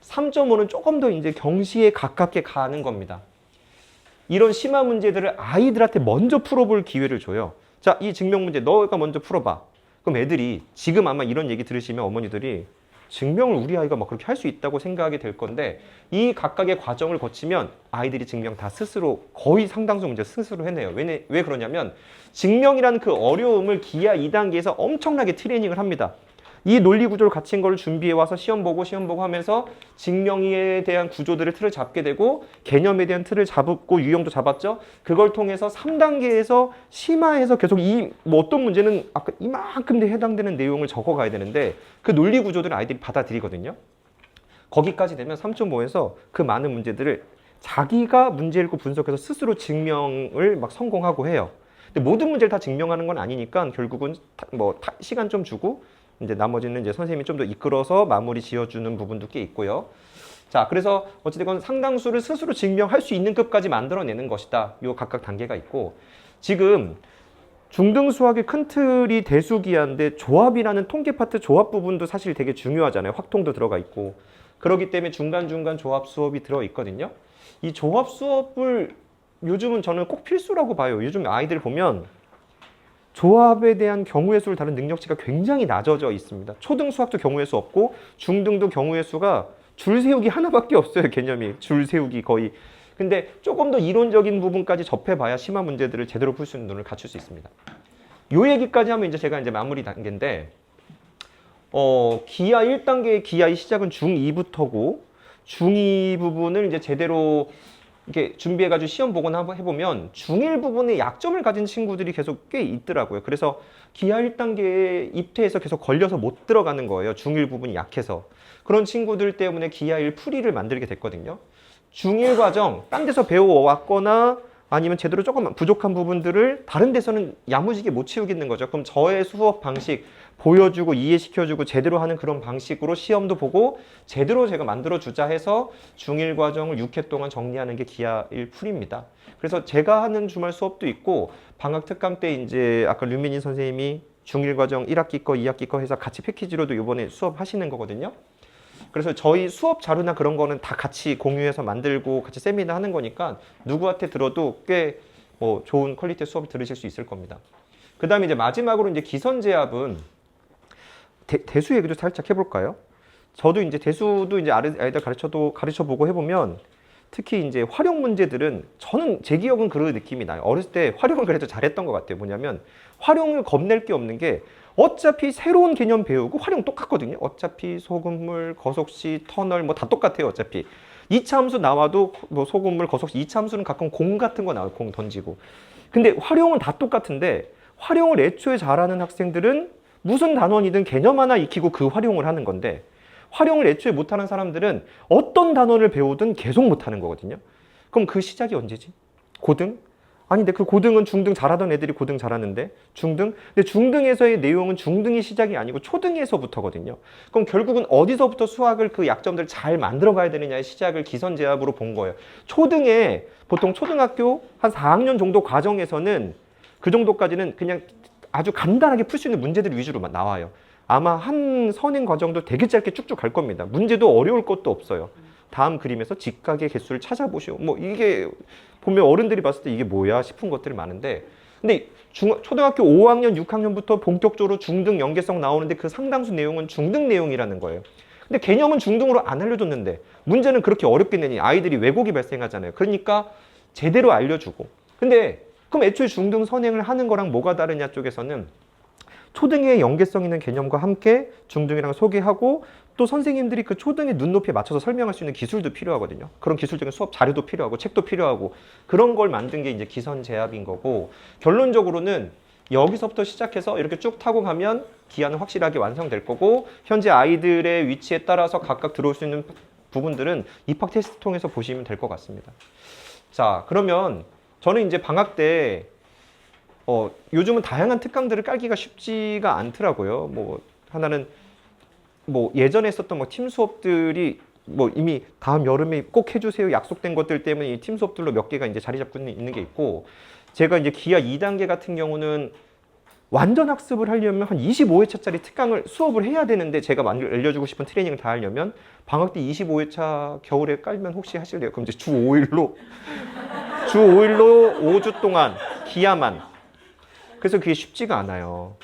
3.5는 조금 더 이제 경시에 가깝게 가는 겁니다. 이런 심화 문제들을 아이들한테 먼저 풀어볼 기회를 줘요. 자, 이 증명 문제 너가 먼저 풀어봐. 그럼 애들이 지금 아마 이런 얘기 들으시면 어머니들이 증명을 우리 아이가 막 그렇게 할 수 있다고 생각이 될 건데, 이 각각의 과정을 거치면 아이들이 증명 다 스스로, 거의 상당수 문제 스스로 해내요. 왜 그러냐면 증명이라는 그 어려움을 기하 2단계에서 엄청나게 트레이닝을 합니다. 이 논리 구조를 갖춘 걸 준비해 와서 시험 보고 하면서 증명에 대한 구조들을 틀을 잡게 되고, 개념에 대한 틀을 잡고 유형도 잡았죠. 그걸 통해서 3단계에서 심화해서 계속 뭐 어떤 문제는 아까 이만큼 해당되는 내용을 적어 가야 되는데 그 논리 구조들을 아이들이 받아들이거든요. 거기까지 되면 3.5에서 그 많은 문제들을 자기가 문제 읽고 분석해서 스스로 증명을 막 성공하고 해요. 근데 모든 문제를 다 증명하는 건 아니니까 결국은 시간 좀 주고 이제 나머지는 이제 선생님이 좀 더 이끌어서 마무리 지어주는 부분도 꽤 있고요. 자, 그래서 어찌됐건 상당수를 스스로 증명할 수 있는 급까지 만들어내는 것이다. 요 각각 단계가 있고, 지금 중등 수학의 큰 틀이 대수기하인데 조합이라는 통계 파트 조합 부분도 사실 되게 중요하잖아요. 확통도 들어가 있고. 그렇기 때문에 중간중간 조합 수업이 들어있거든요. 이 조합 수업을 요즘은 저는 꼭 필수라고 봐요. 요즘 아이들 보면 조합에 대한 경우의 수를 다룬 능력치가 굉장히 낮아져 있습니다. 초등 수학도 경우의 수 없고 중등도 경우의 수가 줄 세우기 하나밖에 없어요. 개념이 줄 세우기 거의. 근데 조금 더 이론적인 부분까지 접해봐야 심화 문제들을 제대로 풀 수 있는 눈을 갖출 수 있습니다. 요 얘기까지 하면 이제 제가 이제 마무리 단계인데, 기하 1단계의 기하의 시작은 중2부터고, 중2 부분을 이제 제대로 이렇게 준비해가지고 시험 보거나 한번 해보면 중1 부분에 약점을 가진 친구들이 계속 꽤 있더라고요. 그래서 기하 1단계에 입퇴해서 계속 걸려서 못 들어가는 거예요. 중1 부분이 약해서. 그런 친구들 때문에 기하 1 풀이를 만들게 됐거든요. 중1 과정, 딴 데서 배워왔거나 아니면 제대로 조금 부족한 부분들을 다른 데서는 야무지게 못 채우겠는 거죠. 그럼 저의 수업 방식 보여주고 이해시켜주고 제대로 하는 그런 방식으로 시험도 보고 제대로 제가 만들어주자 해서 중1 과정을 6회 동안 정리하는 게 기하 1 풀입니다. 그래서 제가 하는 주말 수업도 있고 방학 특강 때 이제 아까 류민희 선생님이 중1 과정 1학기 거, 2학기 거 해서 같이 패키지로도 이번에 수업 하시는 거거든요. 그래서 저희 수업 자료나 그런 거는 다 같이 공유해서 만들고 같이 세미나 하는 거니까 누구한테 들어도 꽤 좋은 퀄리티의 수업을 들으실 수 있을 겁니다. 그 다음에 이제 마지막으로 이제 기선제압은 대수 얘기도 살짝 해볼까요? 저도 이제 대수도 이제 아이들 가르쳐보고 해보면 특히 이제 활용 문제들은 저는 제 기억은 그런 느낌이 나요. 어렸을 때 활용을 그래도 잘했던 것 같아요. 뭐냐면 활용을 겁낼 게 없는 게 어차피 새로운 개념 배우고 활용 똑같거든요. 어차피 소금물, 거속시, 터널 뭐 다 똑같아요. 어차피 2차 함수 나와도 뭐 소금물, 거속시 2차 함수는 가끔 공 같은 거 나와요. 공 던지고. 근데 활용은 다 똑같은데 활용을 애초에 잘하는 학생들은 무슨 단원이든 개념 하나 익히고 그 활용을 하는 건데 활용을 애초에 못하는 사람들은 어떤 단원을 배우든 계속 못하는 거거든요. 그럼 그 시작이 언제지? 고등? 아닌데 그 고등은 중등 잘하던 애들이 고등 잘하는데 중등? 근데 중등에서의 내용은 중등이 시작이 아니고 초등에서부터거든요. 그럼 결국은 어디서부터 수학을 그 약점들을 잘 만들어 가야 되느냐의 시작을 기선제압으로 본 거예요. 초등에 보통 초등학교 한 4학년 정도 과정에서는 그 정도까지는 그냥 아주 간단하게 풀 수 있는 문제들 위주로 나와요. 아마 한 선행 과정도 되게 짧게 쭉쭉 갈 겁니다. 문제도 어려울 것도 없어요. 다음 그림에서 직각의 개수를 찾아보시오. 뭐 이게 보면 어른들이 봤을 때 이게 뭐야 싶은 것들이 많은데 근데 초등학교 5학년, 6학년부터 본격적으로 중등 연계성 나오는데 그 상당수 내용은 중등 내용이라는 거예요. 근데 개념은 중등으로 안 알려줬는데 문제는 그렇게 어렵게 내니 아이들이 왜곡이 발생하잖아요. 그러니까 제대로 알려주고. 근데 그럼 애초에 중등 선행을 하는 거랑 뭐가 다르냐 쪽에서는 초등의 연계성 있는 개념과 함께 중등이랑 소개하고 또 선생님들이 그 초등의 눈높이에 맞춰서 설명할 수 있는 기술도 필요하거든요. 그런 기술적인 수업 자료도 필요하고 책도 필요하고 그런 걸 만든 게 이제 기선제압인 거고 결론적으로는 여기서부터 시작해서 이렇게 쭉 타고 가면 기하는 확실하게 완성될 거고 현재 아이들의 위치에 따라서 각각 들어올 수 있는 부분들은 입학 테스트 통해서 보시면 될 것 같습니다. 자, 그러면 저는 이제 방학 때 요즘은 다양한 특강들을 깔기가 쉽지가 않더라고요. 뭐 하나는 뭐 예전에 했었던 뭐 팀 수업들이 뭐 이미 다음 여름에 꼭 해주세요 약속된 것들 때문에 이 팀 수업들로 몇 개가 이제 자리 잡고 있는 게 있고 제가 이제 기하 2단계 같은 경우는 완전 학습을 하려면 한 25회차짜리 특강을 수업을 해야 되는데 제가 알려주고 싶은 트레이닝을 다 하려면 방학 때 25회차 겨울에 깔면 혹시 하실래요? 그럼 이제 주 5일로 5주 동안 기하만 그래서 그게 쉽지가 않아요.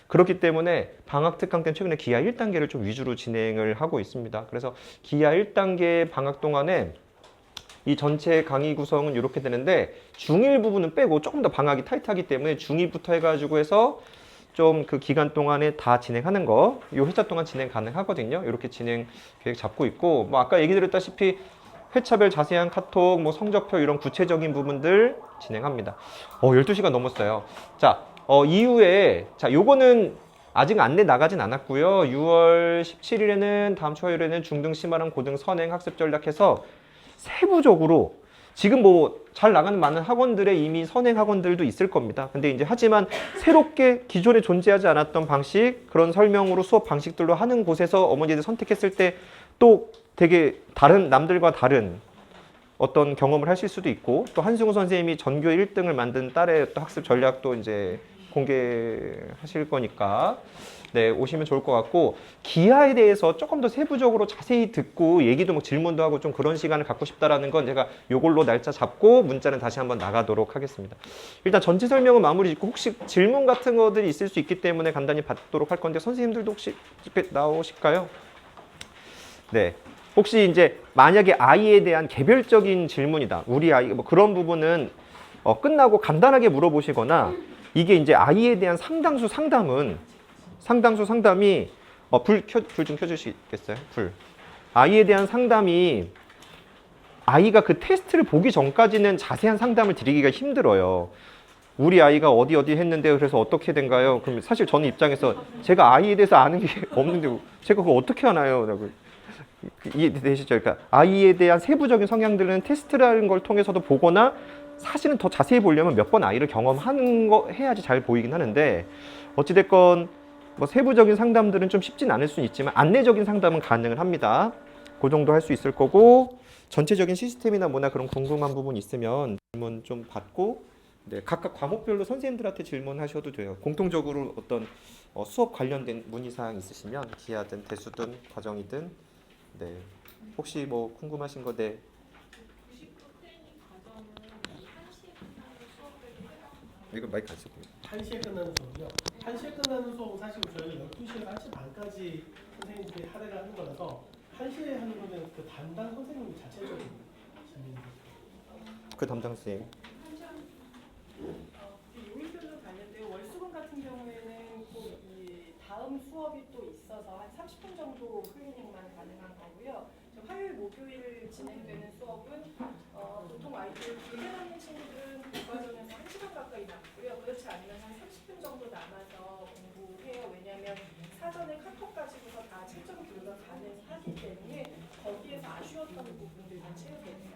그렇기 때문에 방학 특강 때는 최근에 기하 1단계를 좀 위주로 진행을 하고 있습니다. 그래서 기하 1단계 방학 동안에 이 전체 강의 구성은 이렇게 되는데 중1 부분은 빼고 조금 더 방학이 타이트하기 때문에 중2부터 해가지고 해서 좀 그 기간 동안에 다 진행하는 거 요 회차 동안 진행 가능하거든요. 이렇게 진행 계획 잡고 있고 뭐 아까 얘기 드렸다시피 회차별 자세한 카톡, 뭐 성적표 이런 구체적인 부분들 진행합니다. 12시간 넘었어요. 자, 이후에 자, 요거는 아직 안내 나가진 않았고요. 6월 17일에는 다음 주 화요일에는 중등 심화랑 고등 선행 학습 전략해서 세부적으로 지금 뭐 잘 나가는 많은 학원들의 이미 선행 학원들도 있을 겁니다. 근데 이제 하지만 새롭게 기존에 존재하지 않았던 방식, 그런 설명으로 수업 방식들로 하는 곳에서 어머니들 선택했을 때 또 되게 다른 남들과 다른 어떤 경험을 하실 수도 있고 또 한승우 선생님이 전교 1등을 만든 딸의 또 학습 전략도 이제 공개하실 거니까 네, 오시면 좋을 것 같고 기아에 대해서 조금 더 세부적으로 자세히 듣고 얘기도 뭐 질문도 하고 좀 그런 시간을 갖고 싶다라는 건 제가 요걸로 날짜 잡고 문자는 다시 한번 나가도록 하겠습니다. 일단 전체 설명은 마무리 짓고 혹시 질문 같은 것들이 있을 수 있기 때문에 간단히 받도록 할 건데 선생님들도 혹시 나오실까요? 네. 혹시 이제 만약에 아이에 대한 개별적인 질문이다. 우리 아이 뭐 그런 부분은 끝나고 간단하게 물어보시거나 이게 이제 아이에 대한 상당수 상담이 불 좀 켜주시겠어요? 불. 아이에 대한 상담이 아이가 그 테스트를 보기 전까지는 자세한 상담을 드리기가 힘들어요. 우리 아이가 어디 했는데 그래서 어떻게 된가요? 그럼 사실 저는 입장에서 제가 아이에 대해서 아는 게 없는데 제가 그걸 어떻게 하나요? 라고. 이해되시죠? 그러니까 아이에 대한 세부적인 성향들은 테스트라는 걸 통해서도 보거나 사실은 더 자세히 보려면 몇 번 아이를 경험하는 거 해야지 잘 보이긴 하는데 어찌됐건 뭐 세부적인 상담들은 좀 쉽진 않을 수는 있지만 안내적인 상담은 가능을 합니다. 그 정도 할 수 있을 거고 전체적인 시스템이나 뭐나 그런 궁금한 부분 있으면 질문 좀 받고 네, 각각 과목별로 선생님들한테 질문하셔도 돼요. 공통적으로 어떤 수업 관련된 문의사항 있으시면 기하든 대수든 과정이든 네. 혹시 뭐 궁금하신 거 네. 이거 마이크 안 쓰고 1시에 끝나는 수업이요. 1시에 끝나는 수업은 사실 저희 12시에서 1시 반까지 선생님들이 할애를 하는 거라서 1시에 하는 거는 그 담당 선생님 자체적인 질문이 그 담당 선생님. 요일별로 가는데 월수금 같은 경우에는 꼭 이 다음 수업이 또 있어서 한 30분 정도 클리닝만 가능한 거고요. 화요일, 목요일 진행되는 수업은 보통 아이들 길게 남는 친구들은 교과전에서 1시간 가까이 남고요. 그렇지 않으면 한 30분 정도 남아서 공부해요. 왜냐하면 사전에 카톡 가지고서 다 채점 교류가 가능하기 때문에 거기에서 아쉬웠던 부분들만 채우겠네요.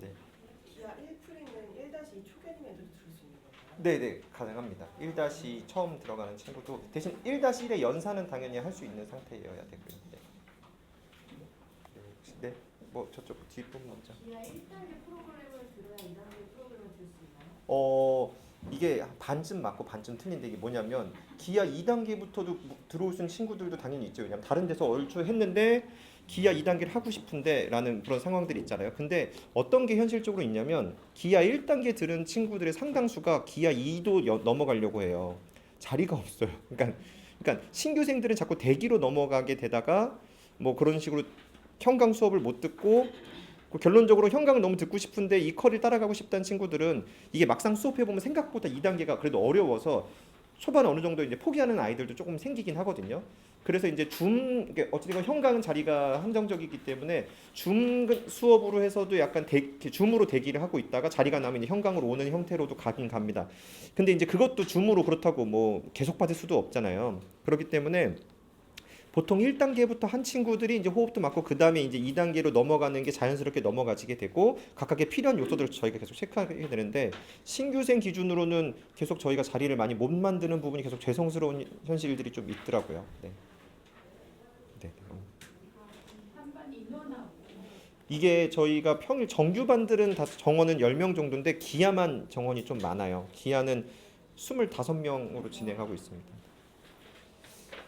네. 기아 1프리는 1-2 초계님에도 들을 수 있는 건가요? 네네 가능합니다. 1- 처음 들어가는 친구도 대신 1-1의 연산은 당연히 할 수 있는 상태여야 되고요. 네. 네. 뭐 저쪽 뒷부분 먼저. 기아 1단계 프로그램을 들어야 2단계 프로그램을 들 수 있나요? 이게 반쯤 맞고 반쯤 틀린데 이게 뭐냐면 기아 2단계부터도 들어올 수 있는 친구들도 당연히 있죠. 왜냐면 다른 데서 얼추 했는데 기아 2단계를 하고 싶은데 라는 그런 상황들이 있잖아요. 근데 어떤 게 현실적으로 있냐면 기아 1단계 들은 친구들의 상당수가 기아 2도 넘어가려고 해요. 자리가 없어요. 그러니까 신규생들은 자꾸 대기로 넘어가게 되다가 뭐 그런 식으로 현강 수업을 못 듣고 결론적으로 현강을 너무 듣고 싶은데 이 컬을 따라가고 싶다는 친구들은 이게 막상 수업해 보면 생각보다 2단계가 그래도 어려워서 초반에 어느 정도 이제 포기하는 아이들도 조금 생기긴 하거든요. 그래서 이제 어쨌든 현강은 자리가 한정적이기 때문에 줌 수업으로 해서도 약간 줌으로 대기를 하고 있다가 자리가 나면 이제 현강으로 오는 형태로도 가긴 갑니다. 근데 이제 그것도 줌으로 그렇다고 뭐 계속 받을 수도 없잖아요. 그렇기 때문에 보통 1단계부터 한 친구들이 이제 호흡도 맞고 그 다음에 이제 2단계로 넘어가는 게 자연스럽게 넘어가지게 되고 각각의 필요한 요소들을 저희가 계속 체크하게 되는데 신규생 기준으로는 계속 저희가 자리를 많이 못 만드는 부분이 계속 죄송스러운 현실들이 좀 있더라고요. 네. 네. 이게 저희가 평일 정규반들은 다 정원은 10명 정도인데 기아만 정원이 좀 많아요. 기아는 25명으로 진행하고 있습니다.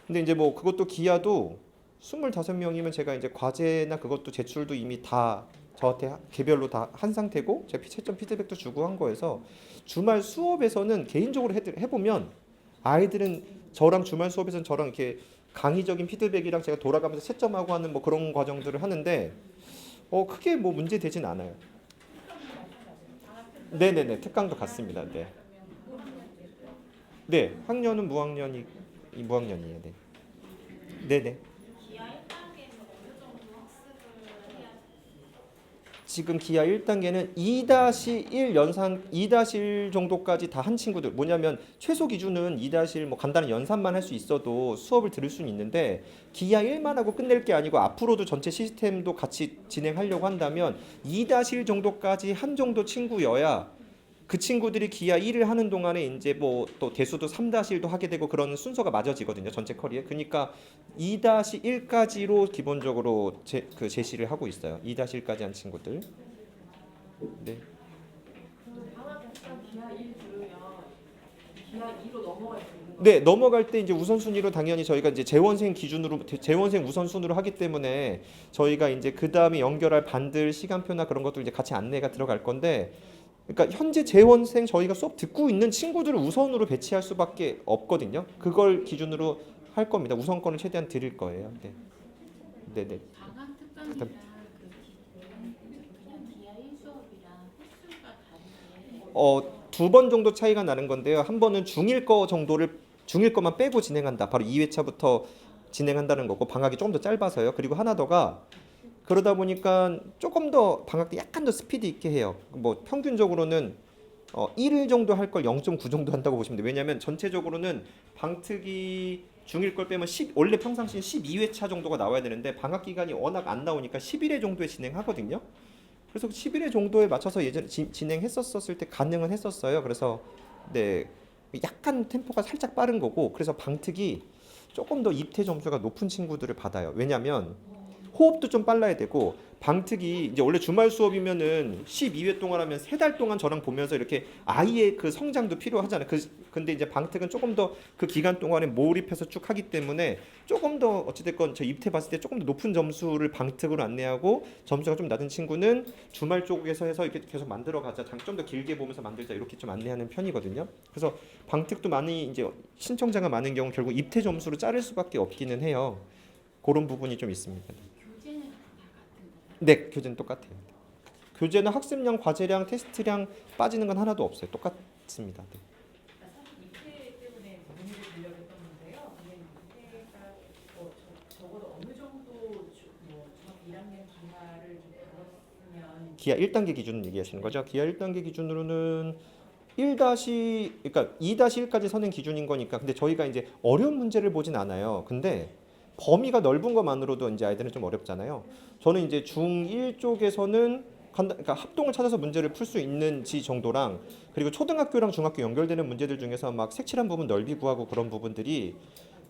근데 이제 뭐 그것도 기아도 25명이면 제가 이제 과제나 그것도 제출도 이미 다 저한테 개별로 다 한 상태고 제가 채점 피드백도 주고 한 거여서 주말 수업에서는 개인적으로 해보면 아이들은 저랑 주말 수업에서는 저랑 이렇게 강의적인 피드백이랑 제가 돌아가면서 채점하고 하는 뭐 그런 과정들을 하는데 크게 뭐 문제 되진 않아요. 네네네 특강도 같습니다. 네. 네 학년은 무학년이에요. 네. 네네. 지금 기아 1단계는 2-1 연산 2-1 정도까지 다 한 친구들 뭐냐면 최소 기준은 2-1 뭐 간단한 연산만 할 수 있어도 수업을 들을 수는 있는데 기아 1만 하고 끝낼 게 아니고 앞으로도 전체 시스템도 같이 진행하려고 한다면 2-1 정도까지 한 정도 친구여야 그 친구들이 기아 1을 하는 동안에 이제 뭐 또 대수도 3-1도 하게 되고 그런 순서가 맞아지거든요. 전체 커리에. 그러니까 2-1까지로 기본적으로 제시를 하고 있어요. 2-1까지 한 친구들. 네. 방학 기간 기아 1 기아 2로 넘어갈 수 있는 네, 넘어갈 때 이제 우선순위로 당연히 저희가 이제 재원생 기준으로 재원생 우선순위로 하기 때문에 저희가 이제 그 다음에 연결할 반들 시간표나 그런 것도 이제 같이 안내가 들어갈 건데, 그러니까 현재 재원생 저희가 수업 듣고 있는 친구들을 우선으로 배치할 수밖에 없거든요. 그걸 기준으로 할 겁니다. 우선권을 최대한 드릴 거예요. 네, 네, 네. 방학 특강이랑 그냥 기아 1 수업이랑 횟수가 다른데 2번 정도 차이가 나는 건데요. 한 번은 중일 거만 빼고 진행한다. 바로 2회차부터 진행한다는 거고, 방학이 조금 더 짧아서요. 그리고 하나 더가 그러다 보니까 조금 더 방학 때 약간 더 스피드 있게 해요. 뭐 평균적으로는 1일 정도 할 걸 0.9 정도 한다고 보시면 돼요. 왜냐하면 전체적으로는 방특이 중일 걸 빼면 원래 평상시엔 12회차 정도가 나와야 되는데 방학 기간이 워낙 안 나오니까 11회 정도에 진행하거든요. 그래서 11회 정도에 맞춰서 예전에 진행했었을 때 가능은 했었어요. 그래서 네, 약간 템포가 살짝 빠른 거고, 그래서 방특이 조금 더 입퇴 점수가 높은 친구들을 받아요. 왜냐하면 호흡도 좀 빨라야 되고, 방특이 이제 원래 주말 수업이면은 12회 동안 하면 3달 동안 저랑 보면서 이렇게 아이의 그 성장도 필요하잖아요. 근데 이제 방특은 조금 더 그 기간 동안에 몰입해서 쭉 하기 때문에 조금 더 어찌됐건 저 입퇴 봤을 때 조금 더 높은 점수를 방특으로 안내하고, 점수가 좀 낮은 친구는 주말 쪽에서 해서 이렇게 계속 만들어 가자, 좀 더 길게 보면서 만들자, 이렇게 좀 안내하는 편이거든요. 그래서 방특도 많이 이제 신청자가 많은 경우 결국 입퇴 점수로 자를 수밖에 없기는 해요. 그런 부분이 좀 있습니다. 교재는 다 같은 거예요? 네, 교재는 똑같아요. 교재는 학습량, 과제량, 테스트량 빠지는 건 하나도 없어요. 똑같습니다. 네. 입회 때문에 문의를 드리려고 했던 건데요. 근데 입회가 적어도 어느 정도 중학교 1학년 기하를 좀 다뤘으면 기하 1단계 기준 얘기하시는 거죠? 기하 1단계 기준으로는 그러니까 2-1까지 서는 기준인 거니까. 근데 저희가 이제 어려운 문제를 보진 않아요. 근데 범위가 넓은 것만으로도 이제 아이들은 좀 어렵잖아요. 저는 이제 중1 쪽에서는 그러니까 합동을 찾아서 문제를 풀 수 있는지 정도랑, 그리고 초등학교랑 중학교 연결되는 문제들 중에서 막 색칠한 부분 넓이 구하고 그런 부분들이,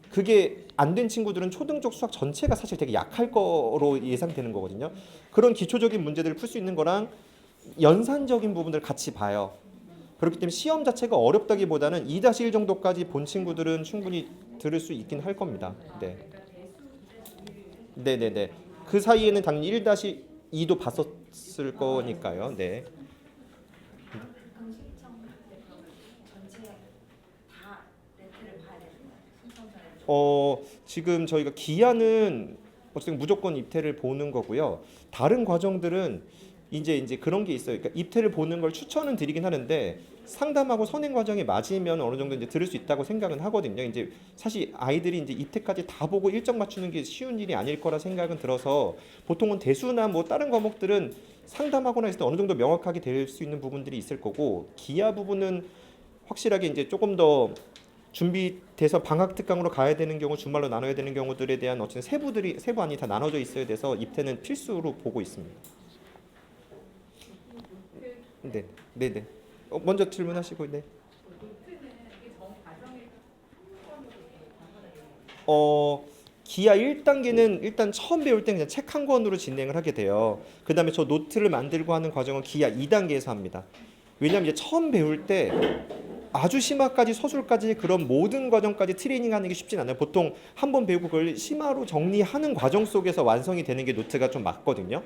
그게 안 된 친구들은 초등 쪽 수학 전체가 사실 되게 약할 거로 예상되는 거거든요. 그런 기초적인 문제들을 풀 수 있는 거랑 연산적인 부분들을 같이 봐요. 그렇기 때문에 시험 자체가 어렵다기보다는 2-1 정도까지 본 친구들은 충분히 들을 수 있긴 할 겁니다. 네. 네네네. 그 사이에는 당연히 1-2도 봤었을 거니까요. 네. 강실청 전체 다 레트를 봐야 되는 순서대로 지금 저희가 기하는 어쨌든 무조건 입퇴를 보는 거고요. 다른 과정들은 이제 그런 게 있어요. 그러니까 입퇴를 보는 걸 추천은 드리긴 하는데, 상담하고 선행 과정에 맞으면 어느 정도 이제 들을 수 있다고 생각은 하거든요. 이제 사실 아이들이 이제 입퇴까지 다 보고 일정 맞추는 게 쉬운 일이 아닐 거라 생각은 들어서, 보통은 대수나 뭐 다른 과목들은 상담하거나 했을 때 어느 정도 명확하게 될 수 있는 부분들이 있을 거고, 기하 부분은 확실하게 이제 조금 더 준비돼서 방학 특강으로 가야 되는 경우, 주말로 나눠야 되는 경우들에 대한 어쨌든 세부 안이 다 나눠져 있어야 돼서 입퇴는 필수로 보고 있습니다. 네, 네, 네. 먼저 질문하시고, 네. 기하 1단계는 일단 처음 배울 때 그냥 책 한 권으로 진행을 하게 돼요. 그 다음에 저 노트를 만들고 하는 과정은 기하 2단계에서 합니다. 왜냐하면 이제 처음 배울 때 아주 심화까지 서술까지 그런 모든 과정까지 트레이닝하는 게 쉽진 않아요. 보통 한 번 배우고 그걸 심화로 정리하는 과정 속에서 완성이 되는 게 노트가 좀 맞거든요.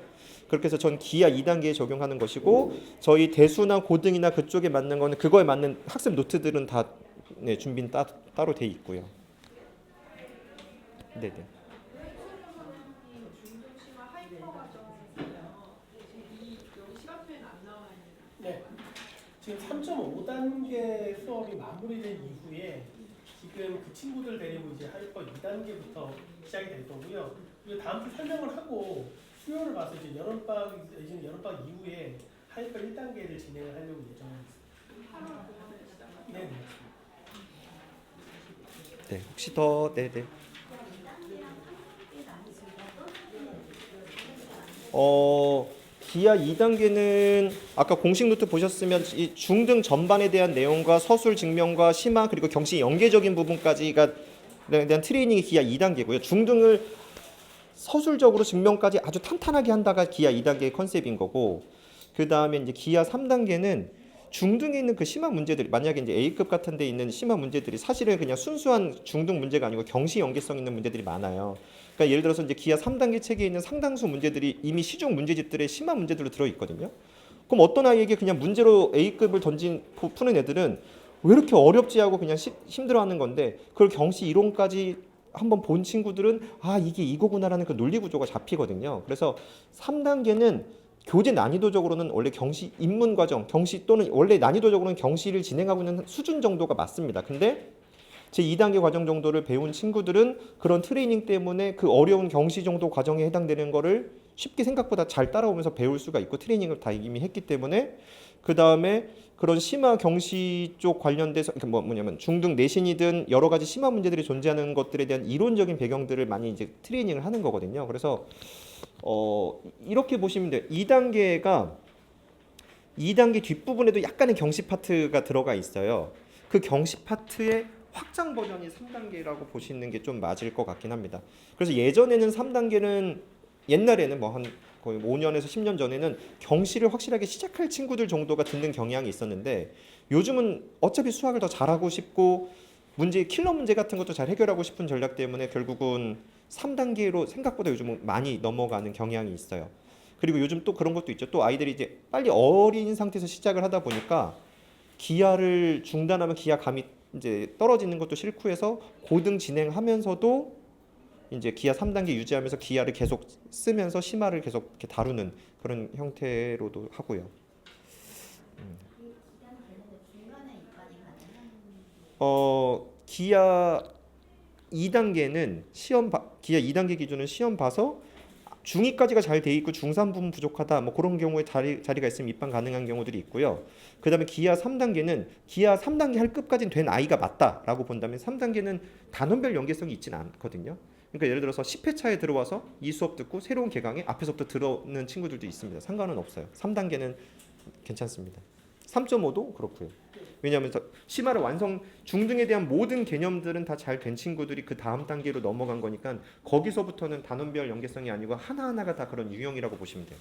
그렇게 해서 전 기하 2단계에 적용하는 것이고, 저희 대수나 고등이나 그쪽에 맞는 거는 그거에 맞는 학습 노트들은 다 네, 준비는 따로 돼 있고요. 네네. 네. 지금 3.5단계 수업이 마무리된 이후에 지금 그 친구들 데리고 이제 할 거 2단계부터 시작이 될 거고요. 그리고 다음 주 설명을 하고 수요를 봐서 이제 여름방학 이후에 할 거 1단계를 진행을 하려고 예정하고 있습니다. 네. 네, 혹시 더 네네. 기하 2단계는 아까 공식 노트 보셨으면 이 중등 전반에 대한 내용과 서술 증명과 심화 그리고 경시 연계적인 부분까지가 대한 트레이닝이 기하 2단계고요. 중등을 서술적으로 증명까지 아주 탄탄하게 한다가 기하 2단계의 컨셉인 거고, 그 다음에 이제 기하 3단계는 중등에 있는 그 심한 문제들, 만약에 이제 A급 같은 데 있는 심한 문제들이 사실은 그냥 순수한 중등 문제가 아니고 경시 연계성 있는 문제들이 많아요. 그러니까 예를 들어서 이제 기하 3단계 체계에 있는 상당수 문제들이 이미 시중 문제집들의 심한 문제들로 들어 있거든요. 그럼 어떤 아이에게 그냥 문제로 A급을 푸는 애들은 왜 이렇게 어렵지 하고 그냥 힘들어하는 건데, 그걸 경시 이론까지 한번 본 친구들은 아, 이게 이거구나라는 그 논리 구조가 잡히거든요. 그래서 3단계는 교재 난이도적으로는 원래 경시 입문 과정, 경시 또는 원래 난이도적으로는 경시를 진행하고 있는 수준 정도가 맞습니다. 근데 제 2단계 과정 정도를 배운 친구들은 그런 트레이닝 때문에 그 어려운 경시 정도 과정에 해당되는 거를 쉽게 생각보다 잘 따라오면서 배울 수가 있고, 트레이닝을 다 이미 했기 때문에 그 다음에 그런 심화 경시 쪽 관련돼서 뭐냐면 중등 내신이든 여러 가지 심화 문제들이 존재하는 것들에 대한 이론적인 배경들을 많이 이제 트레이닝을 하는 거거든요. 그래서 이렇게 보시면 돼요. 2단계 뒷부분에도 약간의 경시 파트가 들어가 있어요. 그 경시 파트의 확장 버전이 3단계라고 보시는 게 좀 맞을 것 같긴 합니다. 그래서 예전에는 3단계는 옛날에는 뭐 한 거의 5년에서 10년 전에는 경시를 확실하게 시작할 친구들 정도가 듣는 경향이 있었는데, 요즘은 어차피 수학을 더 잘하고 싶고 킬러 문제 같은 것도 잘 해결하고 싶은 전략 때문에 결국은 3단계로 생각보다 요즘은 많이 넘어가는 경향이 있어요. 그리고 요즘 또 그런 것도 있죠. 또 아이들이 이제 빨리 어린 상태에서 시작을 하다 보니까 기하를 중단하면 기하감이 이제 떨어지는 것도 싫고 해서 고등 진행하면서도 이제 기하 3단계 유지하면서 기하를 계속 쓰면서 심화를 계속 이렇게 다루는 그런 형태로도 하고요. 기하 2단계는 기하 2단계 기준은 시험 봐서 중2까지가 잘 돼 있고 중3 부분 부족하다 뭐 그런 경우에 자리가 있으면 입학 가능한 경우들이 있고요. 그다음에 기하 3단계는 기하 3단계 할 급까지는 된 아이가 맞다라고 본다면 3단계는 단원별 연계성이 있지는 않거든요. 그러니까 예를 들어서 10회차에 들어와서 이 수업 듣고 새로운 개강에 앞에서부터 들어오는 친구들도 있습니다. 상관은 없어요. 3단계는 괜찮습니다. 3.5도 그렇고요. 왜냐하면 심화를 중등에 대한 모든 개념들은 다 잘 된 친구들이 그 다음 단계로 넘어간 거니까 거기서부터는 단원별 연계성이 아니고 하나하나가 다 그런 유형이라고 보시면 돼요.